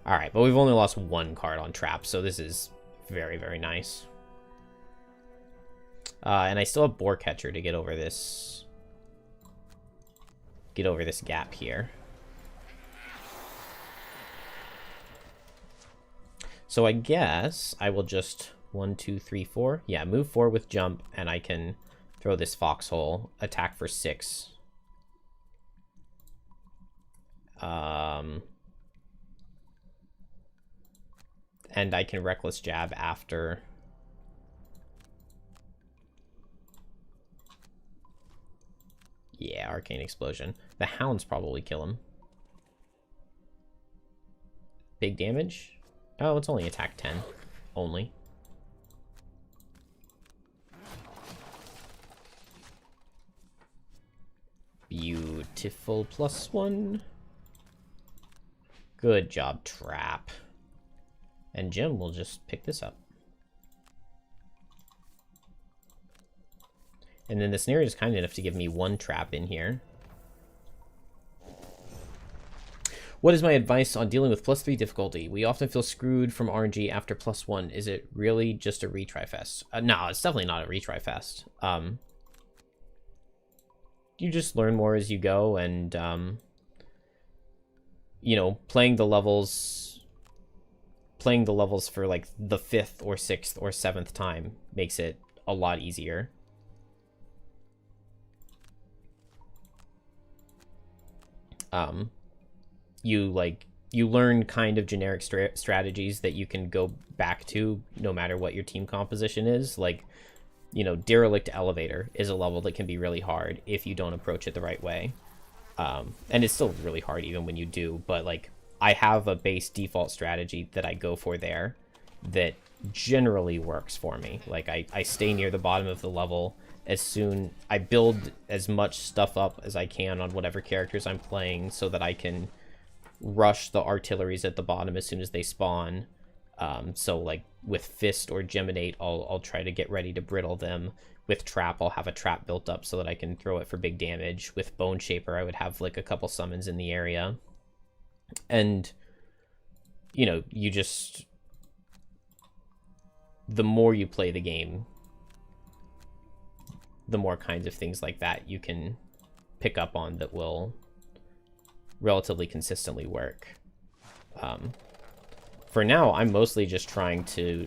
Speaker 1: Alright, but we've only lost 1 card on trap, so this is very, very nice. And I still have Boar Catcher to get over this gap here. So I guess I will just 1, 2, 3, 4. Yeah, move 4 with jump, and I can throw this Foxhole, attack for 6. And I can Reckless Jab after. Yeah, Arcane Explosion. The Hounds probably kill him. Big damage? Oh, it's only attack 10. Only. Beautiful +1. Good job, Trap. And Jim will just pick this up. And then the Snare is kind enough to give me 1 trap in here. What is my advice on dealing with +3 difficulty? We often feel screwed from RNG after +1. Is it really just a retry fest? No, it's definitely not a retry fest. You just learn more as you go, and you know, playing the levels for like the 5th or 6th or 7th time makes it a lot easier. You learn kind of generic strategies that you can go back to no matter what your team composition is. Like, you know, Derelict Elevator is a level that can be really hard if you don't approach it the right way. And it's still really hard even when you do, but like, I have a base default strategy that I go for there that generally works for me. Like, I stay near the bottom of the level. I build as much stuff up as I can on whatever characters I'm playing so that I can rush the artilleries at the bottom as soon as they spawn. So like with Fist or Geminate, I'll try to get ready to brittle them. With Trap, I'll have a trap built up so that I can throw it for big damage. With Bone Shaper, I would have like a couple summons in the area. And, you know, the more you play the game, the more kinds of things like that you can pick up on that will relatively consistently work. For now, I'm mostly just trying to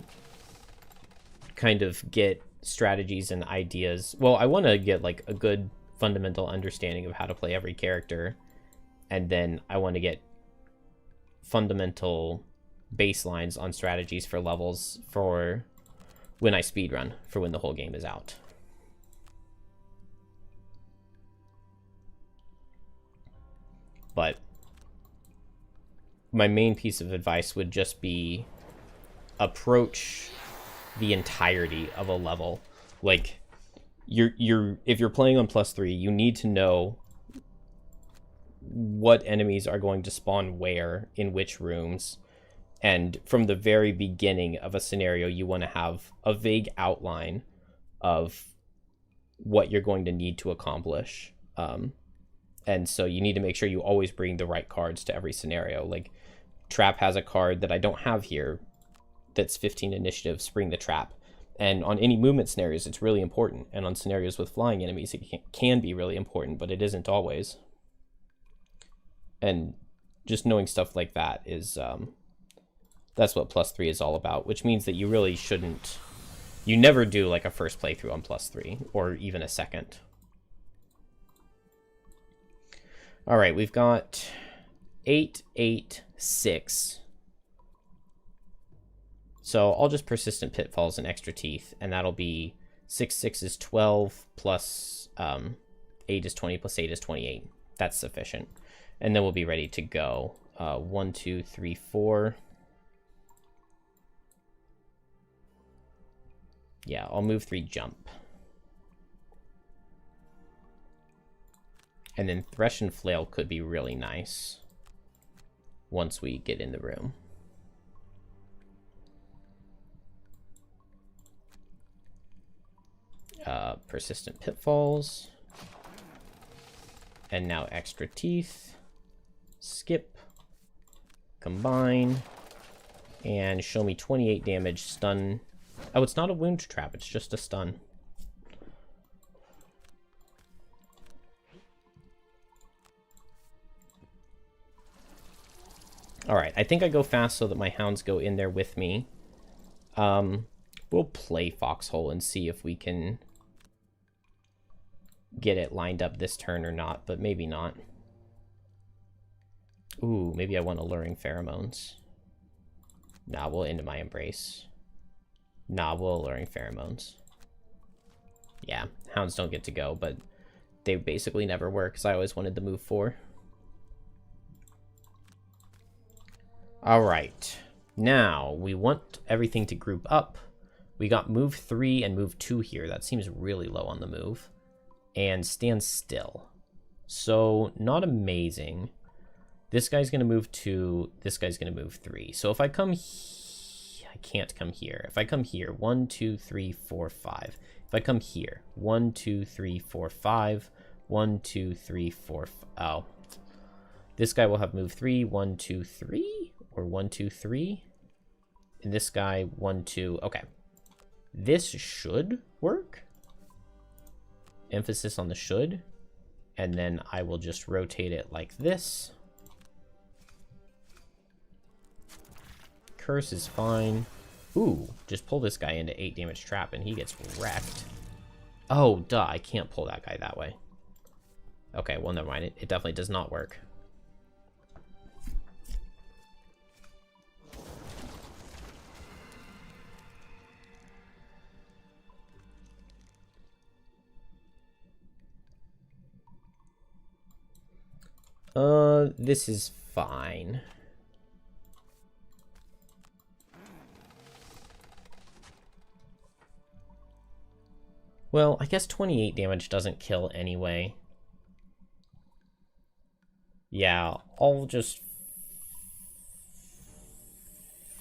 Speaker 1: kind of get strategies and ideas. Well, I want to get like a good fundamental understanding of how to play every character, and then I want to get fundamental baselines on strategies for levels for when I speedrun, for when the whole game is out. But my main piece of advice would just be approach the entirety of a level. Like, if you're playing on +3, you need to know what enemies are going to spawn where, in which rooms. And from the very beginning of a scenario, you want to have a vague outline of what you're going to need to accomplish. And so you need to make sure you always bring the right cards to every scenario. Like, Trap has a card that I don't have here that's 15 initiative, Spring the Trap. And on any movement scenarios, it's really important. And on scenarios with flying enemies, it can be really important, but it isn't always. And just knowing stuff like that is, that's what +3 is all about, which means that you really shouldn't, you never do like a first playthrough on +3, or even a second. All right, we've got 8, 8, 6. So I'll just Persistent Pitfalls and Extra Teeth, and that'll be 6, 6 is 12, plus 8 is 20, plus 8 is 28. That's sufficient. And then we'll be ready to go. 1, 2, 3, 4. Yeah, I'll move 3 jump. And then Thresh and Flail could be really nice once we get in the room. Persistent Pitfalls. And now Extra Teeth. Skip. Combine. And show me 28 damage, stun. Oh, it's not a wound trap, it's just a stun. Alright, I think I go fast so that my hounds go in there with me. We'll play Foxhole and see if we can get it lined up this turn or not, but maybe not. Ooh, maybe I want Alluring Pheromones. Nah, we'll Into My Embrace. Nah, we'll Alluring Pheromones. Yeah, hounds don't get to go, but they basically never work because I always wanted to move 4. Alright, now we want everything to group up. We got move 3 and move 2 here. That seems really low on the move. And stand still. So, not amazing. This guy's going to move 2, this guy's going to move 3. So if I come here, I can't come here. If I come here, 1, 2, 3, 4, 5. If I come here, 1, 2, 3, 4, 5. 1, 2, 3, 4, oh. This guy will have move 3, 1, 2, 3. Or 1, 2, 3. And this guy, 1, 2. Okay. This should work. Emphasis on the should. And then I will just rotate it like this. Curse is fine. Ooh, just pull this guy into 8 damage trap and he gets wrecked. Oh, duh, I can't pull that guy that way. Okay, well, never mind. It definitely does not work. This is fine. Well, I guess 28 damage doesn't kill anyway. Yeah, I'll just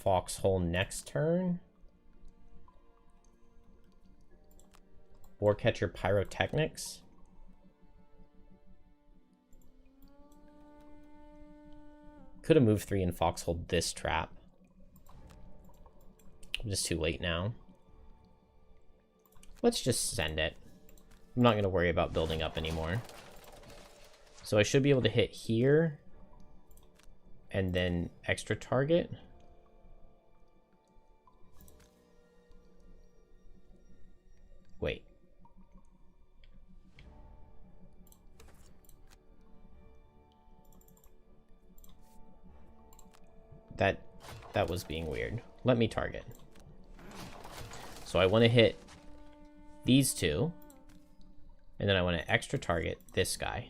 Speaker 1: Foxhole next turn. Or Catcher Pyrotechnics. Could have moved 3 and Foxhole this trap. I'm just too late now. Let's just send it. I'm not going to worry about building up anymore. So I should be able to hit here. And then extra target. Wait. That was being weird. Let me target. So I want to hit these 2. And then I want to extra target this guy.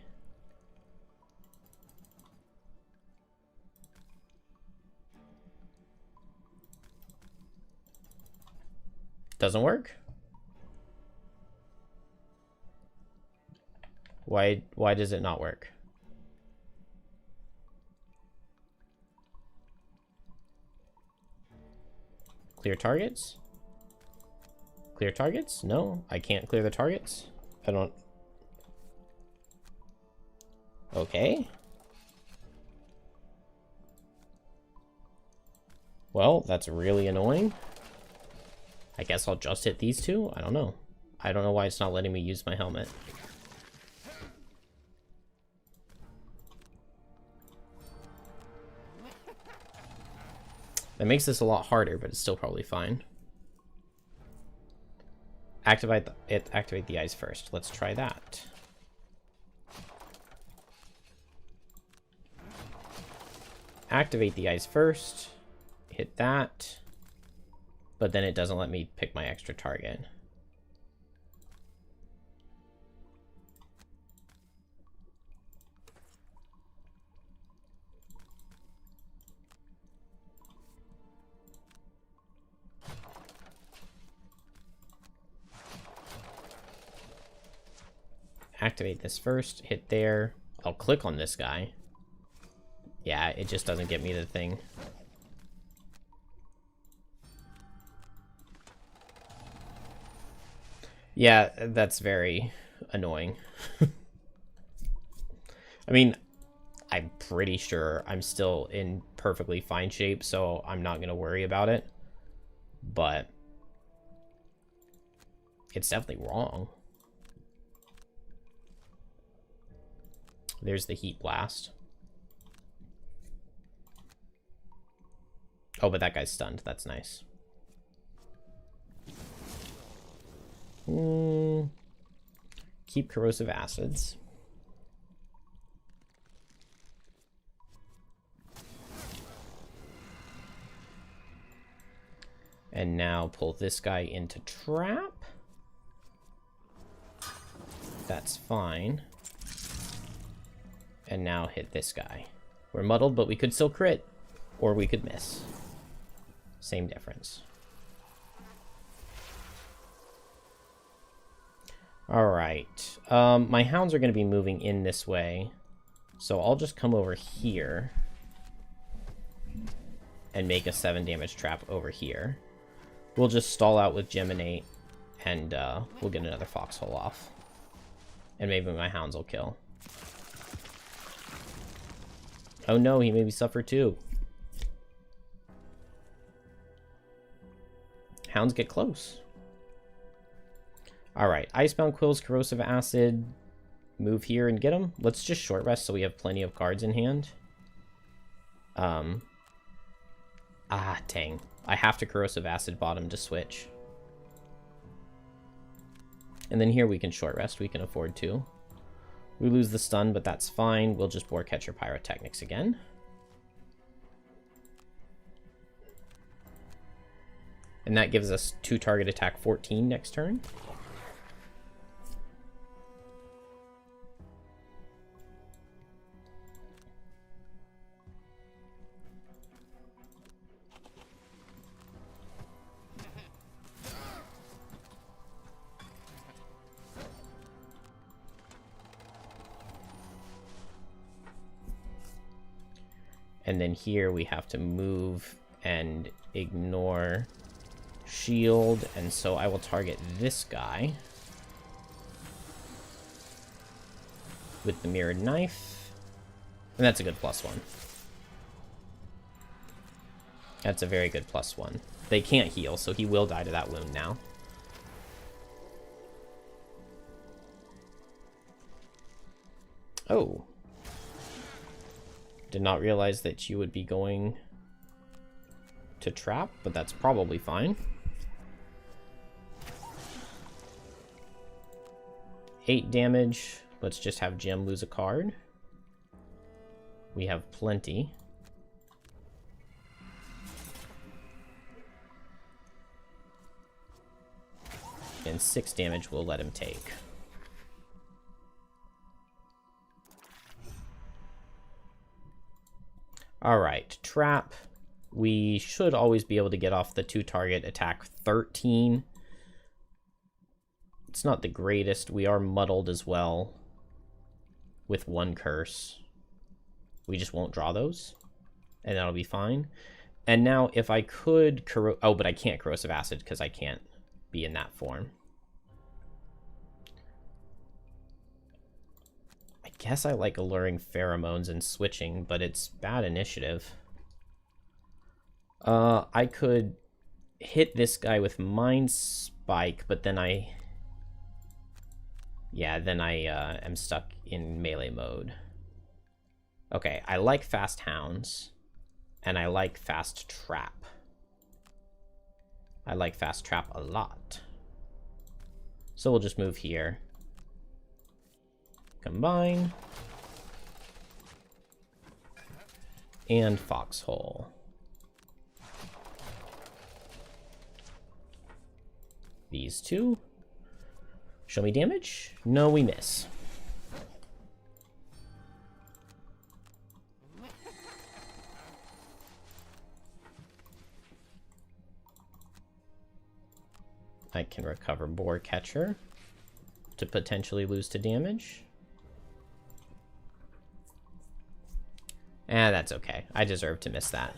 Speaker 1: Doesn't work? Why does it not work? Clear targets? Clear targets? No, I can't clear the targets. I don't... Okay. Well, that's really annoying. I guess I'll just hit these 2? I don't know. I don't know why it's not letting me use my helmet. That makes this a lot harder, but it's still probably fine. Activate the eyes first. Let's try that. Activate the eyes first. Hit that. But then it doesn't let me pick my extra target. activate this first, hit there. I'll click on this guy. Yeah, it just doesn't get me the thing. Yeah, that's very annoying. I mean, I'm pretty sure I'm still in perfectly fine shape, so I'm not going to worry about it. But it's definitely wrong. There's the heat blast. Oh, but that guy's stunned. That's nice. Keep corrosive acids. And now pull this guy into trap. That's fine. And now hit this guy. We're muddled, but we could still crit. Or we could miss. Same difference. Alright. My hounds are going to be moving in this way. So I'll just come over here. And make a 7 damage trap over here. We'll just stall out with Geminate. And we'll get another Foxhole off. And maybe my hounds will kill. Oh no, he made me suffer too. Hounds get close. Alright, Icebound Quills, Corrosive Acid. Move here and get them. Let's just short rest so we have plenty of cards in hand. Dang. I have to Corrosive Acid bottom to switch. And then here we can short rest. We can afford to. We lose the stun, but that's fine. We'll just Boarcatcher Pyrotechnics again. And that gives us 2 target attack 14 next turn. And then here we have to move and ignore shield, and so I will target this guy with the Mirrored Knife, and that's a good +1. That's a very good +1. They can't heal, so he will die to that wound now. Oh. Did not realize that you would be going to trap, but that's probably fine. 8 damage. Let's just have Gem lose a card. We have plenty. And 6 damage we'll let him take. Alright, trap. We should always be able to get off the 2 target attack 13. It's not the greatest. We are muddled as well with 1 curse. We just won't draw those, and that'll be fine. And now if I could... Oh, but I can't Corrosive Acid because I can't be in that form. I guess I like Alluring Pheromones and switching, but it's bad initiative. I could hit this guy with Mind Spike, but then I... Yeah, then I am stuck in melee mode. Okay, I like Fast Hounds, and I like Fast Trap. I like Fast Trap a lot. So we'll just move here. Combine. And Foxhole. These 2. Show me damage. No, we miss. I can recover Boarcatcher to potentially lose to damage. That's okay. I deserve to miss that.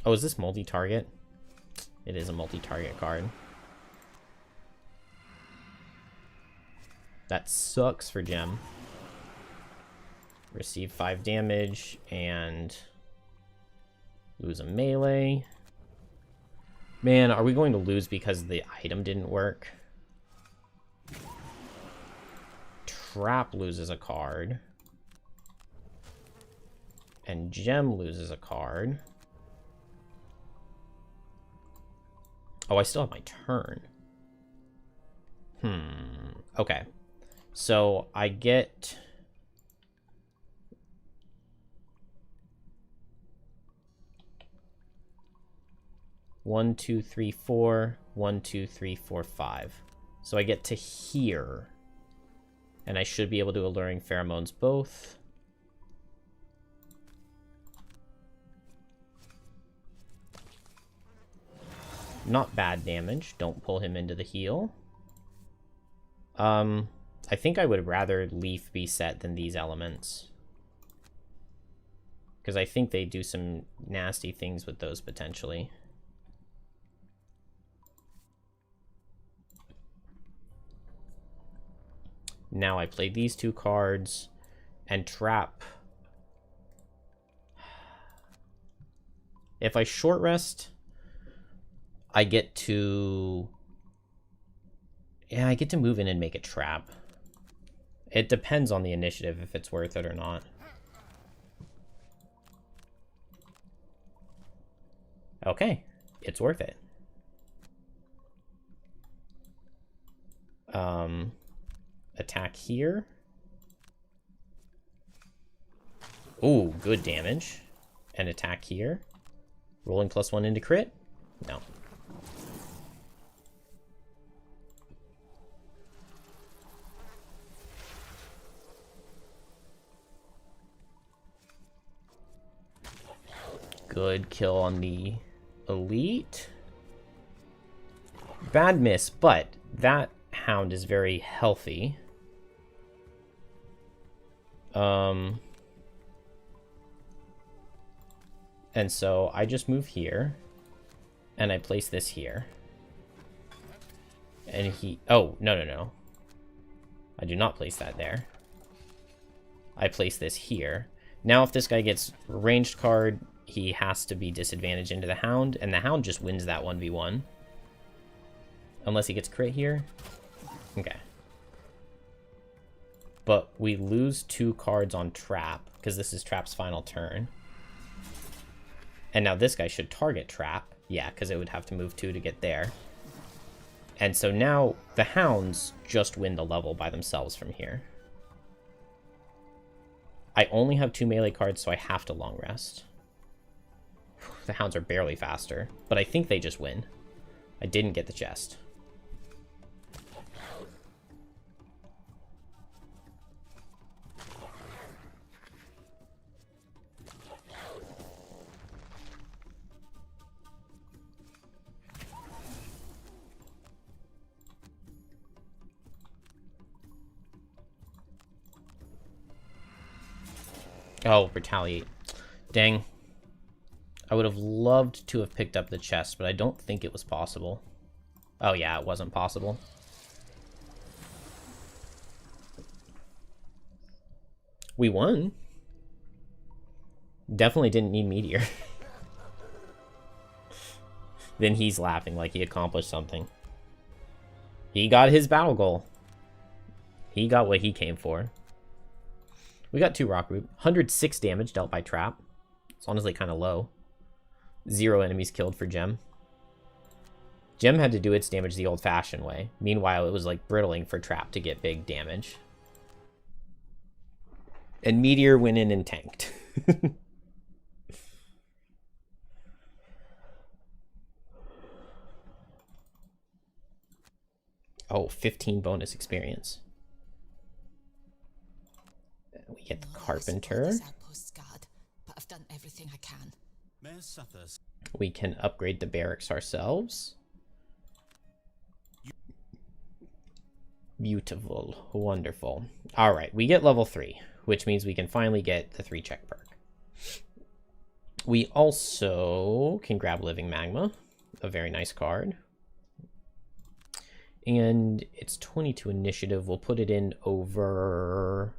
Speaker 1: Oh, is this multi-target? It is a multi-target card. That sucks for Gem. Receive 5 damage and lose a melee. Man, are we going to lose because the item didn't work? Trap loses a card. And Gem loses a card. Oh, I still have my turn. Okay. So I get... One, two, three, four. 1, 2, 3, 4, 5. So I get to here. And I should be able to Alluring Pheromones both. Not bad damage. Don't pull him into the heal. I think I would rather Leaf be set than these elements. Because I think they do some nasty things with those potentially. Now I play these 2 cards and Trap. If I short rest, I get to... Yeah, I get to move in and make a Trap. It depends on the initiative if it's worth it or not. Okay, it's worth it. Attack here. Ooh, good damage. And attack here. Rolling +1 into crit? No. Good kill on the elite. Bad miss, but that hound is very healthy. And so I just move here and I place this here. And he... Oh, no. I do not place that there. I place this here. Now if this guy gets ranged card, he has to be disadvantaged into the hound, and the hound just wins that 1v1. Unless he gets crit here. Okay. But we lose 2 cards on Trap, because this is Trap's final turn. And now this guy should target Trap. Yeah, because it would have to move 2 to get there. And so now the hounds just win the level by themselves from here. I only have 2 melee cards, so I have to long rest. The hounds are barely faster, but I think they just win. I didn't get the chest. Oh, retaliate. Dang. I would have loved to have picked up the chest, but I don't think it was possible. Oh yeah, it wasn't possible. We won. Definitely didn't need Meteor. Then he's laughing like he accomplished something. He got his battle goal. He got what he came for. We got 2 rock root. 106 damage dealt by Trap. It's honestly kind of low. 0 enemies killed for Gem. Gem had to do its damage the old-fashioned way. Meanwhile, it was like brittling for Trap to get big damage. And Meteor went in and tanked. Oh, 15 bonus experience. We get the Carpenter.
Speaker 4: Outpost guard, but I've done everything I can.
Speaker 2: Mayor Suthers.
Speaker 1: We can upgrade the barracks ourselves. Beautiful. Wonderful. All right, we get level 3, which means we can finally get the 3 check perk. We also can grab Living Magma, a very nice card. And it's 22 initiative. We'll put it in over...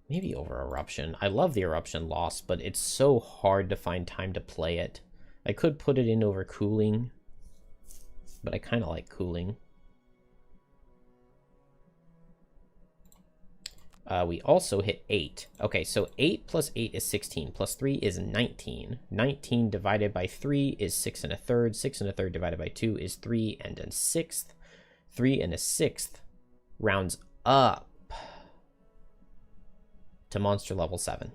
Speaker 1: maybe over Eruption. I love the Eruption loss, but it's so hard to find time to play it. I could put it in over Cooling, but I kind of like Cooling. We also hit 8. Okay, so 8 plus 8 is 16, plus 3 is 19. 19 divided by 3 is 6 1/3. 6 1/3 divided by 2 is 3 1/6. 3 1/6 rounds up to monster level 7.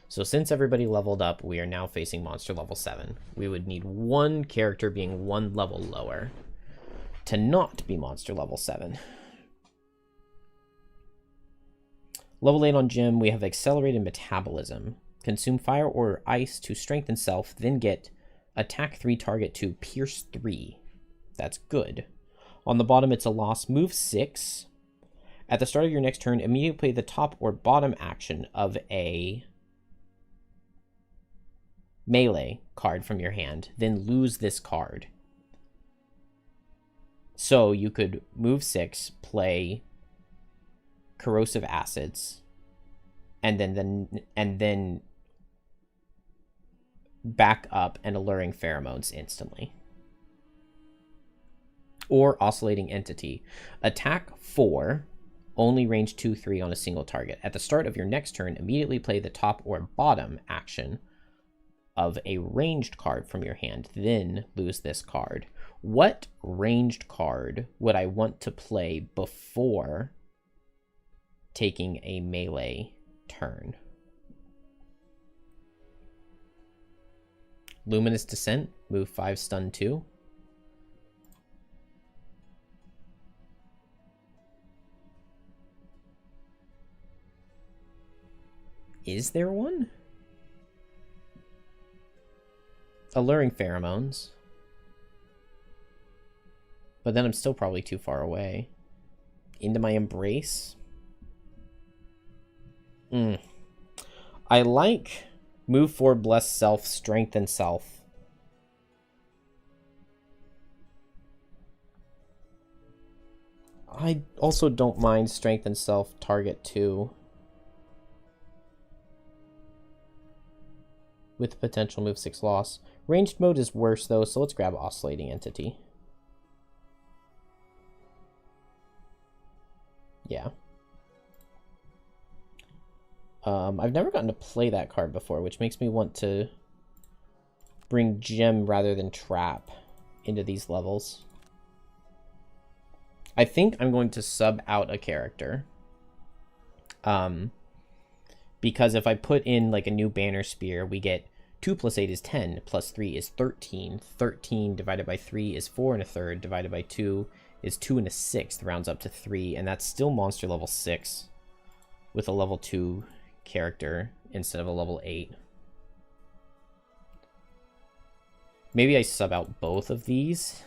Speaker 1: So since everybody leveled up, we are now facing monster level 7. We would need one character being one level lower to not be monster level 7. Level 8 on Gym, we have Accelerated Metabolism. Consume fire or ice to strengthen self, then get attack 3 target to pierce 3. That's good. On the bottom, it's a loss. Move 6. At the start of your next turn, immediately play the top or bottom action of a melee card from your hand, then lose this card. So you could move 6, play Corrosive Acids, and then back up and Alluring Pheromones instantly. Or Oscillating Entity. Attack 4, only range 2/3 on a single target. At the start of your next turn, immediately play the top or bottom action of a ranged card from your hand, then lose this card. What ranged card would I want to play before taking a melee turn? Luminous Descent, move 5, stun 2. Is there one? Alluring Pheromones. But then I'm still probably too far away. Into My Embrace. I like move 4, bless self, strengthen self. I also don't mind strengthen self, target 2. With potential move 6 loss. Ranged mode is worse though, so let's grab Oscillating Entity. Yeah. I've never gotten to play that card before, which makes me want to bring Gem rather than Trap into these levels. I think I'm going to sub out a character. Because if I put in like a new Banner Spear, we get 2 plus 8 is 10, plus 3 is 13. 13 divided by 3 is 4 1/3, divided by 2 is 2 1/6, rounds up to 3, and that's still monster level 6 with a level 2 character instead of a level 8. Maybe I sub out both of these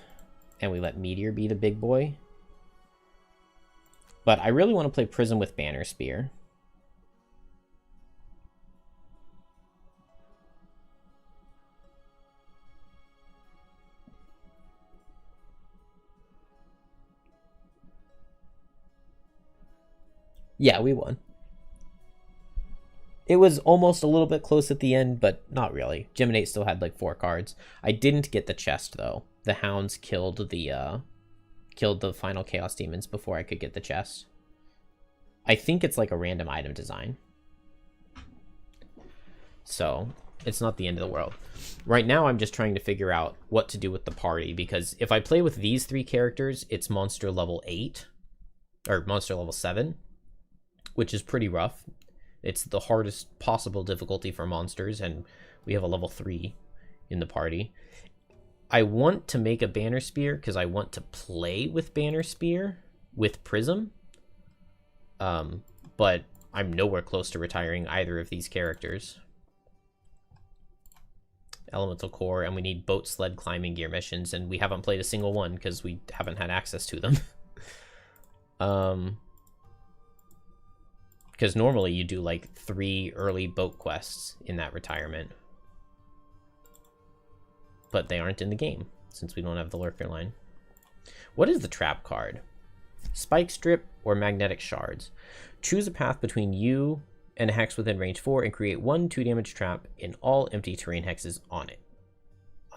Speaker 1: and we let Meteor be the big boy. But I really want to play Prism with Banner Spear. Yeah, we won. It was almost a little bit close at the end, but not really. Geminate still had like 4 cards. I didn't get the chest though. The hounds killed the final Chaos Demons before I could get the chest. I think it's like a random item design. So it's not the end of the world. Right now I'm just trying to figure out what to do with the party, because if I play with these 3 characters, it's monster level 8 or monster level 7, which is pretty rough. It's the hardest possible difficulty for monsters, and we have a level 3 in the party. I want to make a Banner Spear because I want to play with Banner Spear with Prism. But I'm nowhere close to retiring either of these characters. Elemental Core, and we need boat sled climbing gear missions, and we haven't played a single one because we haven't had access to them. Because normally you do like 3 early boat quests in that retirement. But they aren't in the game, since we don't have the lurker line. What is the trap card? Spike strip or magnetic shards. Choose a path between you and a hex within range 4 and create 1 2-damage trap in all empty terrain hexes on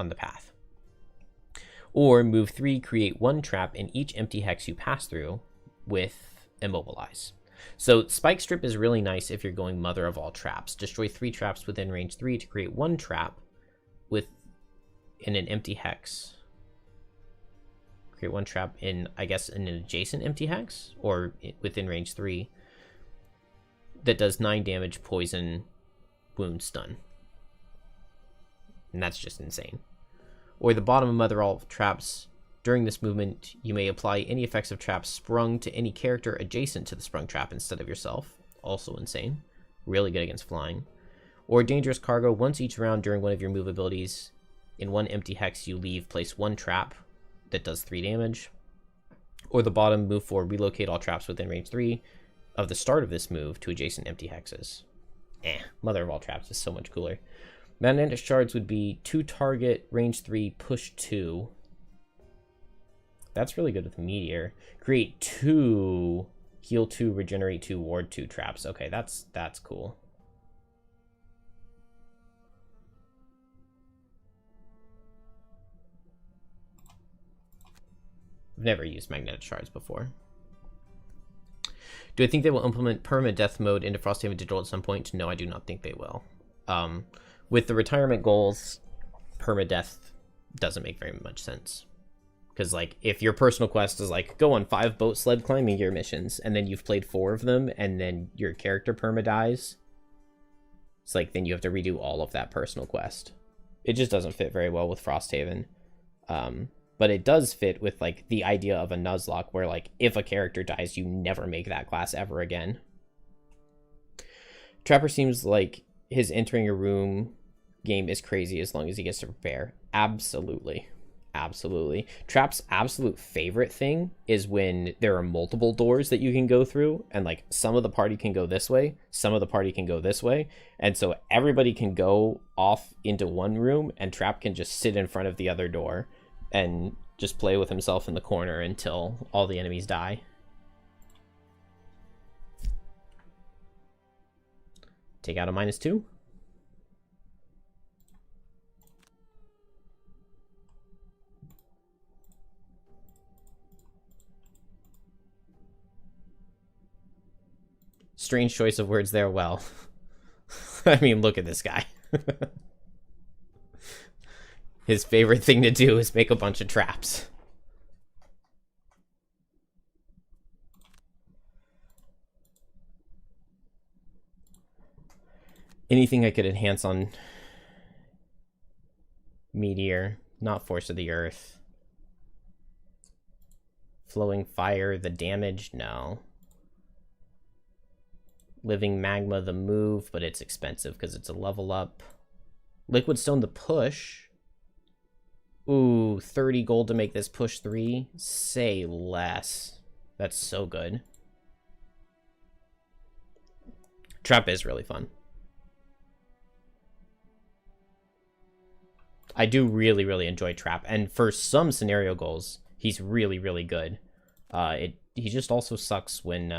Speaker 1: the path. Or move 3, create 1 trap in each empty hex you pass through with immobilize. So spike strip is really nice if you're going mother of all traps. Destroy 3 traps within range 3 to create 1 trap in an empty hex. Create 1 trap in, I guess, in an adjacent empty hex or within range 3 that does 9 damage, poison, wound, stun. And that's just insane. Or the bottom of mother of all traps. During this movement, you may apply any effects of traps sprung to any character adjacent to the sprung trap instead of yourself. Also insane. Really good against flying. Or dangerous cargo. Once each round during one of your move abilities, in 1 empty hex you leave, place 1 trap that does 3 damage. Or the bottom, move 4, relocate all traps within range 3 of the start of this move to adjacent empty hexes. Mother of all traps is so much cooler. Magnetic shards would be 2 target, range 3, push 2. That's really good with Meteor. Create 2, heal 2, regenerate 2, ward 2 traps. Okay, that's cool. I've never used magnetic shards before. Do I think they will implement permadeath mode into Frosthaven Digital at some point? No, I do not think they will. With the retirement goals, permadeath doesn't make very much sense. Because, like, if your personal quest is, like, go on 5 boat sled climbing gear missions, and then you've played 4 of them, and then your character perma-dies, it's like, then you have to redo all of that personal quest. It just doesn't fit very well with Frosthaven. But it does fit with, like, the idea of a Nuzlocke, where, like, if a character dies, you never make that class ever again. Trapper seems like his entering a room game is crazy as long as he gets to prepare. Absolutely. Absolutely. Trap's absolute favorite thing is when there are multiple doors that you can go through, and like some of the party can go this way, some of the party can go this way, and so everybody can go off into one room and Trap can just sit in front of the other door and just play with himself in the corner until all the enemies die. Take out a -2. Strange choice of words there. Well, I mean, look at this guy. His favorite thing to do is make a bunch of traps. Anything I could enhance on Meteor, not Force of the Earth. Flowing Fire, the damage, no. Living Magma, the move, but it's expensive because it's a level up. Liquid Stone, the push. Ooh, 30 gold to make this push 3. Say less. That's so good. Trap is really fun. I do really, really enjoy Trap. And for some scenario goals, he's really, really good. He just also sucks when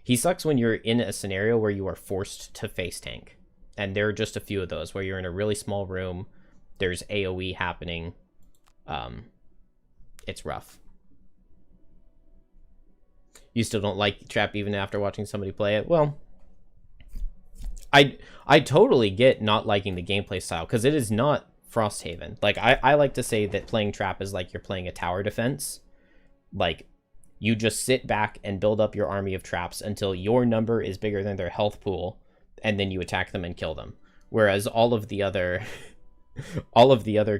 Speaker 1: he sucks when you're in a scenario where you are forced to face tank. And there are just a few of those where you're in a really small room, there's AoE happening. It's rough. You still don't like Trap even after watching somebody play it? Well, I totally get not liking the gameplay style, because it is not Frosthaven. Like, I like to say that playing Trap is like you're playing a tower defense. Like, you just sit back and build up your army of traps until your number is bigger than their health pool, and then you attack them and kill them. Whereas all of the other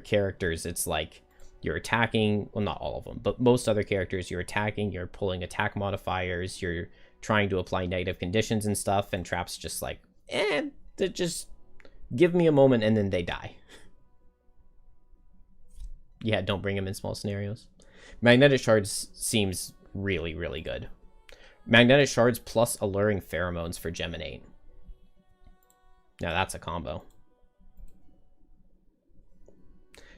Speaker 1: characters, it's like you're attacking, well, not all of them, but most other characters, you're attacking, you're pulling attack modifiers, you're trying to apply negative conditions and stuff, and Trap's just like, just give me a moment and then they die. Yeah, don't bring them in small scenarios. Magnetic Shards seems really, really good. Magnetic Shards plus Alluring Pheromones for Geminate. Now that's a combo.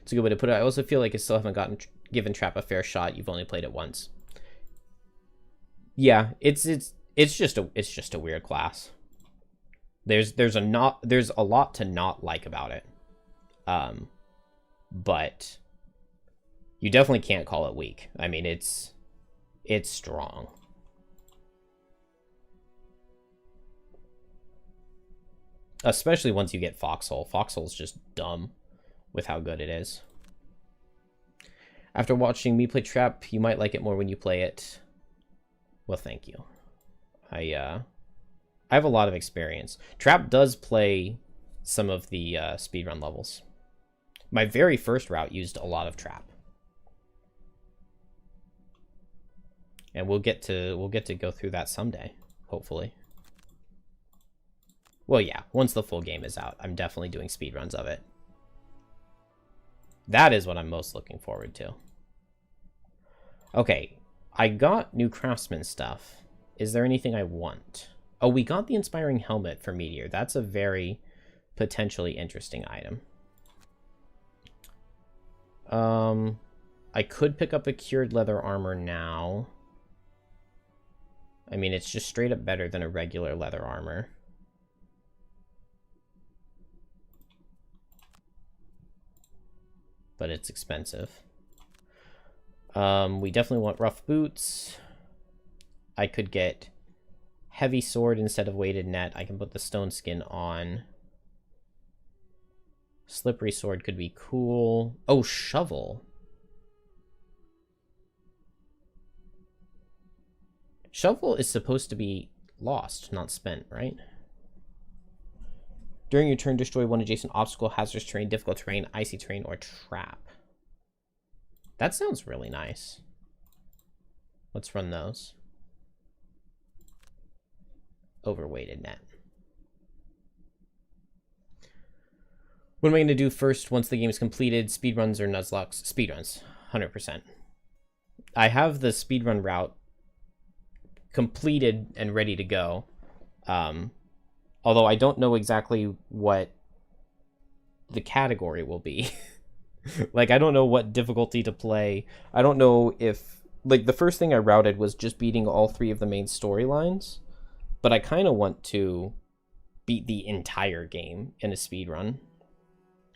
Speaker 1: It's a good way to put it. I also feel like I still haven't given Trap a fair shot. You've only played it once. Yeah, it's just a weird class. There's a lot to not like about it. But you definitely can't call it weak. I mean, it's strong. Especially once you get Foxhole. Foxhole's just dumb with how good it is. After watching me play Trap, you might like it more when you play it. Well, thank you. I have a lot of experience. Trap does play some of the speedrun levels. My very first route used a lot of Trap. And we'll get to go through that someday, hopefully. Well, yeah, once the full game is out, I'm definitely doing speedruns of it. That is what I'm most looking forward to. Okay, I got new Craftsman stuff. Is there anything I want? Oh, we got the Inspiring Helmet for Meteor. That's a very potentially interesting item. I could pick up a Cured Leather Armor now. I mean, it's just straight up better than a regular leather armor. But it's expensive. We definitely want rough boots. I could get heavy sword instead of weighted net. I can put the stone skin on. Slippery sword could be cool. Oh, shovel. Shovel is supposed to be lost, not spent, right? During your turn, destroy one adjacent obstacle, hazardous terrain, difficult terrain, icy terrain, or trap. That sounds really nice. Let's run those. Overweighted net. What am I going to do first once the game is completed? Speedruns or Nuzlockes? Speedruns, 100%. I have the speedrun route completed and ready to go. Although I don't know exactly what the category will be. Like, I don't know what difficulty to play. I don't know if... Like, the first thing I routed was just beating all 3 of the main storylines. But I kind of want to beat the entire game in a speedrun.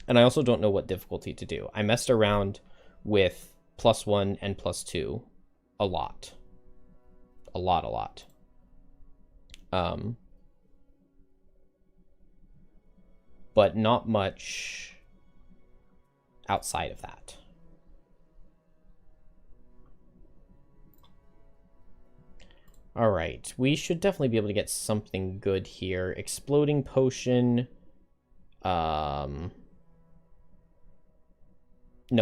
Speaker 1: And I also don't know what difficulty to do. I messed around with +1 and +2 a lot. A lot. But not much outside of that. All right, we should definitely be able to get something good here. Exploding potion. No,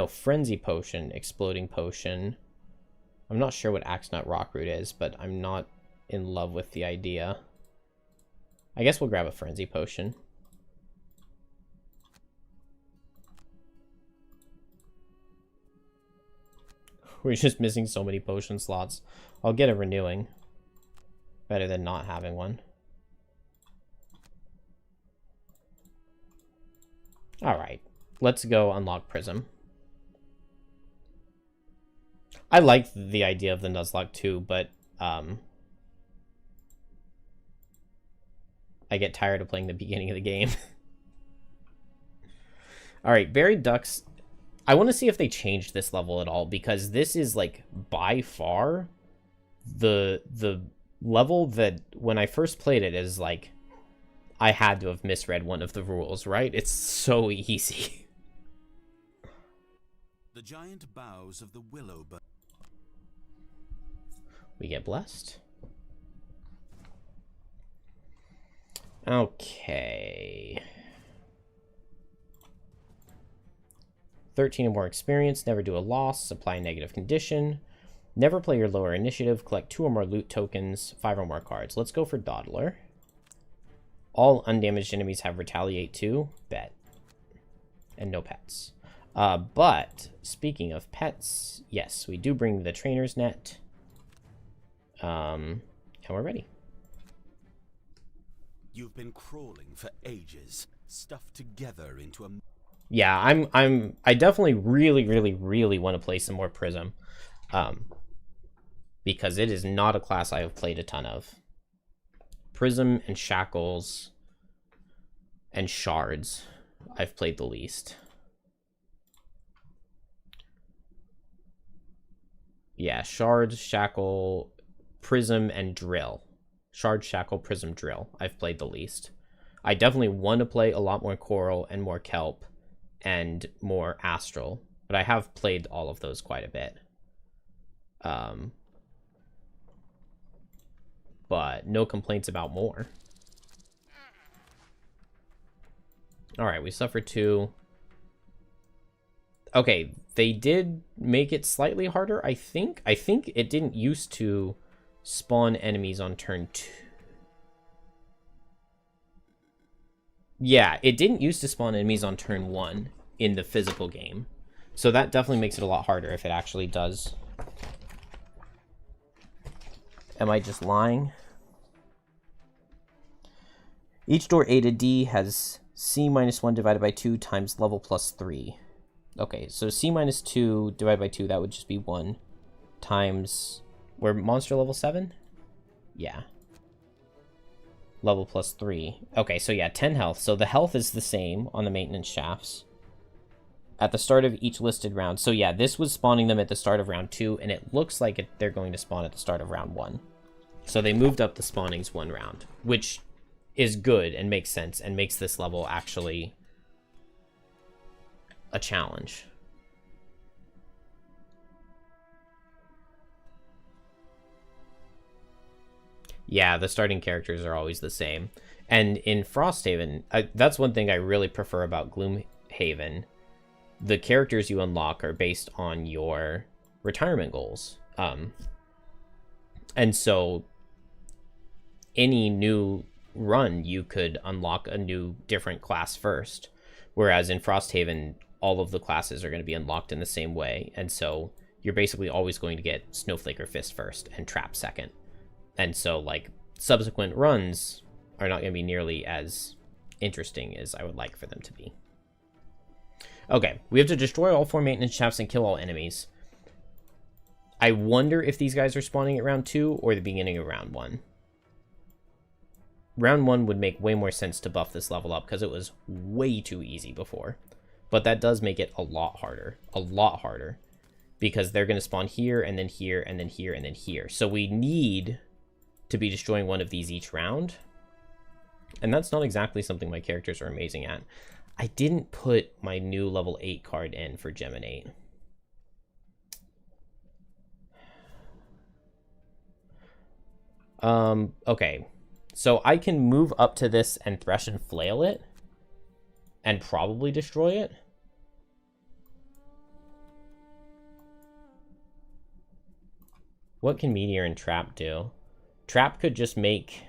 Speaker 1: frenzy potion, exploding potion. I'm not sure what Axenut Rockroot is, but I'm not in love with the idea. I guess we'll grab a frenzy potion. We're just missing so many potion slots. I'll get a renewing. Better than not having one. Alright, let's go unlock Prism. I like the idea of the Nuzlocke too, but I get tired of playing the beginning of the game. Alright, Buried Ducks. I want to see if they changed this level at all, because this is, like, by far the level that when I first played it is, like, I had to have misread one of the rules, right? It's so easy.
Speaker 2: The giant boughs of the willow.
Speaker 1: We get blessed. Okay. 13 or more experience, never do a loss, apply a negative condition, never play your lower initiative, collect 2 or more loot tokens, 5 or more cards. Let's go for Dawdler. All undamaged enemies have retaliate too. Bet. And no pets. But speaking of pets, yes, we do bring the trainer's net. And we're ready.
Speaker 2: You've been crawling for ages, stuffed together into a...
Speaker 1: Yeah, I definitely really want to play some more Prism. Because it is not a class I have played a ton of. Prism and Shackles and Shards I've played the least. Yeah, Shards, Shackle, Prism, and Drill. Shard, Shackle, Prism, Drill. I've played the least. I definitely want to play a lot more Coral and more Kelp and more Astral, but I have played all of those quite a bit. But no complaints about more. Alright, we suffered 2. Okay, they did make it slightly harder, I think. I think it didn't used to spawn enemies on turn 2. Yeah, it didn't used to spawn enemies on turn 1 in the physical game. So that definitely makes it a lot harder if it actually does. Am I just lying? Each door A to D has C-1 divided by 2 times level plus 3. Okay, so C-2 divided by 2, that would just be 1 times... We're monster level 7? Yeah. Level plus 3. Okay, so yeah, 10 health. So the health is the same on the maintenance shafts at the start of each listed round. So yeah, this was spawning them at the start of round 2, and it looks like they're going to spawn at the start of round 1. So they moved up the spawnings 1 round, which is good and makes sense and makes this level actually a challenge. Yeah, the starting characters are always the same. And in Frosthaven, that's one thing I really prefer about Gloomhaven. The characters you unlock are based on your retirement goals. And so any new run, you could unlock a new different class first. Whereas in Frosthaven, all of the classes are going to be unlocked in the same way. And so you're basically always going to get Snowflake or Fist first and Trap second. And so, like, subsequent runs are not going to be nearly as interesting as I would like for them to be. Okay, we have to destroy all 4 maintenance shafts and kill all enemies. I wonder if these guys are spawning at round 2 or the beginning of round 1. Round 1 would make way more sense to buff this level up because it was way too easy before. But that does make it a lot harder. A lot harder. Because they're going to spawn here, and then here, and then here, and then here. So we need to be destroying one of these each round. And that's not exactly something my characters are amazing at. I didn't put my new level 8 card in for Geminate. Okay. So I can move up to this and Thresh and Flail it. And probably destroy it. What can Meteor and Trap do? Trap could just make...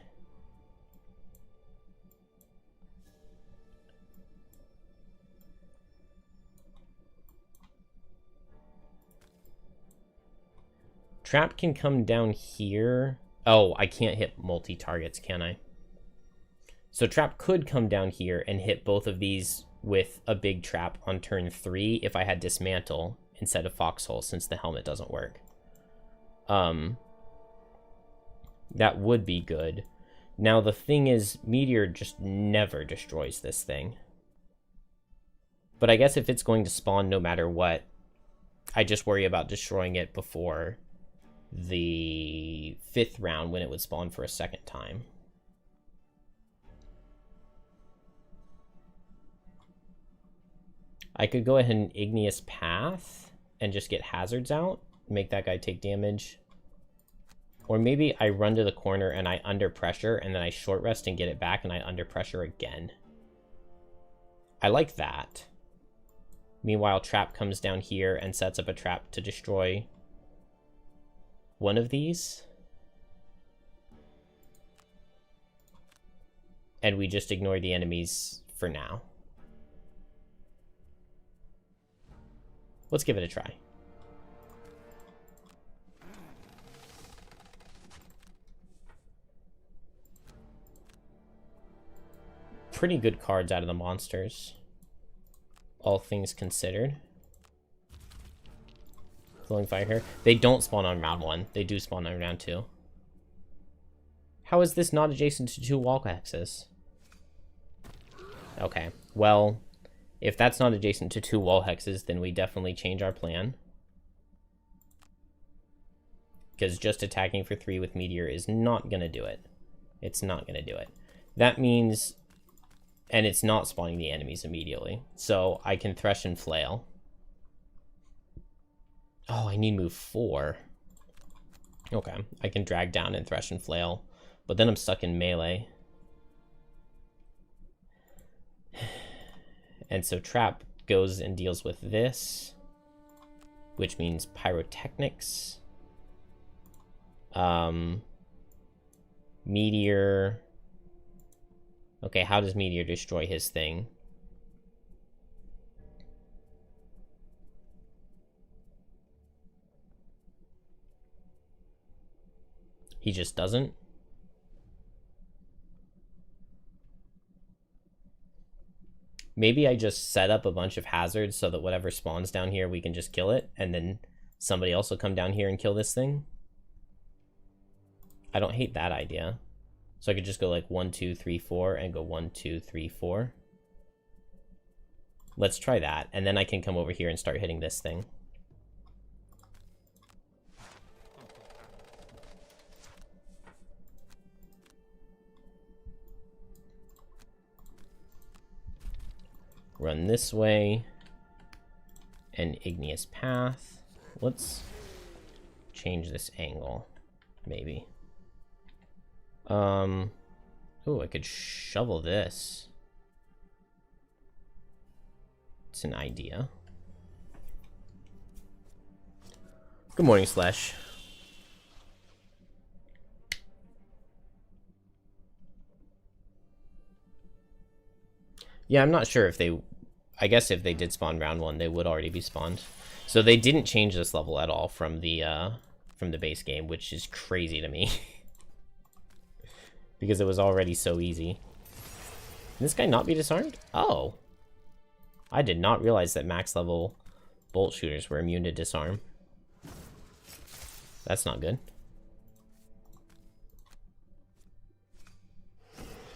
Speaker 1: Trap can come down here. Oh, I can't hit multi-targets, can I? So Trap could come down here and hit both of these with a big trap on turn 3 if I had Dismantle instead of Foxhole, since the helmet doesn't work. That would be good. Now, the thing is, Meteor just never destroys this thing. But I guess if it's going to spawn no matter what, I just worry about destroying it before the 5th round when it would spawn for a second time. I could go ahead and Igneous Path and just get hazards out, make that guy take damage. Or maybe I run to the corner and I under pressure and then I short rest and get it back and I under pressure again. I like that. Meanwhile, Trap comes down here and sets up a trap to destroy one of these. And we just ignore the enemies for now. Let's give it a try. Pretty good cards out of the monsters, all things considered. Flowing Fire here. They don't spawn on round 1. They do spawn on round 2. How is this not adjacent to 2 wall hexes? Okay, well, if that's not adjacent to 2 wall hexes, then we definitely change our plan. Because just attacking for 3 with Meteor is not going to do it. It's not going to do it. That means... And it's not spawning the enemies immediately. So I can Thresh and Flail. Oh, I need move 4. Okay, I can drag down and Thresh and Flail. But then I'm stuck in melee. And so Trap goes and deals with this. Which means Pyrotechnics. Meteor... Okay, how does Meteor destroy his thing? He just doesn't? Maybe I just set up a bunch of hazards so that whatever spawns down here, we can just kill it, and then somebody else will come down here and kill this thing? I don't hate that idea. So I could just go like 1, 2, 3, 4 and go 1, 2, 3, 4. Let's try that. And then I can come over here and start hitting this thing. Run this way. An Igneous Path. Let's change this angle, maybe. Oh, I could shovel this. It's an idea. Good morning, Slash. Yeah, I'm not sure if they... I guess if they did spawn round 1, they would already be spawned. So they didn't change this level at all from the base game, which is crazy to me. Because it was already so easy. Can this guy not be disarmed? Oh. I did not realize that max level bolt shooters were immune to disarm. That's not good.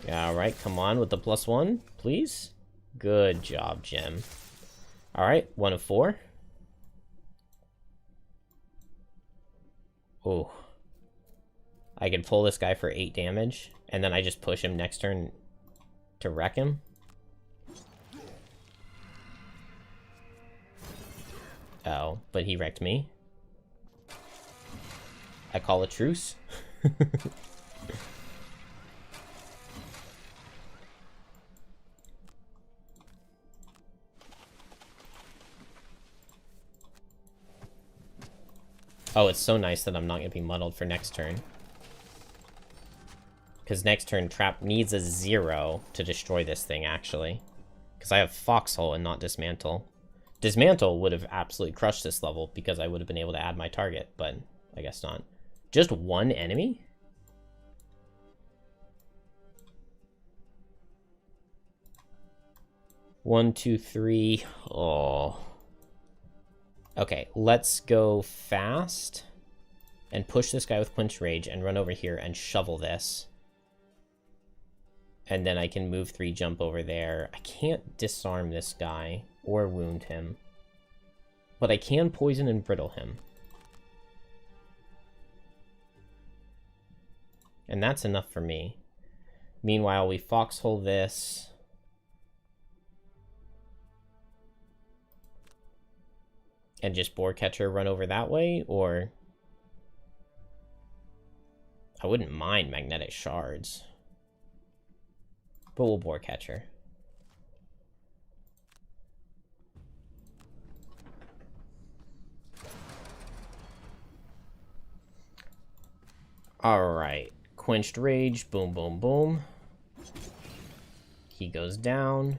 Speaker 1: Alright, come on with the +1, please. Good job, Gem. Alright, 1 of 4. Oh. I could pull this guy for 8 damage, and then I just push him next turn to wreck him. Oh, but he wrecked me. I call a truce. Oh, it's so nice that I'm not going to be muddled for next turn. Because next turn, Trap needs a 0 to destroy this thing, actually. Because I have Foxhole and not Dismantle. Dismantle would have absolutely crushed this level because I would have been able to add my target, but I guess not. Just 1 enemy? One, two, three. Oh. Okay, let's go fast and push this guy with Quench Rage and run over here and shovel this. And then I can move 3, jump over there. I can't disarm this guy or wound him. But I can poison and brittle him. And that's enough for me. Meanwhile, we Foxhole this. And just Boar Catcher run over that way, or... I wouldn't mind Magnetic Shards. But we'll Boar Catcher. Alright. Quenched Rage. Boom, boom, boom. He goes down.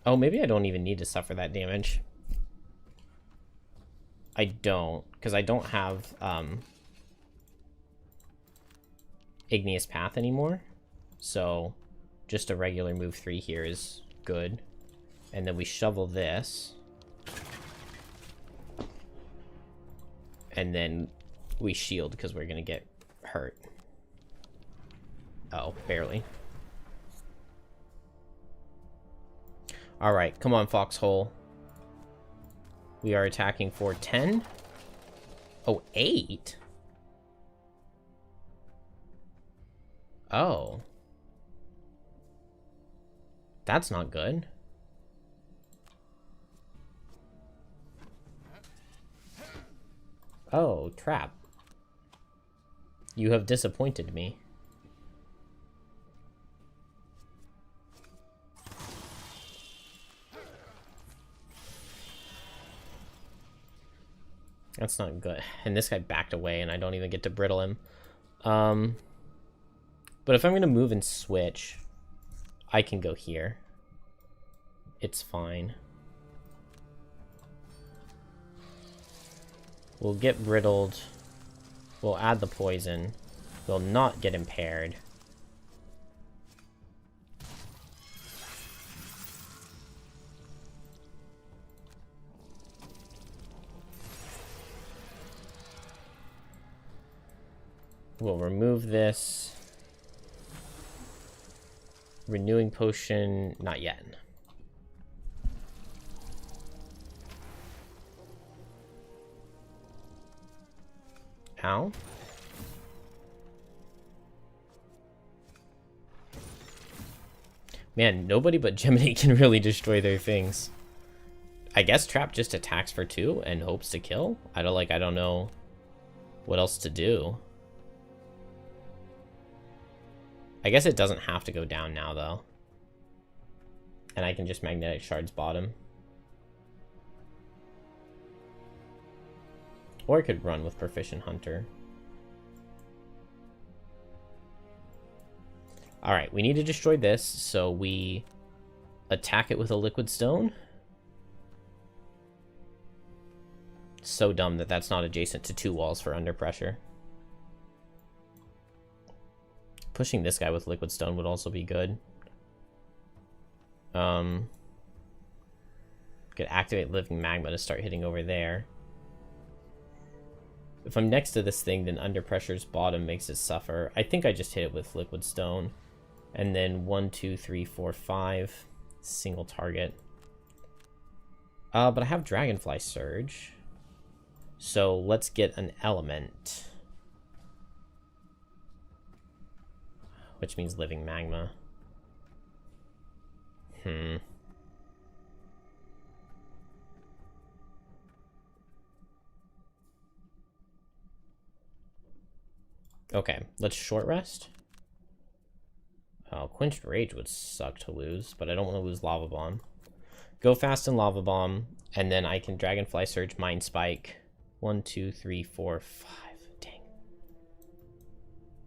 Speaker 1: Oh, maybe I don't even need to suffer that damage. I don't, because I don't have Igneous Path anymore. So just a regular move 3 here is good. And then we shovel this. And then we shield because we're going to get hurt. Oh, barely. Alright, come on, Foxhole. We are attacking for 10. Oh, 8? Oh. That's not good. Oh, trap. You have disappointed me. That's not good. And this guy backed away, and I don't even get to brittle him. But if I'm going to move and switch, I can go here. It's fine. We'll get brittled. We'll add the poison. We'll not get impaired. We'll remove this. Renewing potion, not yet. Ow. Man, nobody but Gemini can really destroy their things. I guess Trap just attacks for 2 and hopes to kill? I don't know what else to do. I guess it doesn't have to go down now, though. And I can just Magnetic Shards bottom. Or I could run with Proficient Hunter. Alright, we need to destroy this, so we attack it with a Liquid Stone. So dumb that that's not adjacent to 2 walls for under pressure. Pushing this guy with Liquid Stone would also be good. Could activate Living Magma to start hitting over there. If I'm next to this thing, then Under Pressure's bottom makes it suffer. I think I just hit it with Liquid Stone. And then 1, 2, 3, 4, 5. Single target. But I have Dragonfly Surge. So let's get an element. Which means Living Magma. Okay, let's short rest. Oh, Quenched Rage would suck to lose, but I don't want to lose Lava Bomb. Go fast and Lava Bomb, and then I can Dragonfly Surge, Mind Spike. 1, 2, 3, 4, 5. Dang.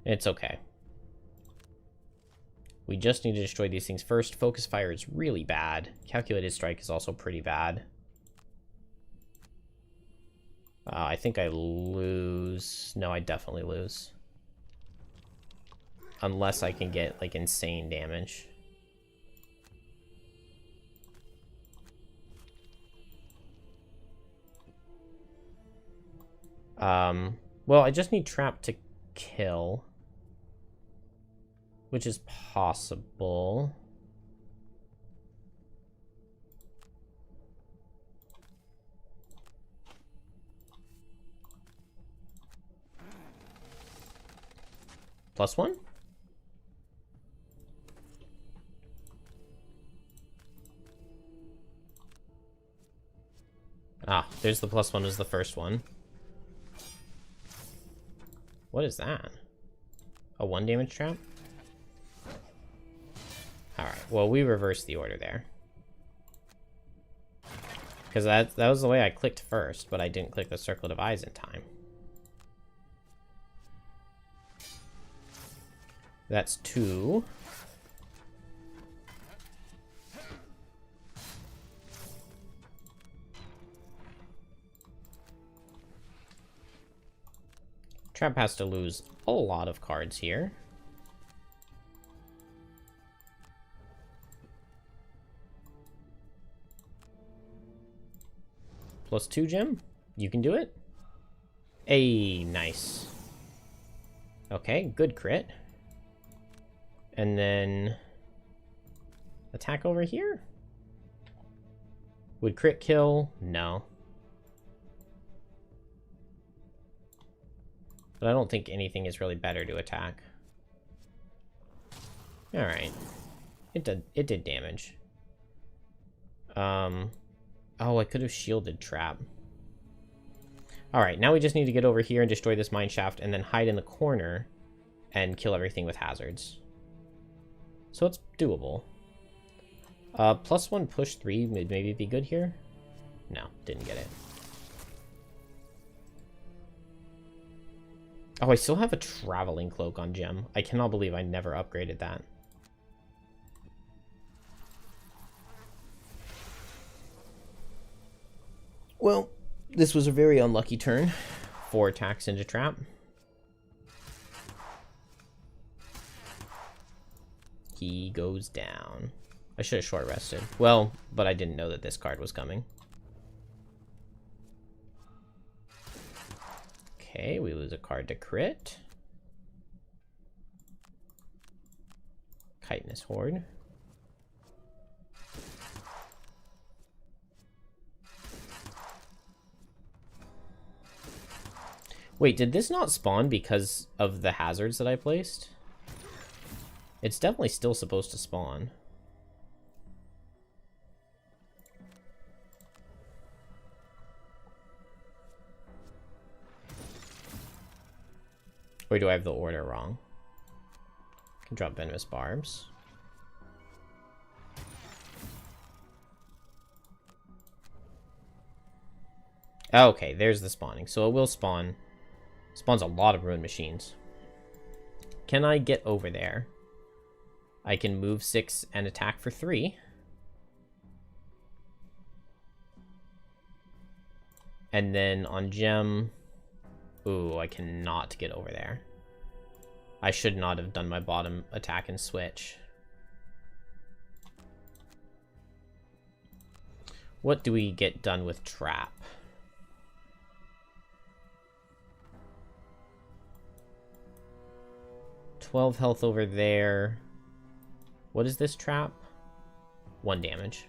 Speaker 1: It's okay. We just need to destroy these things first. Focus Fire is really bad. Calculated Strike is also pretty bad. I think I lose. No, I definitely lose. Unless I can get, like, insane damage. Well, I just need Trap to kill. Which is possible. +1? Ah, there's the +1 as the first one. What is that? A 1 damage trap? Alright, well, we reversed the order there. Because that was the way I clicked first, but I didn't click the circlet of eyes in time. That's 2. Trap has to lose a lot of cards here. +2 gem. You can do it. Hey, nice. Okay, good crit. And then attack over here. Would crit kill? No. But I don't think anything is really better to attack. Alright. It did damage. Oh, I could have shielded trap. Alright, now we just need to get over here and destroy this mine shaft and then hide in the corner and kill everything with hazards. So it's doable. +1 push 3 would maybe be good here. No, didn't get it. Oh, I still have a traveling cloak on gem. I cannot believe I never upgraded that. Well, this was a very unlucky turn. 4 attacks into trap. He goes down. I should have short rested. Well, but I didn't know that this card was coming. Okay, we lose a card to crit. Chitinous Horde. Wait, did this not spawn because of the hazards that I placed? It's definitely still supposed to spawn. Or do I have the order wrong? I can drop venomous barbs. Okay, there's the spawning. So it will spawn. Spawns a lot of ruined machines. Can I get over there? I can move 6 and attack for 3. And then on gem... Ooh, I cannot get over there. I should not have done my bottom attack and switch. What do we get done with trap? $12 health over there. What is this trap? 1 damage.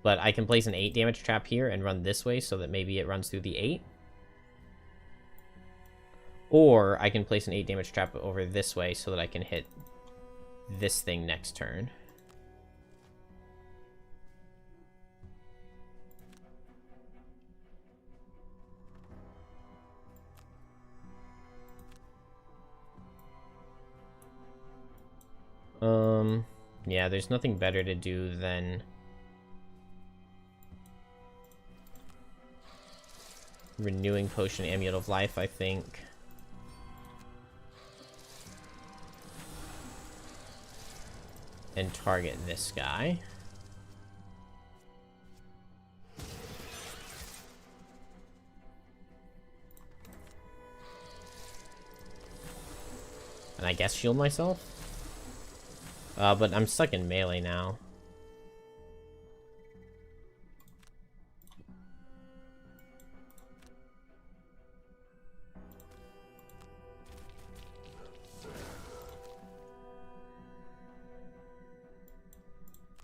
Speaker 1: But I can place an 8 damage trap here and run this way so that maybe it runs through the 8. Or I can place an 8 damage trap over this way so that I can hit this thing next turn. Yeah, there's nothing better to do than renewing potion, amulet of life, I think. And target this guy. And I guess shield myself? But I'm stuck in melee now.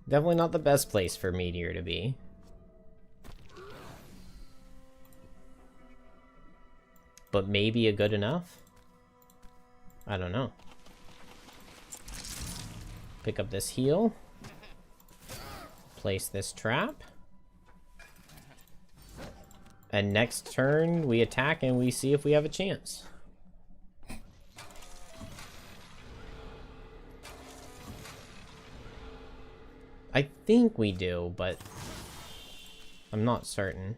Speaker 1: Definitely not the best place for Meteor to be. But maybe a good enough? I don't know. Pick up this heal. Place this trap. And next turn, we attack and we see if we have a chance. I think we do, but I'm not certain.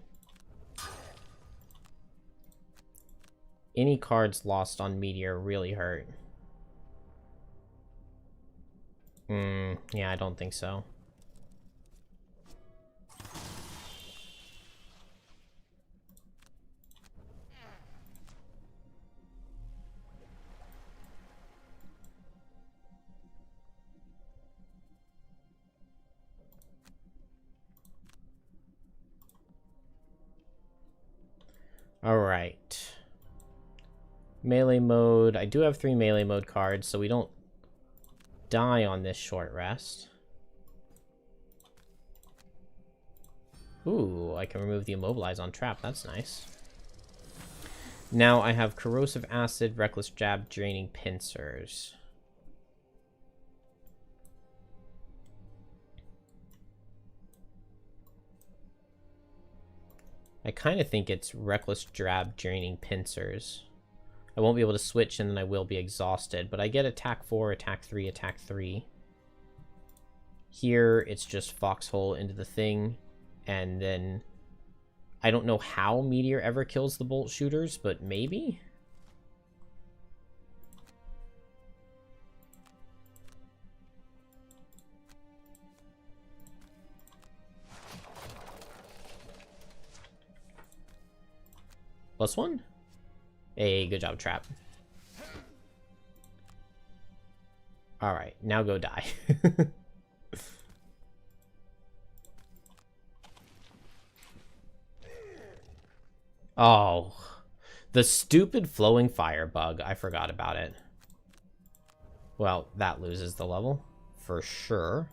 Speaker 1: Any cards lost on Meteor really hurt. Yeah, I don't think so. Alright. Melee mode. I do have 3 melee mode cards, so we don't die on this short rest. Ooh, I can remove the immobilize on trap. That's nice. Now I have corrosive acid, reckless jab, draining pincers. I kind of think it's reckless jab, draining pincers. I won't be able to switch, and then I will be exhausted, but I get attack 4, attack 3, attack 3. Here, it's just foxhole into the thing, and then I don't know how Meteor ever kills the bolt shooters, but maybe? +1? Hey, good job, trap. Alright, now go die. Oh, the stupid flowing fire bug. I forgot about it. Well, that loses the level, for sure.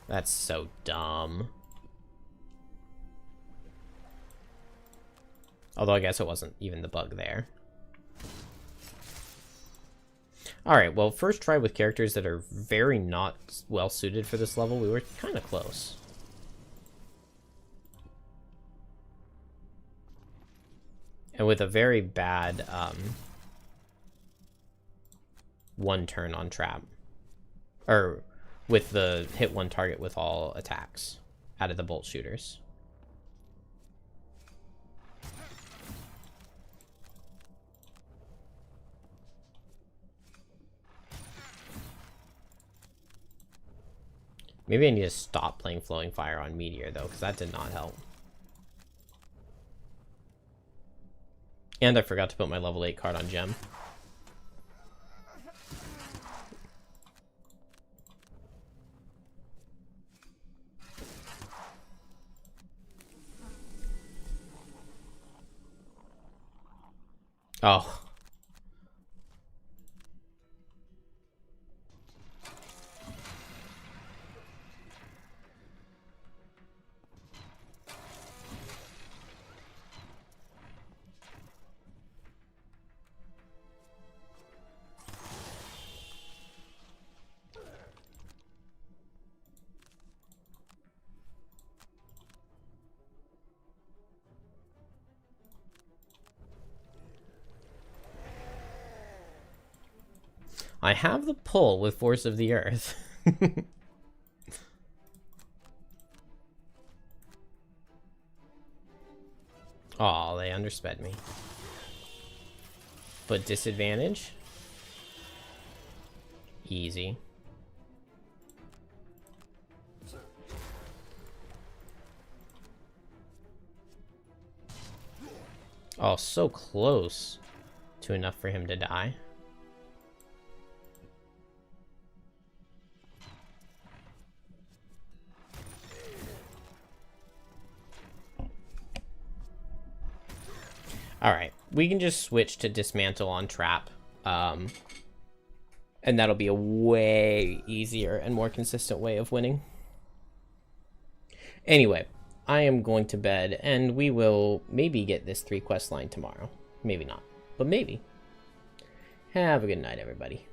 Speaker 1: That's so dumb. Although I guess it wasn't even the bug there. Alright, well, first try with characters that are very not well suited for this level. We were kind of close. And with a very bad one turn on trap. Or with the hit one target with all attacks out of the bolt shooters. Maybe I need to stop playing Flowing Fire on Meteor, though, because that did not help. And I forgot to put my level 8 card on Gem. Oh. I have the pull with Force of the Earth. Aw, they undersped me. But disadvantage? Easy. Oh, so close to enough for him to die. Alright, we can just switch to dismantle on trap. And that'll be a way easier and more consistent way of winning. Anyway, I am going to bed, and we will maybe get this 3 quest line tomorrow. Maybe not, but maybe. Have a good night, everybody.